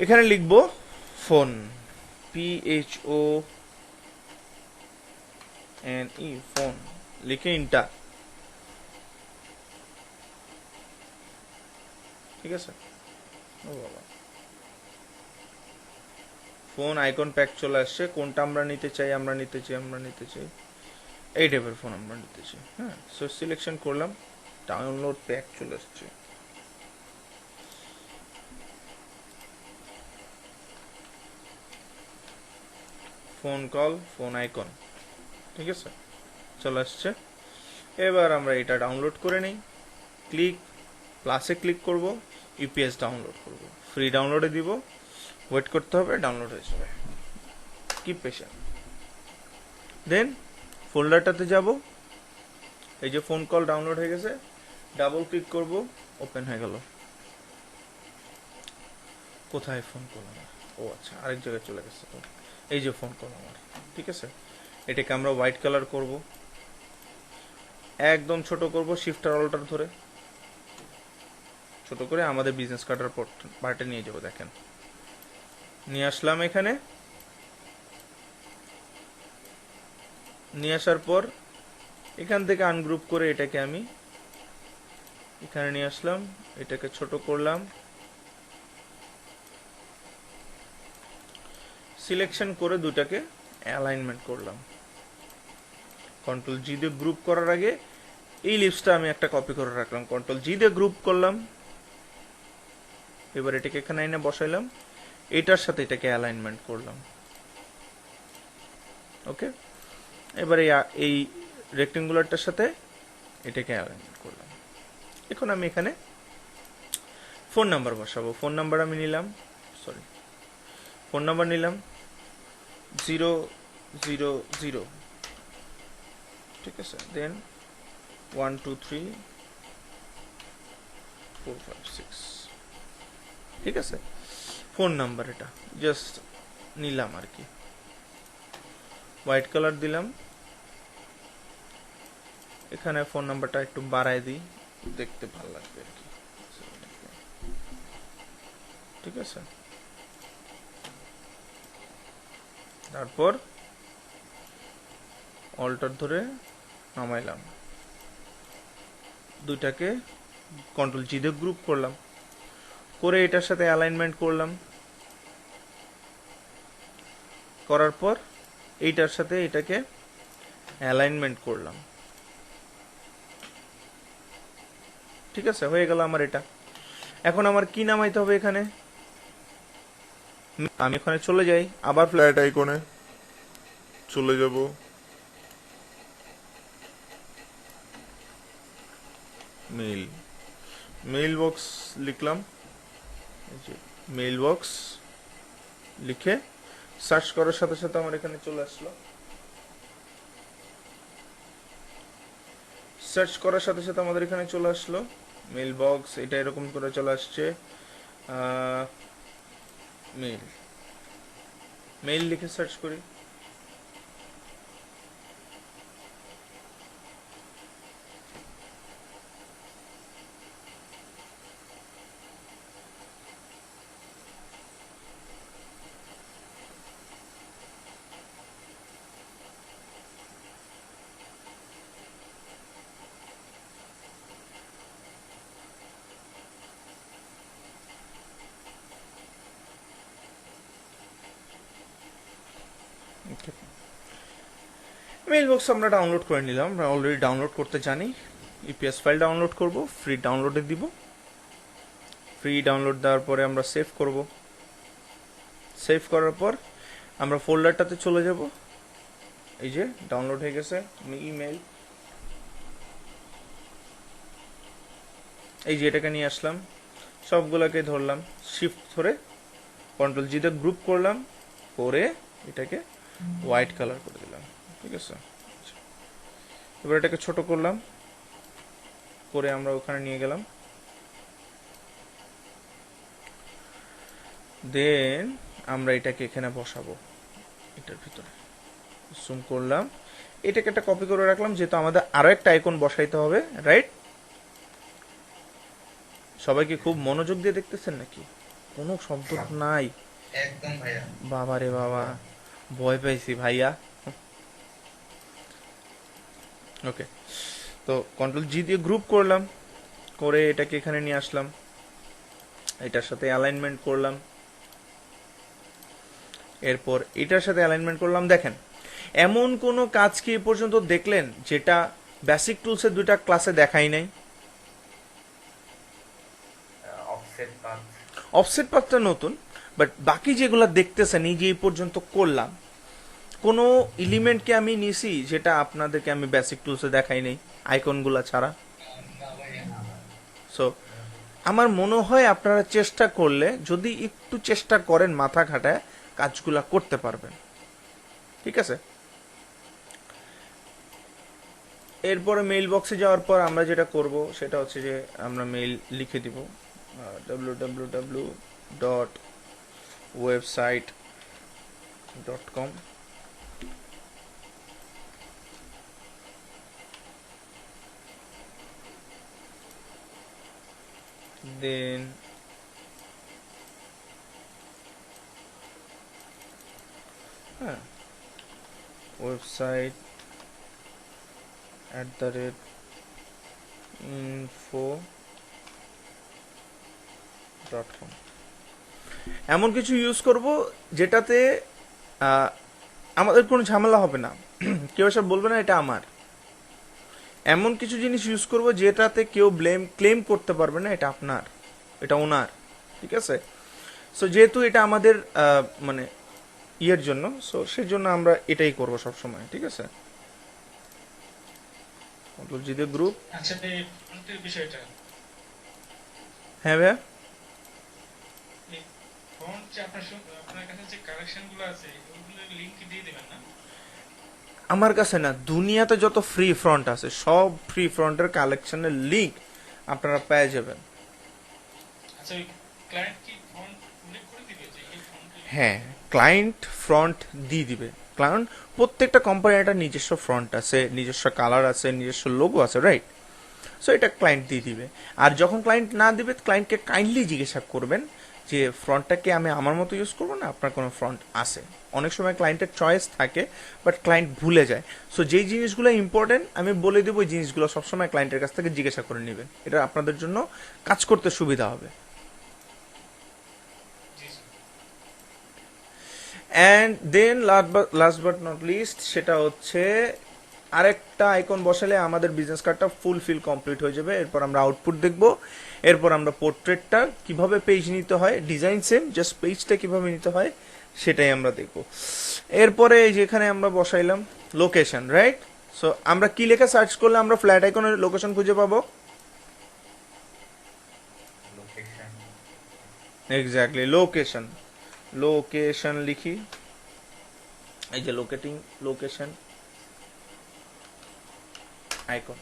এখানে লিখব ফোন, PHONE, ফোন লিখে ইন্টার, ঠিক আছে। ও বাবা, ফোন আইকন প্যাক চলে আসছে। কোনটা আমরা নিতে চাই, আমরা নিতে চাই এই টাইপের ফোন আমরা নিতে চাই। হ্যাঁ, সো সিলেকশন করলাম, ডাউনলোড প্যাক চলে আসছে। ফোন কল, ফোন আইকন, ঠিক আছে, চলে আসছে। এবার আমরা এটা ডাউনলোড করে নিই। ক্লিক প্লাসে ক্লিক করব, ইপিএস ডাউনলোড করব, ফ্রি ডাউনলোডে দিব, ওয়েট করতে হবে, ডাউনলোড হয়ে যাবে। কি পেশেন্ট। দেন ফোল্ডারটাতে যাব, এই যে ফোন কল ডাউনলোড হয়ে গেছে, ডাবল ক্লিক করব, ওপেন হয়ে গেল। কোথায় ফোন কল আমার? ও আচ্ছা, আরেক জায়গায় চলে গেছে। তো এই যে ফোন কল আমার, ঠিক আছে। এটাকে আমরা হোয়াইট কালার করব, একদম ছোট করব, শিফটার অল্টার ধরে ছোট করে আমাদের বিজনেস কার্ডের পার্টে নিয়ে যাব। দেখেন, নিয়ে আসলাম এখানে। নিয়ে আসার পর এখান থেকে আনগ্রুপ করে এটাকে আমি এখানে নিয়ে আসলাম, এটাকে ছোট করলাম, সিলেকশন করে দুটাকে অ্যালাইনমেন্ট করলাম। কন্ট্রোল জি দিয়ে গ্রুপ করার আগে এই লিস্টটা আমি একটা কপি করে রাখলাম, কন্ট্রোল জি দিয়ে গ্রুপ করলাম। এবার এটাকে এখানে এনে বসাইলাম, এটার সাথে এটাকে অ্যালাইনমেন্ট করলাম। ওকে, এবারে এই রেক্টেঙ্গুলারটার সাথে এটাকে অ্যালাইনমেন্ট করলাম। এখন আমি এখানে ফোন নাম্বার বসাবো। ফোন নাম্বার আমি নিলাম, সরি, ফোন নাম্বার নিলাম 000, ঠিক আছে। দেন 1 2 3 4 5 6, ঠিক আছে। ফোন নাম্বার এটা জাস্ট নিলাম আর কি, হোয়াইট কালার দিলাম। এখানে ফোন নাম্বারটা একটু বাড়ায় দিই, দেখতে ভালো লাগবে আর কি, ঠিক আছে। তারপর অল্টার ধরে নামাইলাম, দুইটাকে কন্ট্রোল জি দিয়ে গ্রুপ করলাম, করে এটার সাথে অ্যালাইনমেন্ট করলাম। করার পর এইটার সাথে এটাকে অ্যালাইনমেন্ট করলাম, ঠিক আছে, হয়ে গেল আমার এটা। এখন আমার কি নামাইতে হবে এখানে, আমি ওখানে চলে যাই, আবার ফ্ল্যাট আইকনে চলে যাব, মেইল, মেইল বক্স লিখলাম, মেইল বক্স লিখে সার্চ করার সাথে সাথে আমার এখানে চলে আসলো। সার্চ করার সাথে সাথে আমাদের এখানে চলে আসলো মেইল বক্স, এটা এরকম করে চলে আসছে। মেইল, মেইল লিখে সার্চ করি, মেইল বক্স আমরা ডাউনলোড করে নিলাম, আমরা অলরেডি ডাউনলোড করতে জানি। ইপিএস ফাইল ডাউনলোড করব, ফ্রি ডাউনলোডে দিব। ফ্রি ডাউনলোড দেওয়ার পরে আমরা সেভ করব। সেভ করার পর আমরা ফোল্ডারটাতে চলে যাব, এই যে ডাউনলোড হয়ে গেছে ইমেল, এই যে এটাকে নিয়ে আসলাম, সবগুলোকে ধরলাম, শিফট ধরে কন্ট্রোল জি তে গ্রুপ করলাম, করে এটাকে হোয়াইট কালার করে দিলাম, ঠিক আছে। এবার এটাকে ছোট করলাম, করে আমরা ওখানে নিয়ে গেলাম, দেন আমরা এটাকে এখানে বসাবো এটার ভিতরে জুম করলাম, এটাকে একটা কপি করে রাখলাম যেহেতু আমাদের আরো একটা আইকন বসাইতে হবে, রাইট? সবাইকে খুব মনোযোগ দিয়ে দেখতেছেন নাকি? কোনো শব্দ নাই? একদম ভাইয়া। বাবা রে বাবা, ভয় পাইছি ভাইয়া। ওকে, তো কন্ট্রোল জি দিয়ে গ্রুপ করলাম, করে এটাকে এখানে নিয়ে আসলাম, এটার সাথে অ্যালাইনমেন্ট করলাম, এরপর এটার সাথে অ্যালাইনমেন্ট করলাম। দেখেন, এমন কোনো কাজ কি এ পর্যন্ত দেখলেন যেটা বেসিক টুলসের দুইটা ক্লাসে দেখাই নাই? অফসেট পাথ অফসেট পাথটা নতুন, বাট বাকি যেগুলো দেখতেছেন এই যে এই পর্যন্ত করলাম, কোনো এলিমেন্টকে আমি নিছি যেটা আপনাদেরকে আমি বেসিক টুলসে দেখাই নাই আইকনগুলো ছাড়া? না ভাইয়া। সো আমার মনে হয় আপনারা চেষ্টা করলে, যদি একটু চেষ্টা করেন মাথা খাটায়, কাজগুলা করতে পারবেন। ঠিক আছে, এরপরে মেইল বক্সে যাওয়ার পর আমরা যেটা করব সেটা হচ্ছে যে আমরা মেইল লিখে দিব www.website.com, দেন হ্যাঁ ওয়েবসাইট @info.com, এমন কিছু ইউজ করব যেটাতে আমাদের কোনো ঝামেলা হবে না, কেউ এসব বলবে না এটা আমার। এমন কিছু জিনিস ইউজ করব যেটাতে কেউ ক্লেম করতে পারবে না এটা আপনার, এটা ওনার। ঠিক আছে, সো যেহেতু এটা আমাদের মানে ইয়ের জন্য, সো সেজন্য আমরা এটাই করব সব সময়। ঠিক আছে, মতলব জিদে গ্রুপ। আচ্ছা, এই ফন্টের বিষয়টা, হ্যাঁ ভাইয়া, এই ফন্ট যে আপনার কাছে যে কালেকশন গুলো আছে ওগুলোর লিংক দিয়ে দিবেন না? আমার কাছে না, দুনিয়াতে যত ফ্রি ফ্রন্ট আছে সব ফ্রি ফ্রন্টের কালেকশনের লিংক আপনারা পেয়ে যাবেন। আচ্ছা, ওই ক্লায়েন্ট কি ফন্ট উল্লেখ করে দিবে যে এই ফন্ট? হ্যাঁ, ক্লায়েন্ট ফ্রন্ট দিয়ে দিবে, কারণ প্রত্যেকটা কোম্পানির একটা নিজস্ব ফ্রন্ট আছে, নিজস্ব কালার আছে, নিজস্ব লোগো আছে, রাইট? সো এটা ক্লায়েন্ট দিয়ে দিবে। আর যখন ক্লায়েন্ট না দিবে, ক্লায়েন্টকে কাইন্ডলি জিজ্ঞাসা করবেন যে ফ্রন্টটাকে আমি আমার মতো ইউজ করবো না আপনার কোনো ফ্রন্ট আছে। অনেক সময় ক্লায়েন্টের চয়েস থাকে, বাট ক্লায়েন্ট ভুলে যায়। সো যেই জিনিসগুলো ইম্পর্টেন্ট আমি বলে দেবো, ওই জিনিসগুলো সবসময় ক্লায়েন্টের কাছ থেকে জিজ্ঞাসা করে নেবেন, এটা আপনাদের জন্য কাজ করতে সুবিধা হবে। And then last but not least, সেটা হচ্ছে আরেকটা আইকন বসালে আমাদের বিজনেস কার্ডটা ফুলফিল কমপ্লিট হয়ে যাবে। এরপর আমরা আউটপুট দেখব, এরপর আমরা পোর্ট্রেটটা কিভাবে পেজ নিতে হয়, ডিজাইন সেম, জাস্ট পেজটা কিভাবে নিতে হয় সেটাই আমরা দেখব। এরপরে এই যেখানে আমরা বসাইলাম লোকেশন, রাইট? সো আমরা কি লেখা সার্চ করলে আমরা ফ্ল্যাট আইকনের লোকেশন খুঁজে পাবো? Location exactly, location. লোকেশন লিখি, এই যে লোকেশন আইকন,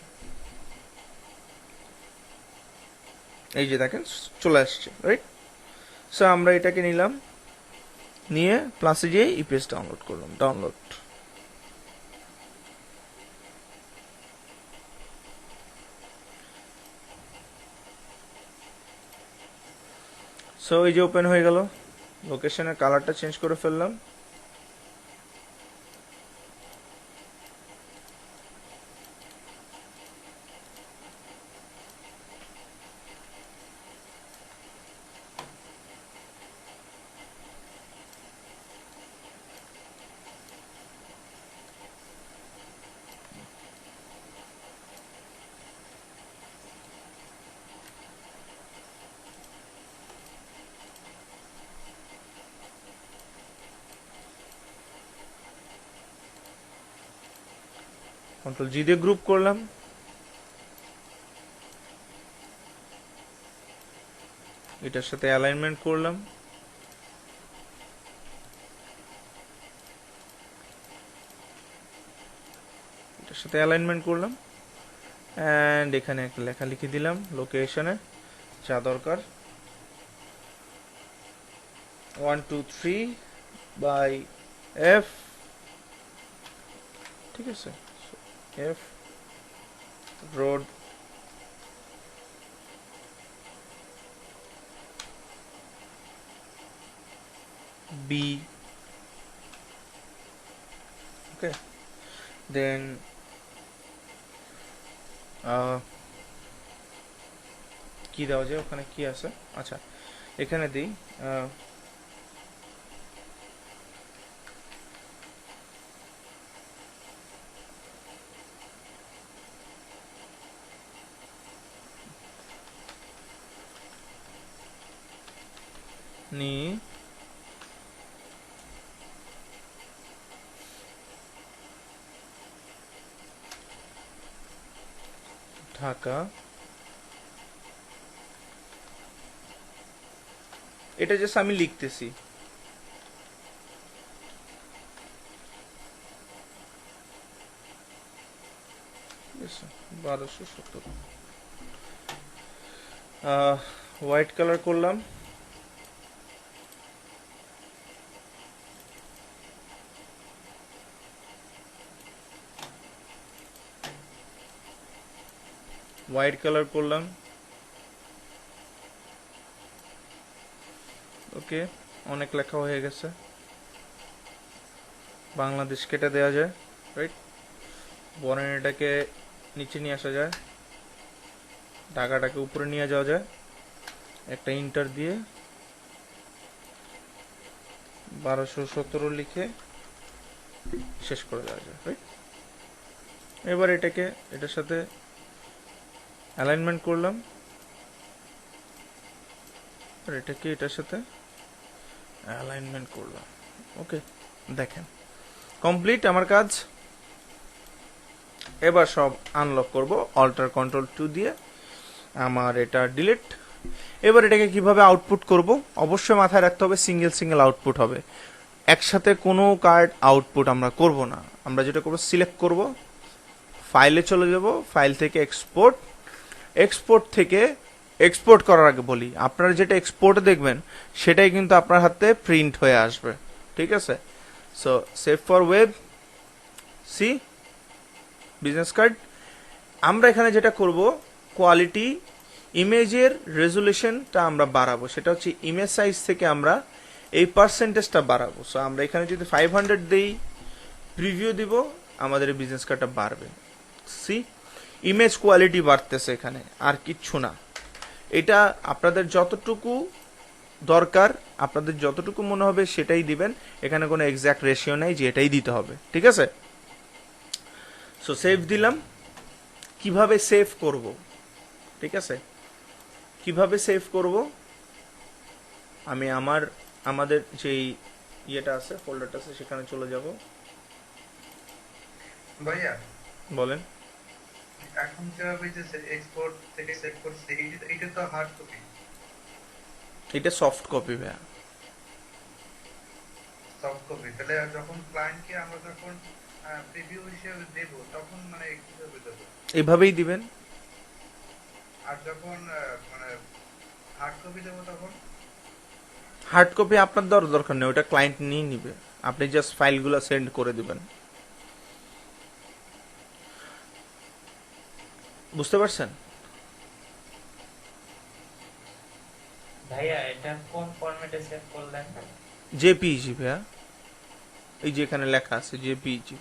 এই যে দেখেন চলে আসছে, রাইট? সো আমরা এটাকে নিলাম, নিয়ে প্লাসে যেয়ে ইপিএস ডাউনলোড করলাম, ডাউনলোড। সো এই যে ওপেন হয়ে গেল, লোকেশনের কালারটা চেঞ্জ করে ফেললাম, কন্ট্রোল জি দিয়ে গ্রুপ করলাম, এটার সাথে অ্যালাইনমেন্ট করলাম, এটার সাথে অ্যালাইনমেন্ট করলাম, অ্যান্ড এখানে একটা লেখা লিখে দিলাম লোকেশনে যা দরকার, 123/f, ঠিক আছে, f রোড b, ওকে, দেন কি দেওয়া যায়, ওখানে কি আছে, আচ্ছা এখানে দিই নি ঢাকা, এটা জাস্ট আমি লিখতেছি, ঠিক আছে, 1270, হোয়াইট কালার করলাম, হোয়াইট কালার করলাম, ওকে, অনেক লেখা হয়ে গেছে, বাংলাদেশ কেটে দেওয়া যায়, রাইট, বর্ণনাটাকে নিচে নিয়ে আসা যায়, ঢাকাটাকে উপরে নিয়ে যাওয়া যায়, একটা ইন্টার দিয়ে 1217 লিখে শেষ করে দেওয়া যায়, রাইট। এবার এটাকে এটার সাথে অ্যালাইনমেন্ট করলাম, আর এটাকে এটার সাথে অ্যালাইনমেন্ট করলাম, ওকে, দেখেন কমপ্লিট আমার কাজ। এবার সব আনলক করব অল্টার কন্ট্রোল 2 দিয়ে, আমার এটা ডিলিট। এবার এটাকে কিভাবে আউটপুট করব, অবশ্যই মাথায় রাখতে হবে সিঙ্গেল সিঙ্গেল আউটপুট হবে, একসাথে কোনো কার্ড আউটপুট আমরা করব না। আমরা যেটা করব, সিলেক্ট করব, ফাইলে চলে যাব, ফাইল থেকে এক্সপোর্ট, এক্সপোর্ট থেকে এক্সপোর্ট করার আগে বলি, আপনারা যেটা এক্সপোর্ট দেখবেন সেটাই কিন্তু আপনার হাতে প্রিন্ট হয়ে আসবে, ঠিক আছে। So save for web, see business card. আমরা এখানে যেটা করব, কোয়ালিটি ইমেজের রেজুলেশনটা আমরা বাড়াবো, সেটা হচ্ছে ইমেজ সাইজ থেকে আমরা এই পার্সেন্টেজটা বাড়াবো। সো আমরা এখানে যদি 500 দিই, প্রিভিউ দিব, আমাদের এই বিজনেস কার্ডটা বাড়বে। সি ইমেজ কোয়ালিটি বাড়তেছে এখানে, আর কিচ্ছু না। এটা আপনাদের যতটুকু দরকার, আপনাদের যতটুকু মনে হবে সেটাই দিবেন, এখানে কোনো এক্সাক্ট রেশিও নাই যে এটাই দিতে হবে, ঠিক আছে। সো সেভ দিলাম। কিভাবে সেভ করব, ঠিক আছে, কিভাবে সেভ করব, আমি আমাদের যেই ইয়েটা আছে, ফোল্ডারটা আছে, সেখানে চলে যাব। ভাইয়া বলেন। এখন যেভাবে যে এক্সপোর্ট থেকে সেভ করছে এটা তো হার্ড কপি, এটা সফট কপি ভাইয়া, সফট কপি। তাহলে যখন ক্লায়েন্টকে আমরা যখন প্রিভিউ হিসেবে দেব তখন মানে কিভাবে দেবো? এইভাবেই দিবেন। আর যখন মানে হার্ড কপি দেবো তখন? হার্ড কপি আপনার দরকার নেই, ওটা ক্লায়েন্ট নিয়ে নিবে, আপনি জাস্ট ফাইলগুলো সেন্ড করে দিবেন। বুঝতে পারছেন? ভাইয়া এটা কোন ফরম্যাটে সেভ করলেন? জেপিইজি ভাইয়া, এই যে এখানে লেখা আছে জেপিইজি।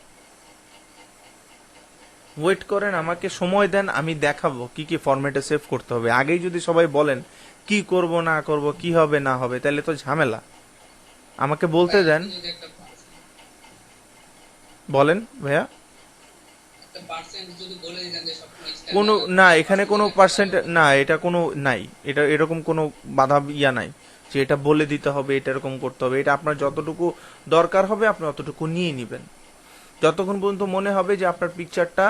ওয়েট করেন, আমাকে সময় দেন, আমি দেখাবো কি কি ফরম্যাটে সেভ করতে হবে। আগেই যদি সবাই বলেন কি করব না করব, কি হবে না হবে, তাহলে তো ঝামেলা। আমাকে বলতে দেন। বলেন ভাইয়া। কোনো না, এখানে কোনো পার্সেন্ট না, এটা কোনো নাই, এটা এরকম কোনো বাধা ইয়া নাই যে এটা বলে দিতে হবে, এটা এরকম করতে হবে। এটা আপনার যতটুকু দরকার হবে আপনি অতটুকু নিয়ে নেবেন। যতক্ষণ পর্যন্ত মনে হবে যে আপনার পিকচারটা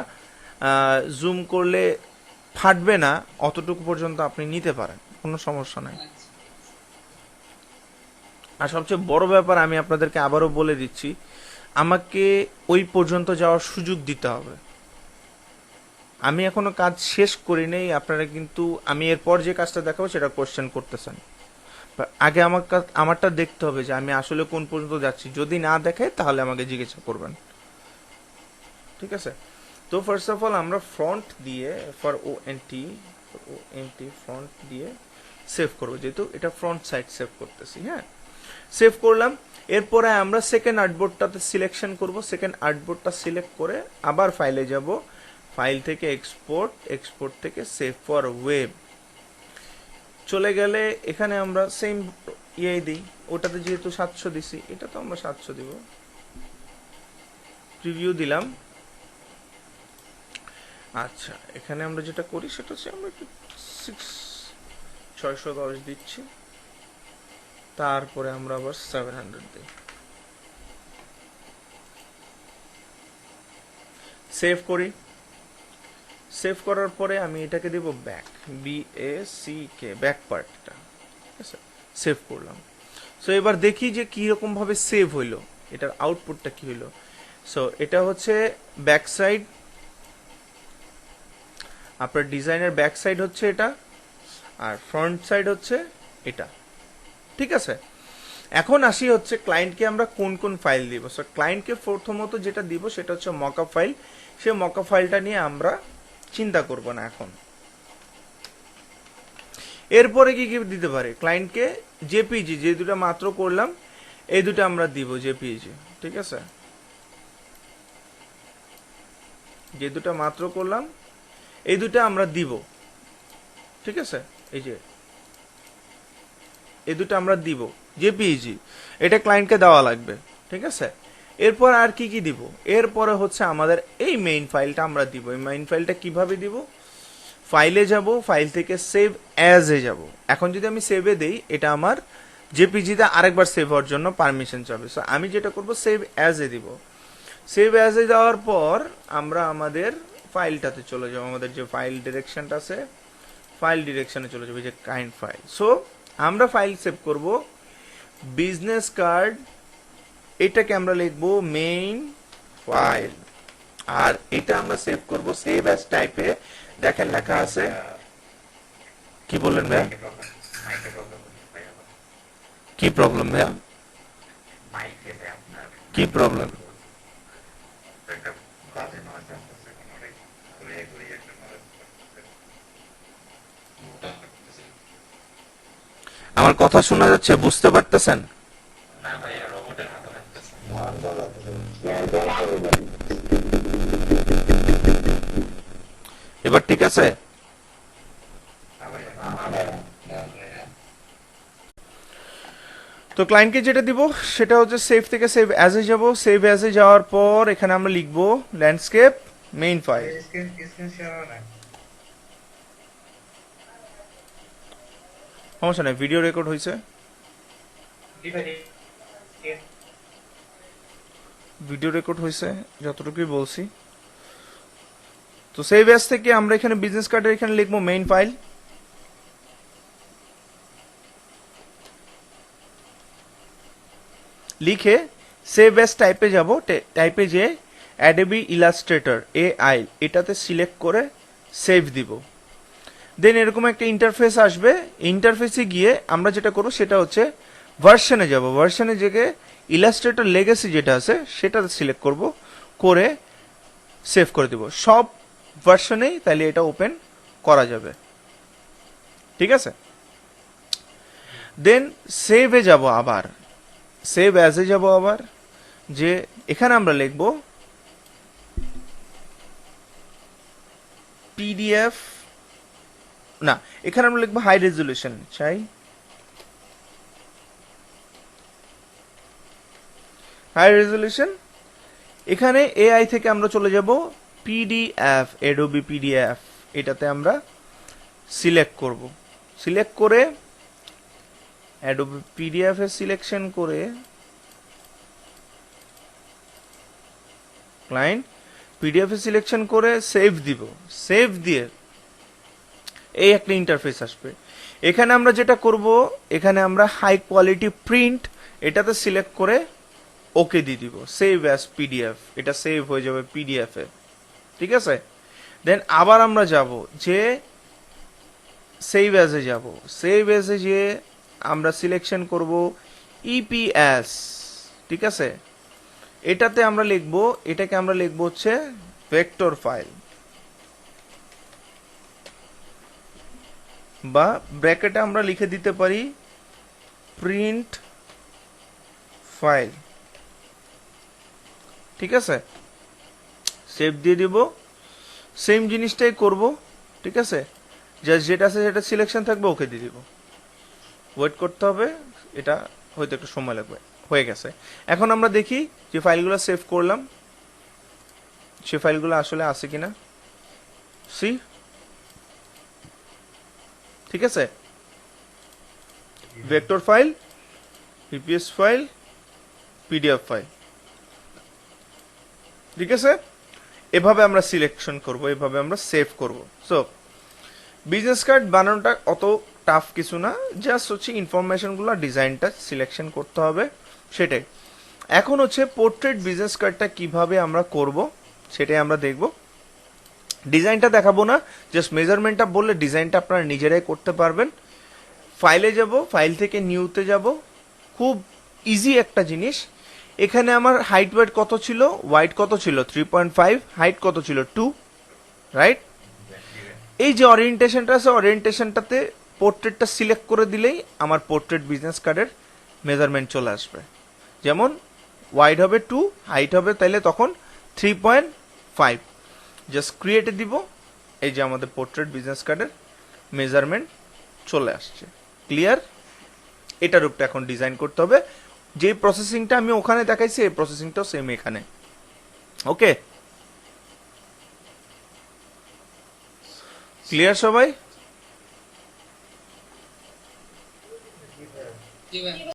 জুম করলে ফাটবে না, অতটুকু পর্যন্ত আপনি নিতে পারেন, কোনো সমস্যা নাই। আর সবচেয়ে বড় ব্যাপার, আমি আপনাদেরকে আবারও বলে দিচ্ছি, আমাকে ওই পর্যন্ত যাওয়ার সুযোগ দিতে হবে। আমি এখনো কাজ শেষ করি নাই, আপনারা কিন্তু আমি এরপর যে কাজটা দেখাবো সেটা কোশ্চেন করতেছেন। আগে আমারটা দেখতে হবে যে আমি আসলে কোন পর্যন্ত যাচ্ছি। যদি না দেখে তাহলে আমাকে জিজ্ঞাসা করবেন, ঠিক আছে? তো ফার্স্ট অফ অল আমরা ফ্রন্ট দিয়ে ফ্রন্ট দিয়ে সেভ করবো, যেহেতু এটা ফ্রন্ট সাইড সেভ করতেছি। হ্যাঁ, সেভ করলাম। এরপরে আমরা সেকেন্ড আর্টবোর্ডটাতে সিলেকশন করব। সেকেন্ড আর্টবোর্ডটা সিলেক্ট করে আবার ফাইলে যাব, ফাইল থেকে এক্সপোর্ট থেকে সেভ ফর ওয়েব চলে গেলে এখানে আমরা সেম দিই। ওটাতে যেহেতু 700 দিছি, এটা তো আমরা 700 দিব। প্রিভিউ দিলাম। আচ্ছা, এখানে আমরা যেটা করি সেটা হচ্ছে আমরা 610 দিচ্ছি, তারপরে আমরা আবার 700 দিই। সেভ করি। সেভ করার পরে আমি এটাকে দেব ব্যাক, BACK, ব্যাক পার্টটা, ঠিক আছে? সেভ করলাম। সো এবার দেখি যে কি রকম ভাবে সেভ হইলো, এটার আউটপুটটা কি হইলো। সো এটা হচ্ছে ব্যাক সাইড, আপনার ডিজাইনের ব্যাক সাইড হচ্ছে এটা, আর ফ্রন্ট সাইড হচ্ছে এটা, ঠিক আছে? এখন আসি হচ্ছে ক্লায়েন্টকে আমরা কোন কোন ফাইল দিব। সো ক্লায়েন্টকে প্রথমত যেটা দিব সেটা হচ্ছে মকআপ ফাইল। সে মকআপ ফাইলটা নিয়ে আমরা চিন্তা করব না এখন। এরপরে কি কি দিতে পারে ক্লায়েন্টকে? জেপিজি, যে দুটো মাত্র করলাম এই দুটো আমরা দিব জেপিজি, ঠিক আছে? যে দুটো মাত্র করলাম এই দুটো আমরা দিব, ঠিক আছে? এই যে এই দুটো আমরা দিব জেপিজি, এটা ক্লায়েন্টকে দেওয়া লাগবে, ঠিক আছে? এরপর আর কি কি দিব? এরপরে হচ্ছে আমাদের এই মেইন ফাইলটা আমরা দিব। এই মেইন ফাইলটা কিভাবে দিব? ফাইলে যাব, ফাইল থেকে সেভ অ্যাজ এ যাব। এখন যদি আমি সেভে দেই, এটা আমার জেপিজিতে আরেকবার সেভ হওয়ার জন্য পারমিশন চাবে। সো আমি যেটা করব সেভ অ্যাজ এ দিব। সেভ অ্যাজ এ দেওয়ার পর আমরা আমাদের ফাইলটাতে চলে যাব। আমাদের যে ফাইল ডিরেকশনটা আছে, ফাইল ডিরেকশনে চলে যাবে, যে কাইন্ড ফাইল। সো আমরা ফাইল সেভ করব বিজনেস কার্ড, এটাকে আমরা লিখবো মেইন ফাইল, আর এটা আমরা সেভ করব সেভ অ্যাজ টাইপে। দেখেন লেখা আছে, কি বললেন ভাইয়া? কি প্রবলেম ভাইয়া? কি প্রবলেম? আমার কথা শোনা যাচ্ছে? বুঝতে পারতেছেন? এবার ঠিক আছে? তো ক্লায়েন্টকে যেটা দিব সেটা হচ্ছে সেভ থেকে সেভ অ্যাজ এ যাব। সেভ অ্যাজ এ যাওয়ার পর এখানে আমরা লিখবো landscape main file. Screen share হবে না। সমস্যা নাই, ভিডিও রেকর্ড হয়েছে, ভিডিও রেকর্ড হয়েছে যতটুকুই বলছি। তো সেভ অ্যাজ থেকে আমরা এখানে বিজনেস কার্ডের এখানে লিখবো মেইন ফাইল। লিখে সেভ অ্যাজ টাইপে যাব। টাইপে যে অ্যাডোবি ইলাস্ট্রেটর AI, এটাতে সিলেক্ট করে সেভ দিব। দেন এরকম একটা ইন্টারফেস আসবে। ইন্টারফেসে গিয়ে আমরা যেটা করব সেটা হচ্ছে ভার্সনে যাব। ভার্সনে যেয়ে ইলাস্ট্রেটর লেগেসি যেটা আছে সেটাতে সিলেক্ট করব, করে সেভ করে দিব সব ভার্সনেই, তাহলে এটা ওপেন করা যাবে, ঠিক আছে? দেন সেভে যাব, আবার সেভ অ্যাজে যাব। আবার যে এখানে আমরা লিখব PDF, না, এখানে আমরা লিখবো হাই রেজলিউশন চাই, হাই রেজলিউশন। এখানে AI থেকে আমরা চলে যাব PDF, অ্যাডোবি PDF, এটাতে আমরা সিলেক্ট করব। সিলেক্ট করে অ্যাডোবি PDF এ সিলেকশন করে ক্লায়েন্ট PDF এ সিলেকশন করে সেভ দিব। সেভ দিয়ে এই একটা ইন্টারফেস আসবে। এখানে আমরা যেটা করব, এখানে আমরা হাই কোয়ালিটি প্রিন্ট এটাতে সিলেক্ট করে ওকে দিয়ে দিব। সেভ অ্যাজ PDF, এটা সেভ হয়ে যাবে PDF এ, ঠিক আছে? দেন আবার আমরা যাব যে সেভ অ্যাজে যাব। সেভ অ্যাজে যে আমরা সিলেকশন করব ইপিএস, ঠিক আছে। এটাতে আমরা লিখব, এটাকে আমরা লিখব হচ্ছে ভেক্টর ফাইল, বা ব্র্যাকেটে আমরা লিখে দিতে পারি প্রিন্ট ফাইল, ঠিক আছে। সেভ দিয়ে দিব, সেম জিনিসটাই করব, ঠিক আছে। জাস্ট যেটা আছে সেটা সিলেকশন থাকবে, ওকে দিয়ে দিব। ওয়েট করতে হবে, এটা হয়তো একটু সময় লাগবে। হয়ে গেছে। এখন আমরা দেখি যে ফাইলগুলো সেভ করলাম সে ফাইলগুলো আসলে আছে কিনা। সি, ঠিক আছে, vector file, PPS file, PDF file, ঠিক আছে। এভাবে আমরা সিলেকশন করব, এভাবে আমরা সেভ করব। সো বিজনেস কার্ড বানানোটা অত টাফ কিছু না, জাস্ট হচ্ছে ইনফরমেশনগুলো, ডিজাইনটা সিলেকশন করতে হবে, সেটাই। এখন হচ্ছে পোর্ট্রেট বিজনেস কার্ডটা কিভাবে আমরা করব সেটাই আমরা দেখব। ডিজাইনটা দেখাবো না, জাস্ট মেজারমেন্টটা বললে ডিজাইনটা আপনারা নিজেরাই করতে পারবেন। ফাইলে যাব, ফাইল থেকে নিউতে যাব, খুব ইজি একটা জিনিস। এখানে আমার হাইট ওয়েট কত ছিল, ওয়াইড কত ছিল 3.5, হাইট কত ছিল 2, রাইট। এই যে ওরিয়েন্টেশনটা আছে, ওরিয়েন্টেশনটাতে পোর্ট্রেটটা সিলেক্ট করে দিলেই আমার পোর্ট্রেট বিজনেস কার্ডের মেজারমেন্ট চলে আসবে। যেমন ওয়াইড হবে 2, হাইট হবে তাইলে তখন 3.5, জাস্ট ক্রিয়েটে দিব, এই যে আমাদের পোর্ট্রেট বিজনেস কার্ডের মেজারমেন্ট চলে আসছে। ক্লিয়ার? এটার উপরে এখন ডিজাইন করতে হবে। যে প্রসেসিংটা আমি ওখানে দেখাইছি এই প্রসেসিংটাও সেম এখানে। ওকে, ক্লিয়ার সবাই? জি ভাই